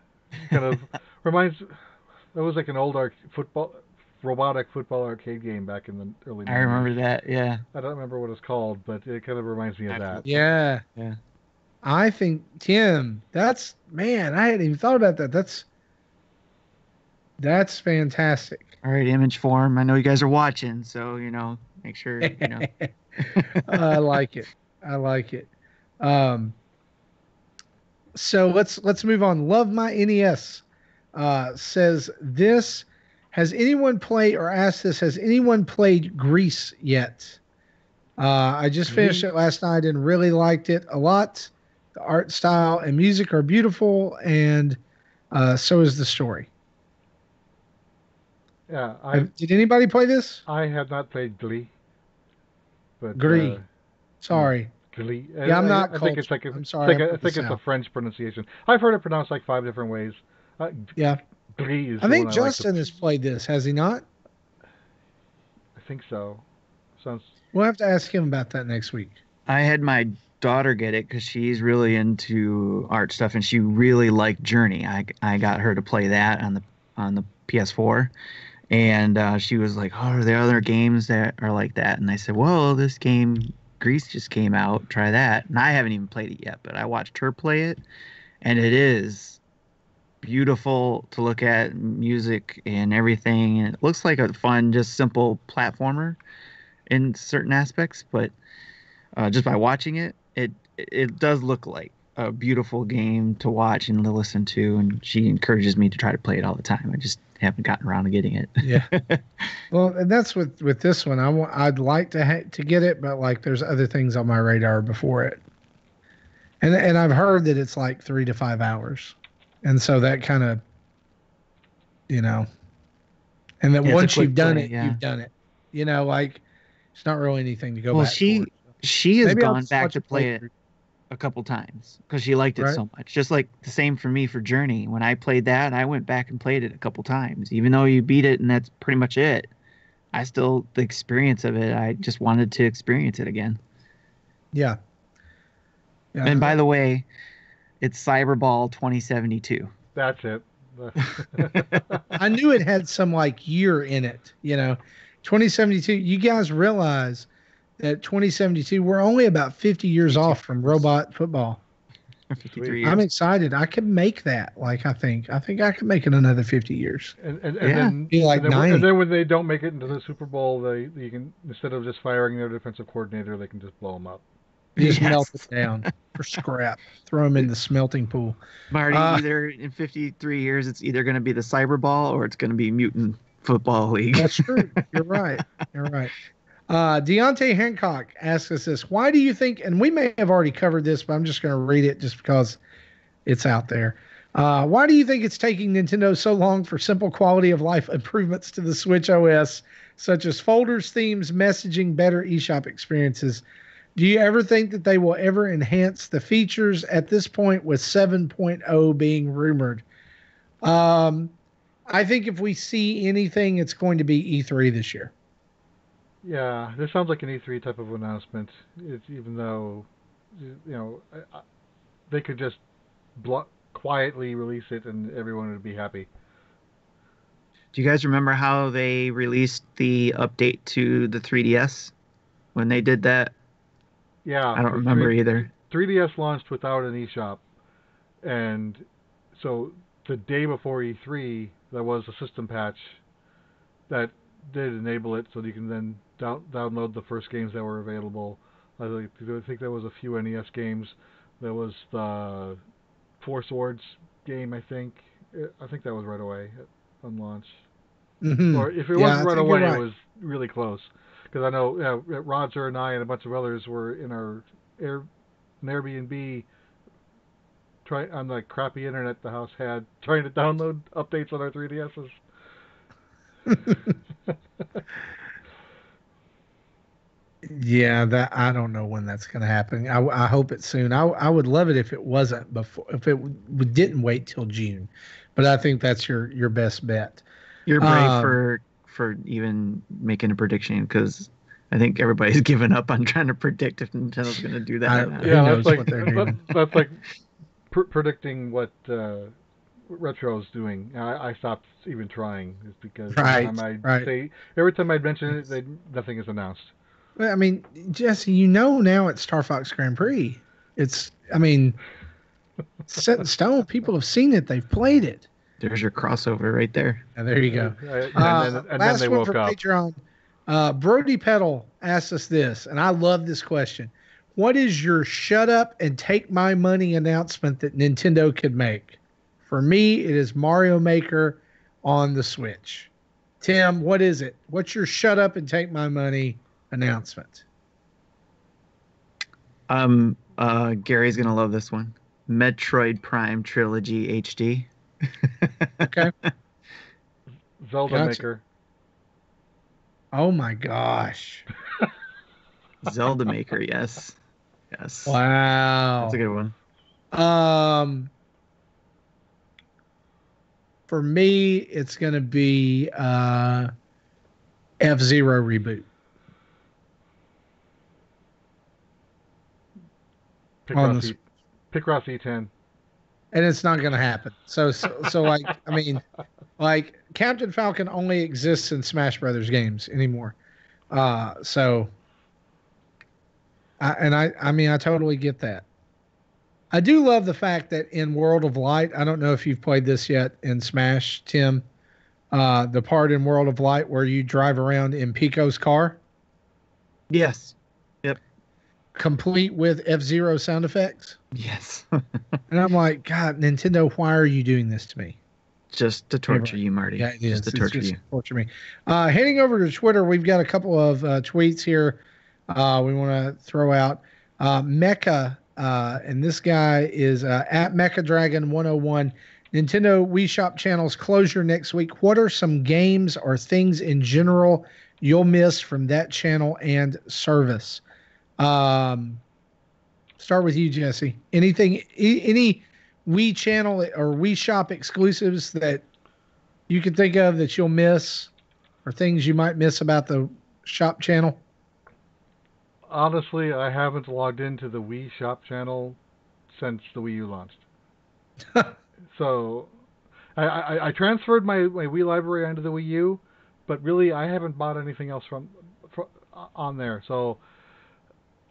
Kind of reminds. That was like an old robotic football arcade game back in the early I '90s. remember that. Yeah. I don't remember what it's called, but it kind of reminds me of that. Yeah. Yeah. I think Tim, that's man, I hadn't even thought about that. That's fantastic. All right, Image Form. I know you guys are watching, so make sure I like it. I like it. Um, so let's move on. Love my NES says this. Has anyone played or asked this? Has anyone played Grease yet? I just finished it last night and really liked it a lot. The art style and music are beautiful, and so is the story. Yeah, Did anybody play this? I have not played Glee, but Glee. yeah, Sorry. Glee. Yeah, I'm not I think it's cultured. like I'm sorry. I think it's a French pronunciation. I've heard it pronounced like 5 different ways. Uh, Yeah. Glee is I the one think I like Justin has played this, has he not? I think so. Sounds. We'll have to ask him about that next week. I had my daughter get it because she's really into art stuff and she really liked Journey. I got her to play that on the PS4, and she was like, "Oh, are there other games that are like that?" And I said, "Well, this game Grease just came out. Try that." And I haven't even played it yet, but I watched her play it, and it is beautiful to look at, music and everything, and it looks like a fun, just simple platformer in certain aspects, but just by watching it, it does look like a beautiful game to watch and to listen to. And she encourages me to try to play it all the time. I just haven't gotten around to getting it. Yeah. Well, and that's with this one. I'd like to get it, but like there's other things on my radar before it. And I've heard that it's like 3 to 5 hours, and so that kind of, you know, and then Yeah, it's a once you've quick done play, it, yeah. you've done it. Like it's not really anything to go Well, back for. she has Maybe I'll gone just back watch to a play it playthrough. a couple times because she liked it Right? so much. Just like the same for me for Journey. When I played that, I went back and played it a couple times. Even though you beat it and that's pretty much it, I still the experience of it. I just wanted to experience it again. Yeah. Yeah. And by the way, it's Cyberball 2072. That's it. I knew it had some like year in it, 2072. You guys realize that 2072, we're only about 50 years off from robot football. 53 I'm years. excited. I could make that. Like, I think I could make it another 50 years. And Yeah. then Be like and then, 90. and then when they don't make it into the Super Bowl, you can, instead of just firing their defensive coordinator, they can just blow them up. Just melt Yes. it down for scrap. Throw them in the smelting pool. Marty, Uh, either in 53 years, it's either going to be the Cyberball or it's going to be Mutant Football League. That's true. You're right. You're right. Deontay Hancock asks us this. Why do you think, and we may have already covered this, but I'm just going to read it just because it's out there. Why do you think it's taking Nintendo so long for simple quality of life improvements to the Switch OS, such as folders, themes, messaging, better eShop experiences? Do you ever think that they will ever enhance the features at this point with 7.0 being rumored? I think if we see anything, it's going to be E3 this year. Yeah, this sounds like an E3 type of announcement. Even though, they could just quietly release it and everyone would be happy. Do you guys remember how they released the update to the 3DS when they did that? Yeah, I don't for remember either. 3DS launched without an eShop, and so the day before E3, there was a system patch that did enable it, so that you can then download the first games that were available. I think there was a few NES games. There was the Four Swords game. I think that was right away on launch. Or if it Yeah, wasn't I right think you're away, it right. was really close. Because I know Roger and I and a bunch of others were in our Air, an Airbnb on the crappy internet the house had, trying to download updates on our 3DSs. Yeah, that I don't know when that's going to happen. I hope it's soon. I would love it if it wasn't before, if it didn't wait till June, but I think that's your best bet. You're brave Um, for even making a prediction because I think everybody's given up on trying to predict if Nintendo's going to do that or not. who Yeah, knows what they're doing? that's like predicting what Retro's doing. I stopped even trying, just because Right, right. every time I'd mention it, nothing is announced. Well, I mean, Jesse, now it's Star Fox Grand Prix. I mean, set in stone. People have seen it. They've played it. There's your crossover right there. And there you go. And then they Last one woke from up. Patreon. Brody Peddle asked us this, and I love this question. What is your shut up and take my money announcement that Nintendo could make? For me, it is Mario Maker on the Switch. Tim, what is it? What's your shut up and take my money announcement? Gary's gonna love this one. Metroid Prime Trilogy HD. Okay. Zelda Gotcha. Maker. Oh my gosh. Zelda Maker, yes. Yes. Wow. That's a good one. For me, it's going to be F-Zero reboot. Picross E10. And it's not going to happen. So like, I mean, like Captain Falcon only exists in Smash Brothers games anymore. So I mean, I totally get that. I do love the fact that in World of Light, I don't know if you've played this yet in Smash, Tim, the part in World of Light where you drive around in Pico's car. Yes. Yep. Complete with F-Zero sound effects. Yes. And I'm like, God, Nintendo, why are you doing this to me? Just to torture you, Marty. Yeah, it is. Just to torture you. Torture me. Heading over to Twitter, we've got a couple of tweets here we want to throw out. Mecha, and this guy is at Mecha Dragon 101. Nintendo Wii Shop channel's closure next week. What are some games or things in general you'll miss from that channel and service? Start with you, Jesse. Anything, any Wii channel or Wii Shop exclusives that you can think of that you'll miss, or things you might miss about the shop channel? Honestly, I haven't logged into the Wii Shop channel since the Wii U launched. So I transferred my Wii library onto the Wii U, but really I haven't bought anything else from on there. So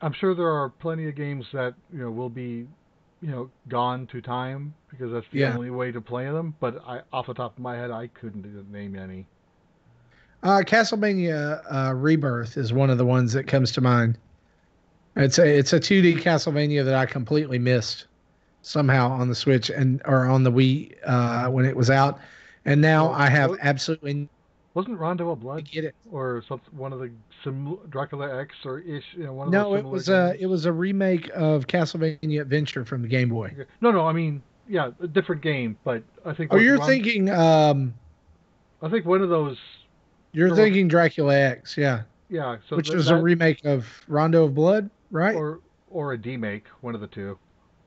I'm sure there are plenty of games that will be gone to time, because that's the only way to play them. But off the top of my head, I couldn't name any. Castlevania Rebirth is one of the ones that comes to mind. It's a 2D Castlevania that I completely missed somehow on the Switch or on the Wii when it was out, and now I have absolutely. Wasn't Rondo of Blood? Get it? Or one of the Dracula X or ish? One of no, those it was a remake of Castlevania Adventure from the Game Boy. Okay. No, I mean, yeah, a different game, but I think. Oh, you're thinking. I think one of those. You're thinking Dracula X, yeah. Yeah, so which was a remake of Rondo of Blood, right? Or a demake, one of the two.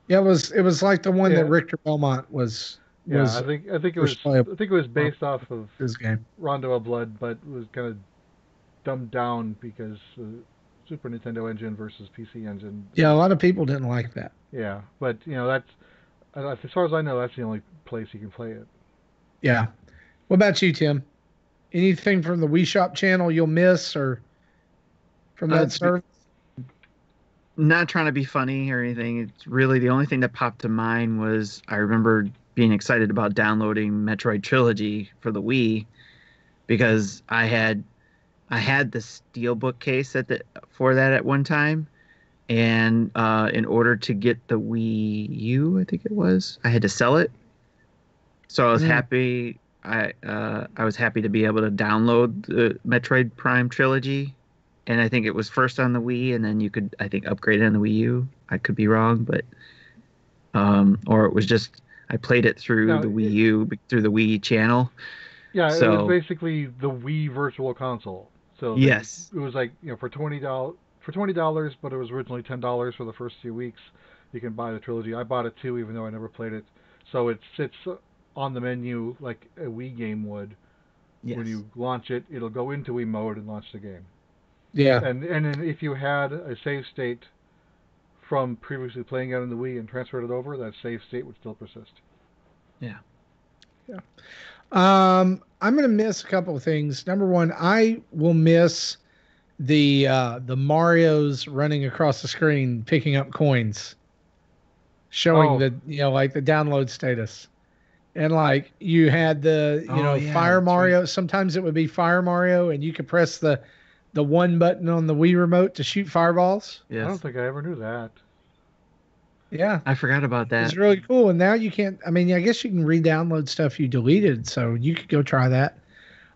Yeah, it was like the one that Richter Belmont was. Yeah, I think it was based off of this game, Rondo of Blood, but was kind of dumbed down because Super Nintendo engine versus PC engine. Yeah, a lot of people didn't like that. Yeah, but that's as far as I know, that's the only place you can play it. Yeah. What about you, Tim? Anything from the Wii Shop channel you'll miss or from that To be, service? not trying to be funny or anything. It's really the only thing that popped to mind was I remember being excited about downloading Metroid Trilogy for the Wii because I had the steelbook case for that at one time, and in order to get the Wii U, I think it was, I had to sell it. So I was Mm, happy. I was happy to be able to download the Metroid Prime trilogy, and I think it was first on the Wii, and then you could, I think, upgrade it on the Wii U. I could be wrong, but or it was just I played it through Now, the Wii U through the Wii channel. yeah, it was So basically the Wii Virtual Console. So yes, it was like for $20, but it was originally $10 for the first few weeks. You can buy the trilogy. I bought it too, even though I never played it. So it sits on the menu like a Wii game would. When yes, you launch it, it'll go into Wii mode and launch the game. yeah. And then if you had a save state from previously playing it on the Wii and transferred it over, that save state would still persist. yeah. Yeah. I'm gonna miss a couple of things. Number one, I will miss the Mario's running across the screen picking up coins, showing Oh, the like the download status. And like you had the Oh yeah, Fire that's right. Mario. Sometimes it would be Fire Mario, and you could press the one button on the Wii remote to shoot fireballs. I don't Yes, think I ever knew that. Yeah, I forgot about it was that. really cool. And now you can't. I mean, I guess you can re-download stuff you deleted, so you could go try that.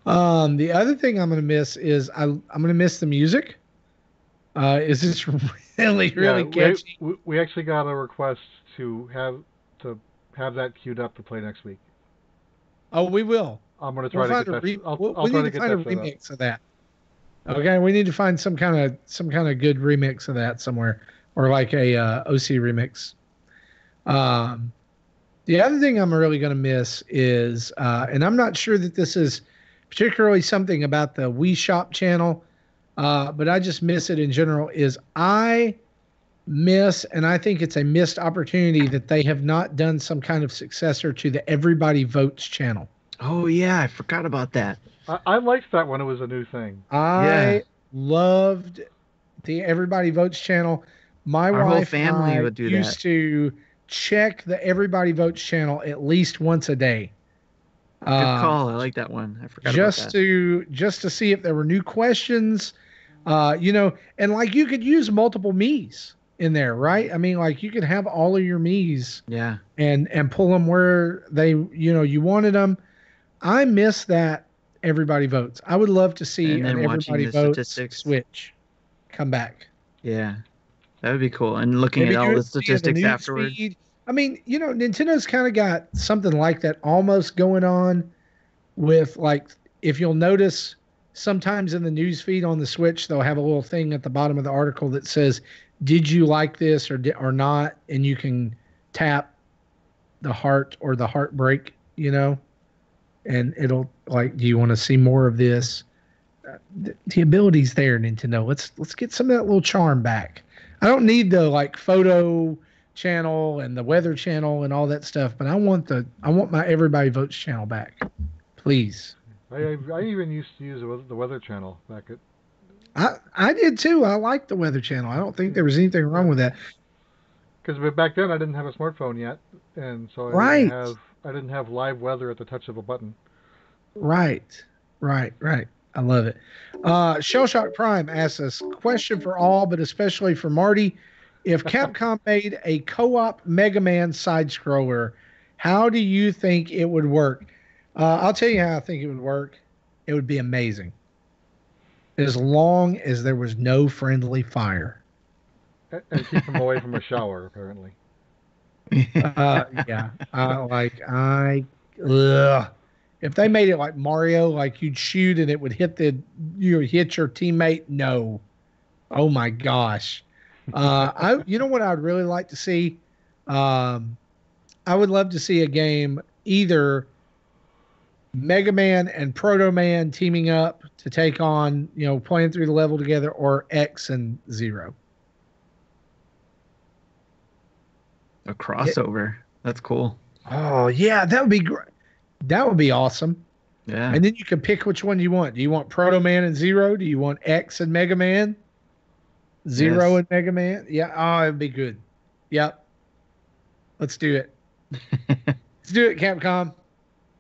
The other thing I'm gonna miss is I'm gonna miss the music. Is this really Yeah, really catchy? we actually got a request to have that queued up to play next week. Oh, we will. I'm gonna try to get that. I'll We try need to to get find a that set up. remix of that. Okay, we need to find some kind of good remix of that somewhere, or like a OC remix. Um, the other thing I'm really going to miss is, and I'm not sure that this is particularly something about the Wii Shop channel, but I just miss it in general. Is I miss, and I think it's a missed opportunity that they have not done some kind of successor to the Everybody Votes channel. Oh yeah, I forgot about that. I liked that when it was a new thing. Yeah, I loved the Everybody Votes channel. My our whole wife and family I would do that. used to check the Everybody Votes channel at least once a day, Good um, call. I like that one. I forgot about that. just to see if there were new questions. And like you could use multiple me's in there, right? I mean, like you could have all of your me's Yeah, and pull them where they you wanted them. I miss that Everybody Votes. I would love to see and an then watching Everybody the Votes statistics. switch come back. Yeah, that would be cool. And looking at Maybe all do the it via the statistics news afterward. feed. I mean, Nintendo's kind of got something like that almost going on with like if you'll notice sometimes in the news feed on the Switch they'll have a little thing at the bottom of the article that says did you like this or not, and you can tap the heart or the heartbreak, and it'll like do you want to see more of this. The ability's there, Nintendo. Let's get some of that little charm back. I don't need the like photo channel and the weather channel and all that stuff, but I want my Everybody Votes channel back, please. I even used to use the Weather Channel back at I did too. I like the weather channel. I don't think there was anything wrong with that. because back then I didn't have a smartphone yet, and so Right, I didn't have live weather at the touch of a button. right, right. I love it. Shell Shock Prime asks us question for all, but especially for Marty. If Capcom made a co-op Mega Man side scroller, how do you think it would work? I'll tell you how I think it would work. It would be amazing as long as there was no friendly fire. And keep them away from a shower, apparently. Yeah, I ugh. If they made it like Mario, like you'd shoot and it would hit your teammate. No, oh my gosh. You know what I'd really like to see? Um, I would love to see a game either Mega Man and Proto Man teaming up to take on, playing through the level together, or X and Zero. A crossover. That's cool. Oh yeah, that would be great. That would be awesome. Yeah. And then you can pick which one you want. Do you want Proto Man and Zero? Do you want X and Mega Man? Zero Yes. and Mega Man? Yeah. Oh, it'd be good. Yep. Let's do it. Let's do it, Capcom.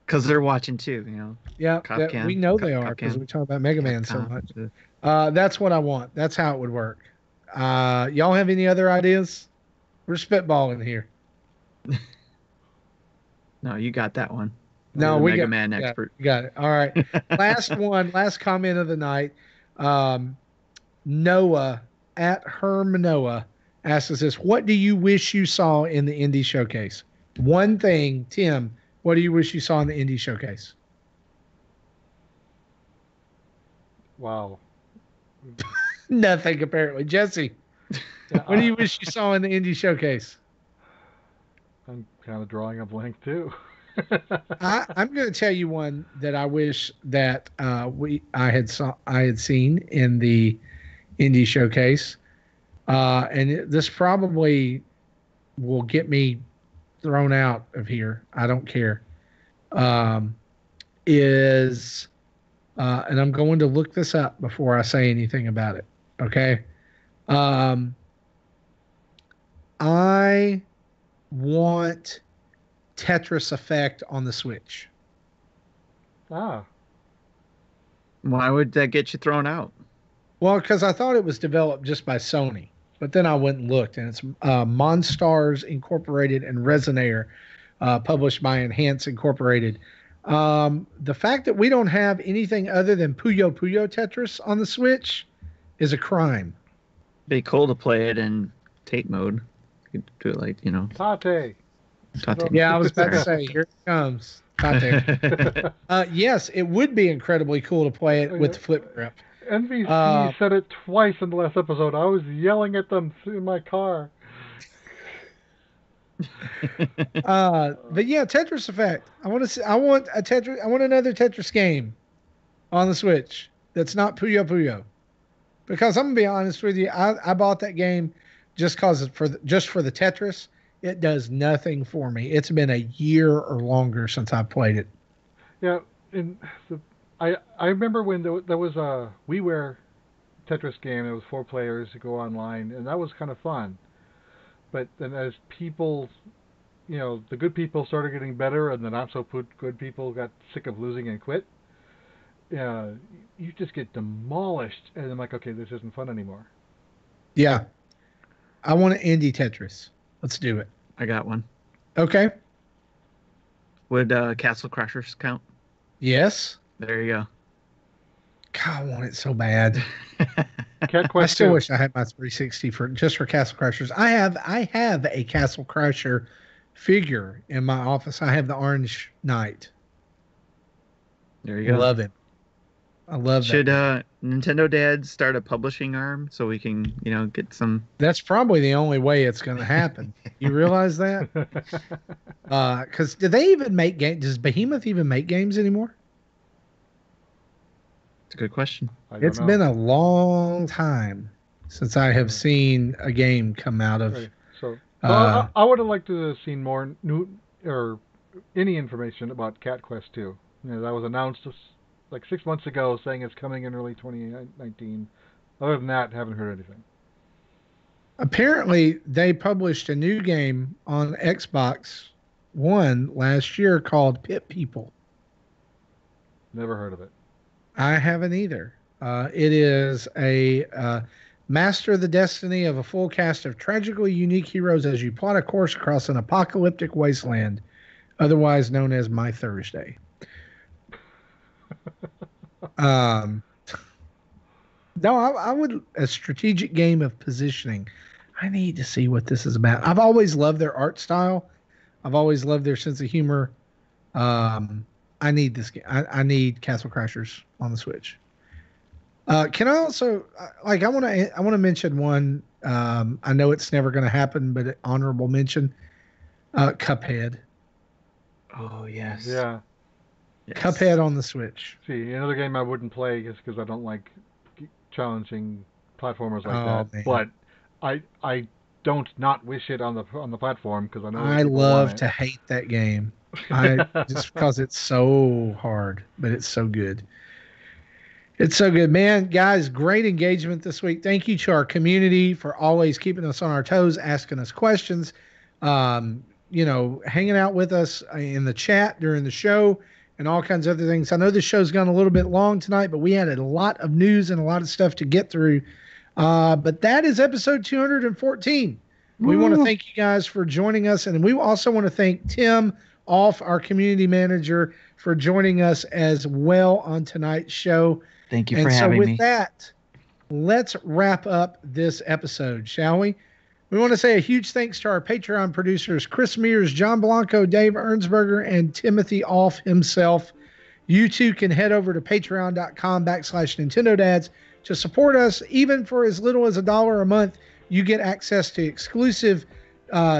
Because they're watching too, Yeah, that we know they are because Capcom, we talk about Mega Man so Capcom. much. That's what I want. That's how it would work. Y'all have any other ideas? We're spitballing here. No, you got that one. You're No, the we Mega got, Man got, expert. got it. All right. Last one, last comment of the night. Um, Noah at Herm Noah asks us this: what do you wish you saw in the indie showcase? One thing, Tim. What do you wish you saw in the indie showcase? Wow. Nothing, apparently. Jesse, Yeah, what do you wish you saw in the indie showcase? I'm kind of drawing a blank too. I'm going to tell you one that I wish that I had seen in the indie showcase, this probably will get me thrown out of here. I don't care. Um, is and I'm going to look this up before I say anything about it. Okay. Um, I want Tetris Effect on the Switch. Ah, Why would that get you thrown out? Well, because I thought it was developed just by Sony, but then I went and looked, and it's Monstars Incorporated and Resonator, published by Enhance Incorporated. The fact that we don't have anything other than Puyo Puyo Tetris on the Switch is a crime. Be cool to play it in tape mode. You could do it like, Tate. Tate. Yeah, I was about to say, here it comes. Not there. Yes, it would be incredibly cool to play it with the flip grip. NBC said it twice in the last episode. I was yelling at them in my car. But yeah, Tetris Effect. I want to see. I want a Tetris. I want another Tetris game on the Switch that's not Puyo Puyo. Because I'm gonna be honest with you, I bought that game just cause just for the Tetris. It does nothing for me. It's been a year or longer since I played it. Yeah, I remember when there was a WiiWare Tetris game. It was 4 players to go online, and that was kind of fun. But then as people, the good people started getting better, and the not so good people got sick of losing and quit. You just get demolished, and I'm like, okay, this isn't fun anymore. Yeah, I want an indie Tetris. Let's do it. I got one. Okay. Would Castle Crashers count? Yes. There you go. God, I want it so bad. Cat I Quest still 2. wish I had my 360 for Castle Crashers. I have a Castle Crasher figure in my office. I have the Orange Knight. There you go. Love him. I love Should that. Nintendo Dad start a publishing arm so we can, get some? That's probably the only way it's going to happen. You realize that? Because do they even make games? Does Behemoth even make games anymore? It's a good question. It's been a long time since I have seen a game come out of. Right. So I would have liked to have seen more new or any information about Cat Quest 2. That was announced like 6 months ago, saying it's coming in early 2019. Other than that, haven't heard anything. Apparently, they published a new game on Xbox One last year called Pit People. Never heard of it. I haven't either. It is a master the destiny of a full cast of tragically unique heroes as you plot a course across an apocalyptic wasteland, otherwise known as My Thursday. No, I would a strategic game of positioning. I need to see what this is about. I've always loved their art style. I've always loved their sense of humor. I need this game. I need Castle Crashers on the Switch. Can I also I want to mention one. I know it's never going to happen, but honorable mention. Cuphead. Oh yes. Yeah. Yes. Cuphead on the Switch. See, another game I wouldn't play just because I don't like challenging platformers like that. Man. But I don't not wish it on the platform because I know I people love want to it. hate that game. Just because it's so hard, but it's so good. It's so good, man. Guys, great engagement this week. Thank you to our community for always keeping us on our toes, asking us questions, hanging out with us in the chat during the show and all kinds of other things. I know the show's gone a little bit long tonight, but we had a lot of news and a lot of stuff to get through. But that is episode 214. We want to thank you guys for joining us. And we also want to thank Tim Off, our community manager, for joining us as well on tonight's show. Thank you for having me. And so with that, let's wrap up this episode, shall we? We want to say a huge thanks to our Patreon producers, Chris Mears, John Blanco, Dave Ernsberger, and Timothy Off himself. You too can head over to patreon.com/Nintendo Dads to support us. Even for as little as $1 a month, you get access to exclusive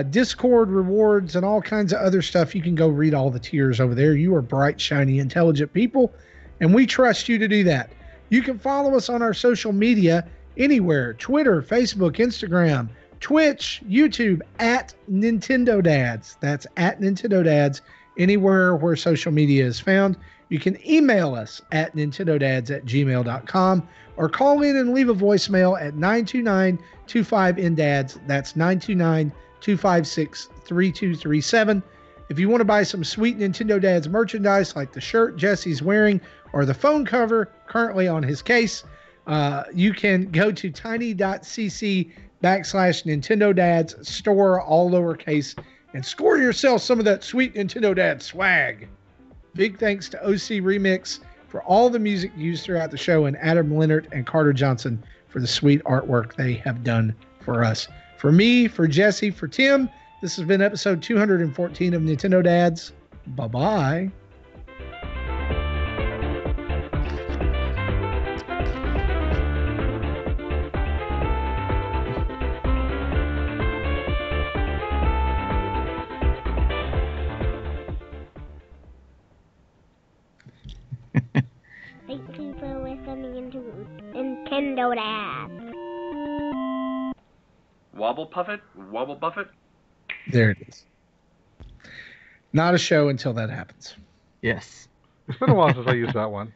Discord rewards and all kinds of other stuff. You can go read all the tiers over there. You are bright, shiny, intelligent people, and we trust you to do that. You can follow us on our social media anywhere: Twitter, Facebook, Instagram, Twitch, YouTube, at Nintendo Dads. That's at Nintendo Dads, anywhere where social media is found. You can email us at nintendodads@gmail.com or call in and leave a voicemail at 929-25-NDADS. That's 929-256-3237. If you want to buy some sweet Nintendo Dads merchandise like the shirt Jesse's wearing or the phone cover currently on his case, you can go to tiny.cc/Nintendo Dads store, all lowercase, and score yourself some of that sweet Nintendo Dad swag. Big thanks to OC Remix for all the music used throughout the show, and Adam Leonard and Carter Johnson for the sweet artwork they have done for us. For me, for Jesse, for Tim, this has been episode 214 of Nintendo Dads. Bye-bye. Thank you for listening to Nintendo Dad. Wobble Puffet? Wobble Buffet? There it is. Not a show until that happens. Yes. It's been a while since I used that one.